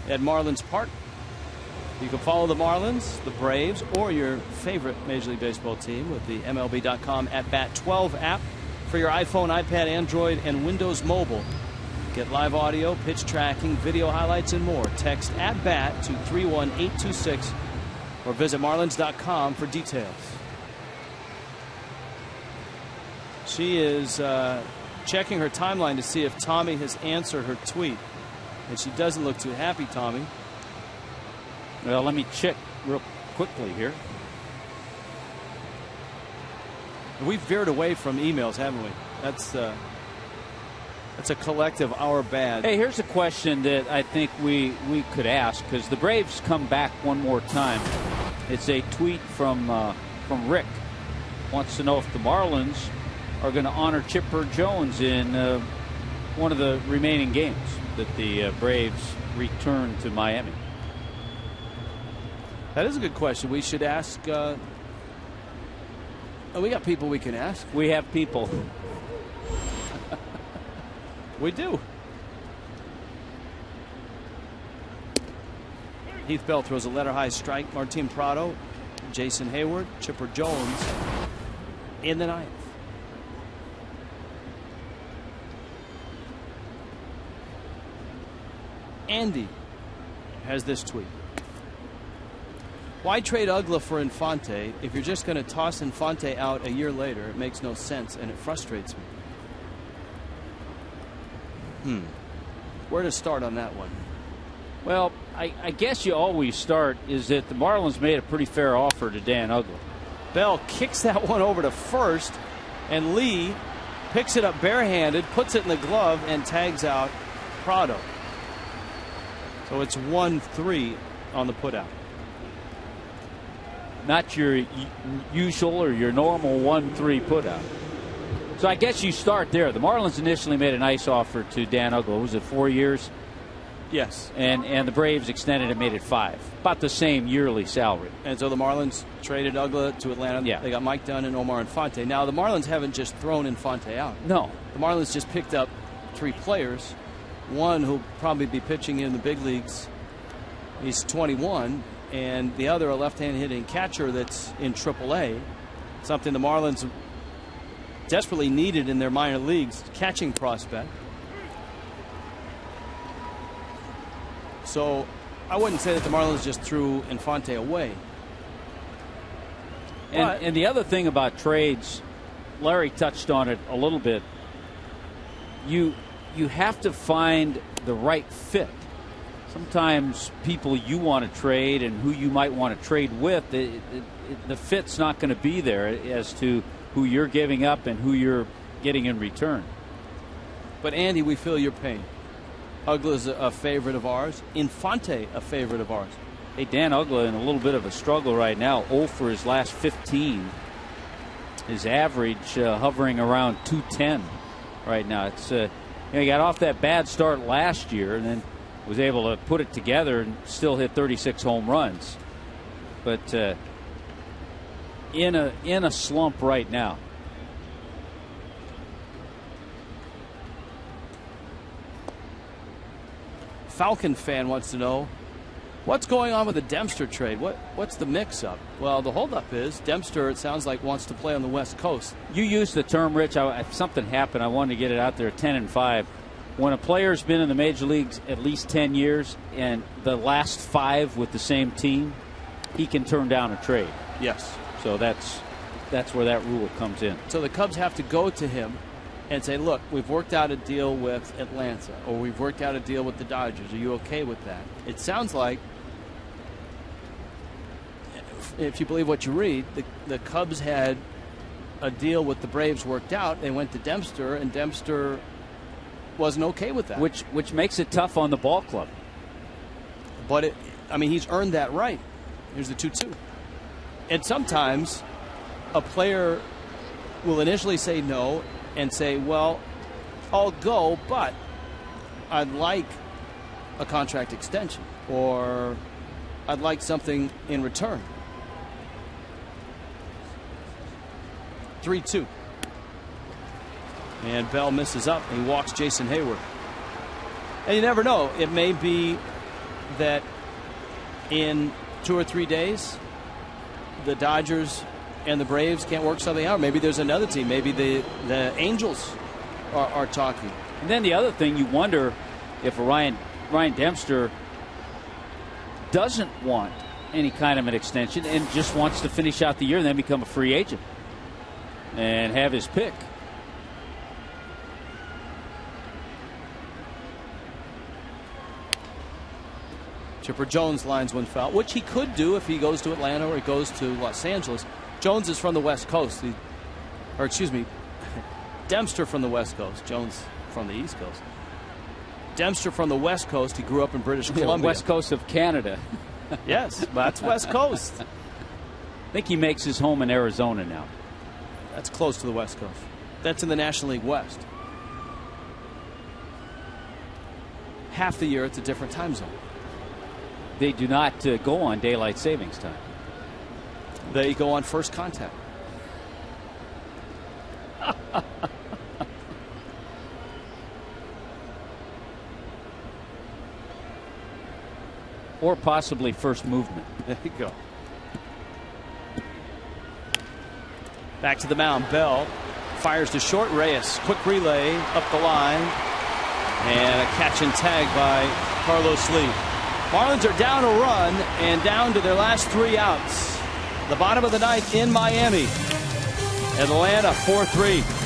At Marlins Park. You can follow the Marlins, the Braves, or your favorite Major League Baseball team with the MLB.com At-Bat 12 app for your iPhone, iPad, Android, and Windows Mobile. Get live audio, pitch tracking, video highlights, and more. Text At-Bat to 31826 or visit Marlins.com for details. She is checking her timeline to see if Tommy has answered her tweet. And she doesn't look too happy, Tommy. Well, let me check real quickly here. We've veered away from emails, haven't we? That's a collective our bad. Hey, here's a question that I think we could ask, because the Braves come back one more time. It's a tweet from Rick. Wants to know if the Marlins are going to honor Chipper Jones in one of the remaining games that the Braves return to Miami. That is a good question. We should ask. We got people we can ask. We have people. We do. Heath Bell throws a letter high strike. Martin Prado, Jason Hayward, Chipper Jones in the ninth. Andy has this tweet. Why trade Ugla for Infante? If you're just going to toss Infante out a year later, it makes no sense and it frustrates me. Where to start on that one? Well, I guess you always start is that the Marlins made a pretty fair offer to Dan Ugla. Bell kicks that one over to first, and Lee picks it up barehanded, puts it in the glove, and tags out Prado. So it's 1-3 on the putout. Not your usual or your normal 1-3 putout. So I guess you start there. The Marlins initially made a nice offer to Dan Ugla. Was it 4 years? Yes. And the Braves extended and made it 5. About the same yearly salary. And so the Marlins traded Ugla to Atlanta. Yeah. They got Mike Dunn and Omar Infante. Now, the Marlins haven't just thrown Infante out. No. The Marlins just picked up 3 players. One who'll probably be pitching in the big leagues. He's 21. And the other, a left-hand hitting catcher that's in AAA. Something the Marlins desperately needed in their minor leagues, catching prospect. So I wouldn't say that the Marlins just threw Infante away. And the other thing about trades, Larry touched on it a little bit. You have to find the right fit. Sometimes people you want to trade and who you might want to trade with, the fit's not going to be there as to who you're giving up and who you're getting in return. But Andy, we feel your pain. Ugla's a favorite of ours. Infante, a favorite of ours. Hey, Dan Ugla in a little bit of a struggle right now. 0 for his last 15. His average hovering around 210 right now. It's he got off that bad start last year and then was able to put it together and still hit 36 home runs. But in a slump right now. Falcon fan wants to know what's going on with the Dempster trade. What's the mix-up? Well, the holdup is Dempster, it sounds like, wants to play on the West Coast. You used the term, Rich. If something happened, I wanted to get it out there. 10-5. When a player's been in the major leagues at least 10 years and the last 5 with the same team, he can turn down a trade. Yes. So that's where that rule comes in. So the Cubs have to go to him and say, look, we've worked out a deal with Atlanta, or we've worked out a deal with the Dodgers. Are you okay with that? It sounds like, if you believe what you read, the Cubs had a deal with the Braves worked out. They went to Dempster, and Dempster wasn't okay with that. Which makes it tough on the ball club. But, he's earned that right. Here's the 2-2. And sometimes a player will initially say no and say, well, I'll go, but I'd like a contract extension, or I'd like something in return. 3-2. And Bell misses up. He walks Jason Hayward. And you never know. It may be that in 2 or 3 days, the Dodgers and the Braves can't work something out. Maybe there's another team. Maybe the Angels are talking. And then the other thing, you wonder if Ryan Dempster doesn't want any kind of an extension and just wants to finish out the year and then become a free agent and have his pick. Chipper Jones lines one foul, which he could do if he goes to Atlanta or he goes to Los Angeles. Jones is from the West Coast. Dempster from the West Coast. Jones from the East Coast. Dempster from the West Coast. He grew up in British Columbia. West Coast of Canada. Yes, that's West Coast. I think he makes his home in Arizona now. That's close to the West Coast. That's in the National League West. Half the year, it's a different time zone. They do not go on daylight savings time. They go on first contact. Or possibly first movement. There you go. Back to the mound. Bell fires to short. Reyes. Quick relay up the line. And a catch and tag by Carlos Lee. Marlins are down a run and down to their last 3 outs. The bottom of the ninth in Miami. Atlanta 4-3.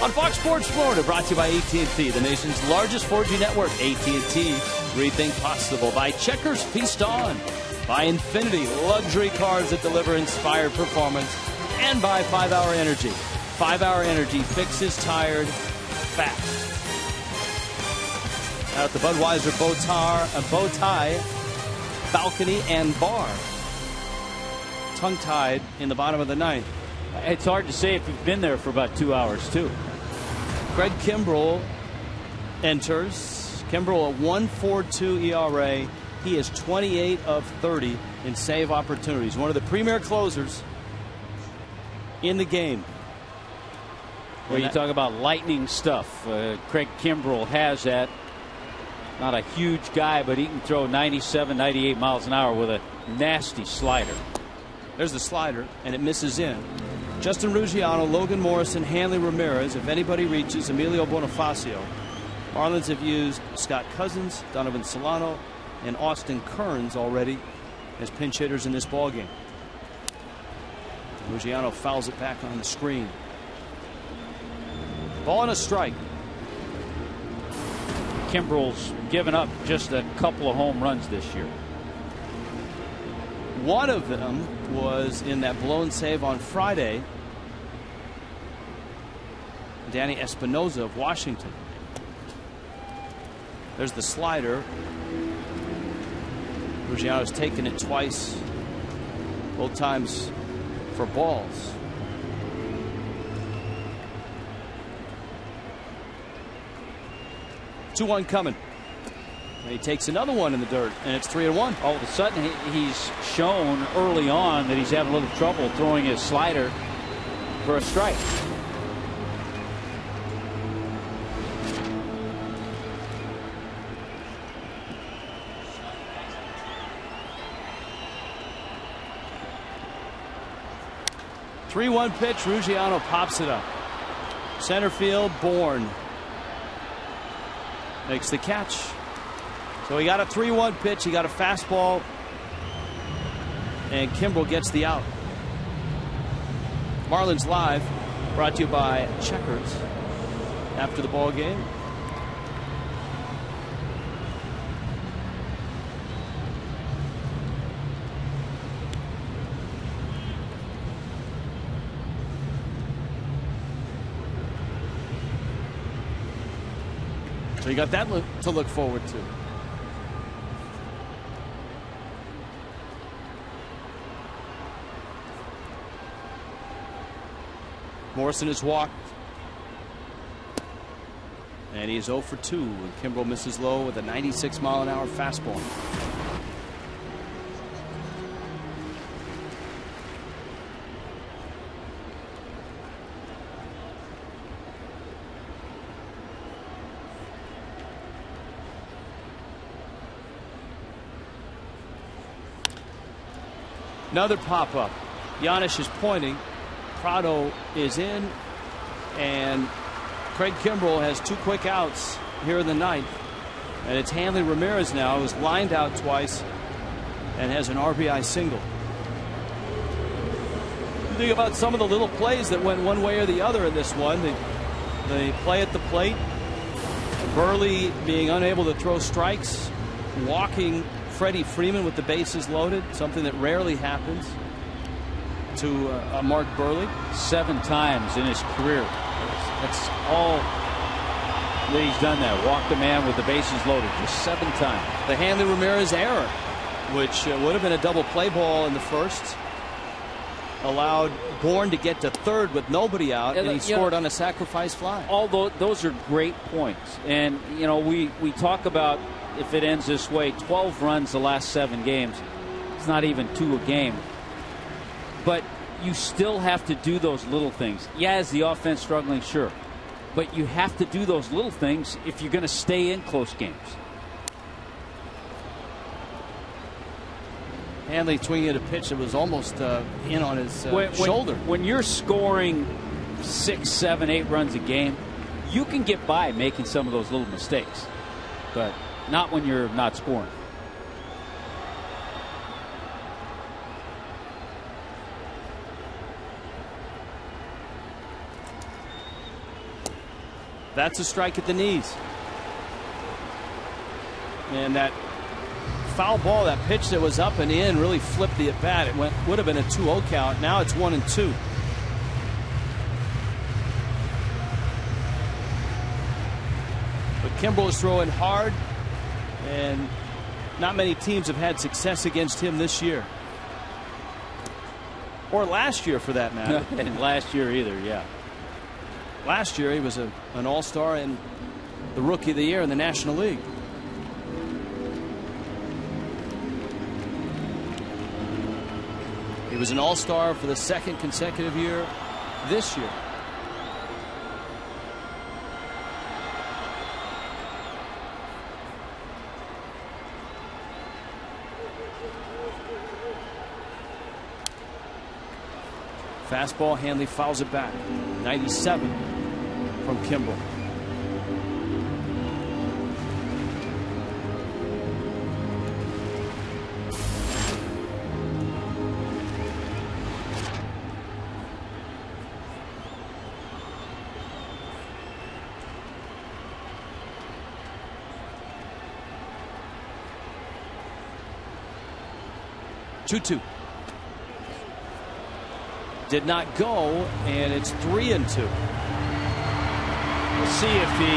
On Fox Sports Florida, brought to you by AT&T, the nation's largest 4G network. AT&T, rethink possible. By Checkers Feast On. By Infinity, luxury cars that deliver inspired performance. And by 5-Hour Energy. 5-Hour Energy fixes tired fast. Out at the Budweiser bow tie balcony and bar. Tongue-tied in the bottom of the ninth. It's hard to say if you've been there for about 2 hours, too. Craig Kimbrell enters. Kimbrell a 1.42 ERA. He is 28 of 30 in save opportunities. One of the premier closers in the game. Well, you talk about lightning stuff. Craig Kimbrell has that. Not a huge guy, but he can throw 97, 98 miles an hour with a nasty slider. There's the slider, and it misses in. Justin Ruggiano, Logan Morrison, Hanley Ramirez. If anybody reaches, Emilio Bonifacio. Marlins have used Scott Cousins, Donovan Solano, and Austin Kearns already as pinch hitters in this ballgame. Ruggiano fouls it back on the screen. Ball and a strike. Kimbrell's given up just a couple of home runs this year. One of them was in that blown save on Friday. Danny Espinosa of Washington. There's the slider. Ruggiano's taken it twice, both times for balls. Two-one coming. And he takes another one in the dirt, and it's 3-1. All of a sudden, he's shown early on that he's having a little trouble throwing his slider for a strike. 3-1 pitch. Ruggiano pops it up. Center field, Bourne makes the catch. So he got a 3-1 pitch. He got a fastball. And Kimbrel gets the out. Marlins Live, brought to you by Checkers. After the ball game. So you got that to look forward to. Morrison has walked. And he's 0 for 2. And Kimbrel misses low with a 96-mile-an-hour fastball. Another pop-up. Giannis is pointing. Prado is in. And Craig Kimbrel has 2 quick outs here in the ninth. And it's Hanley Ramirez now, who's lined out twice and has an RBI single. You think about some of the little plays that went one way or the other in this one. The play at the plate. Burley being unable to throw strikes. Walking Freddie Freeman with the bases loaded, something that rarely happens to Mark Burley. 7 times in his career. That's all that he's done there. Walked a man with the bases loaded just 7 times. The Hanley Ramirez error, which would have been a double play ball in the first, allowed Bourne to get to third with nobody out, and he scored on a sacrifice fly. Although those are great points, and you know we talk about if it ends this way, 12 runs the last 7 games. It's not even 2 a game. But you still have to do those little things. Yeah, is the offense struggling? Sure. But you have to do those little things if you're going to stay in close games. Hanley swinging at a pitch that was almost in on his shoulder. When you're scoring 6, 7, 8 runs a game, you can get by making some of those little mistakes. But not when you're not scoring. That's a strike at the knees. And that foul ball, that pitch that was up and in, really flipped the at bat. It would have been a 2-0 count. Now it's 1-2. But Kimbrel is throwing hard, and not many teams have had success against him this year. Or last year, for that matter. And last year either, yeah. Last year he was an all-star and the Rookie of the Year in the National League. He was an all-star for the 2nd consecutive year this year. Fastball, Hanley fouls it back. 97 from Kimbrel. Two-two. Did not go, and it's 3-2. We'll see if he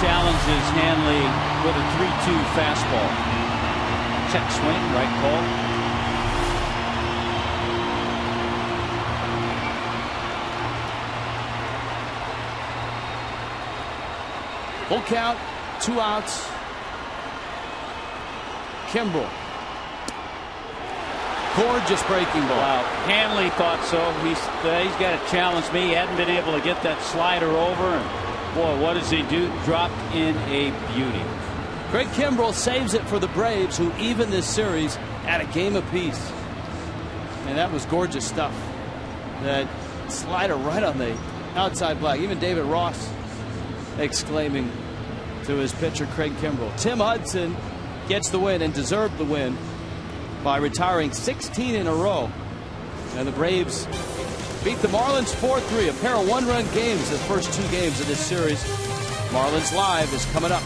challenges Hanley with a 3-2 fastball. Check swing, right call. Full count, 2 outs. Kimbrel. Gorgeous breaking ball. Wow. Hanley thought so. He's got to challenge me. He hadn't been able to get that slider over. And boy, what does he do? Dropped in a beauty. Craig Kimbrel saves it for the Braves, who even this series at a game apiece. And that was gorgeous stuff. That slider right on the outside black. Even David Ross exclaiming to his pitcher, Craig Kimbrell. Tim Hudson gets the win and deserved the win by retiring 16 in a row. And the Braves beat the Marlins 4-3. A pair of one-run games the first two games of this series. Marlins Live is coming up.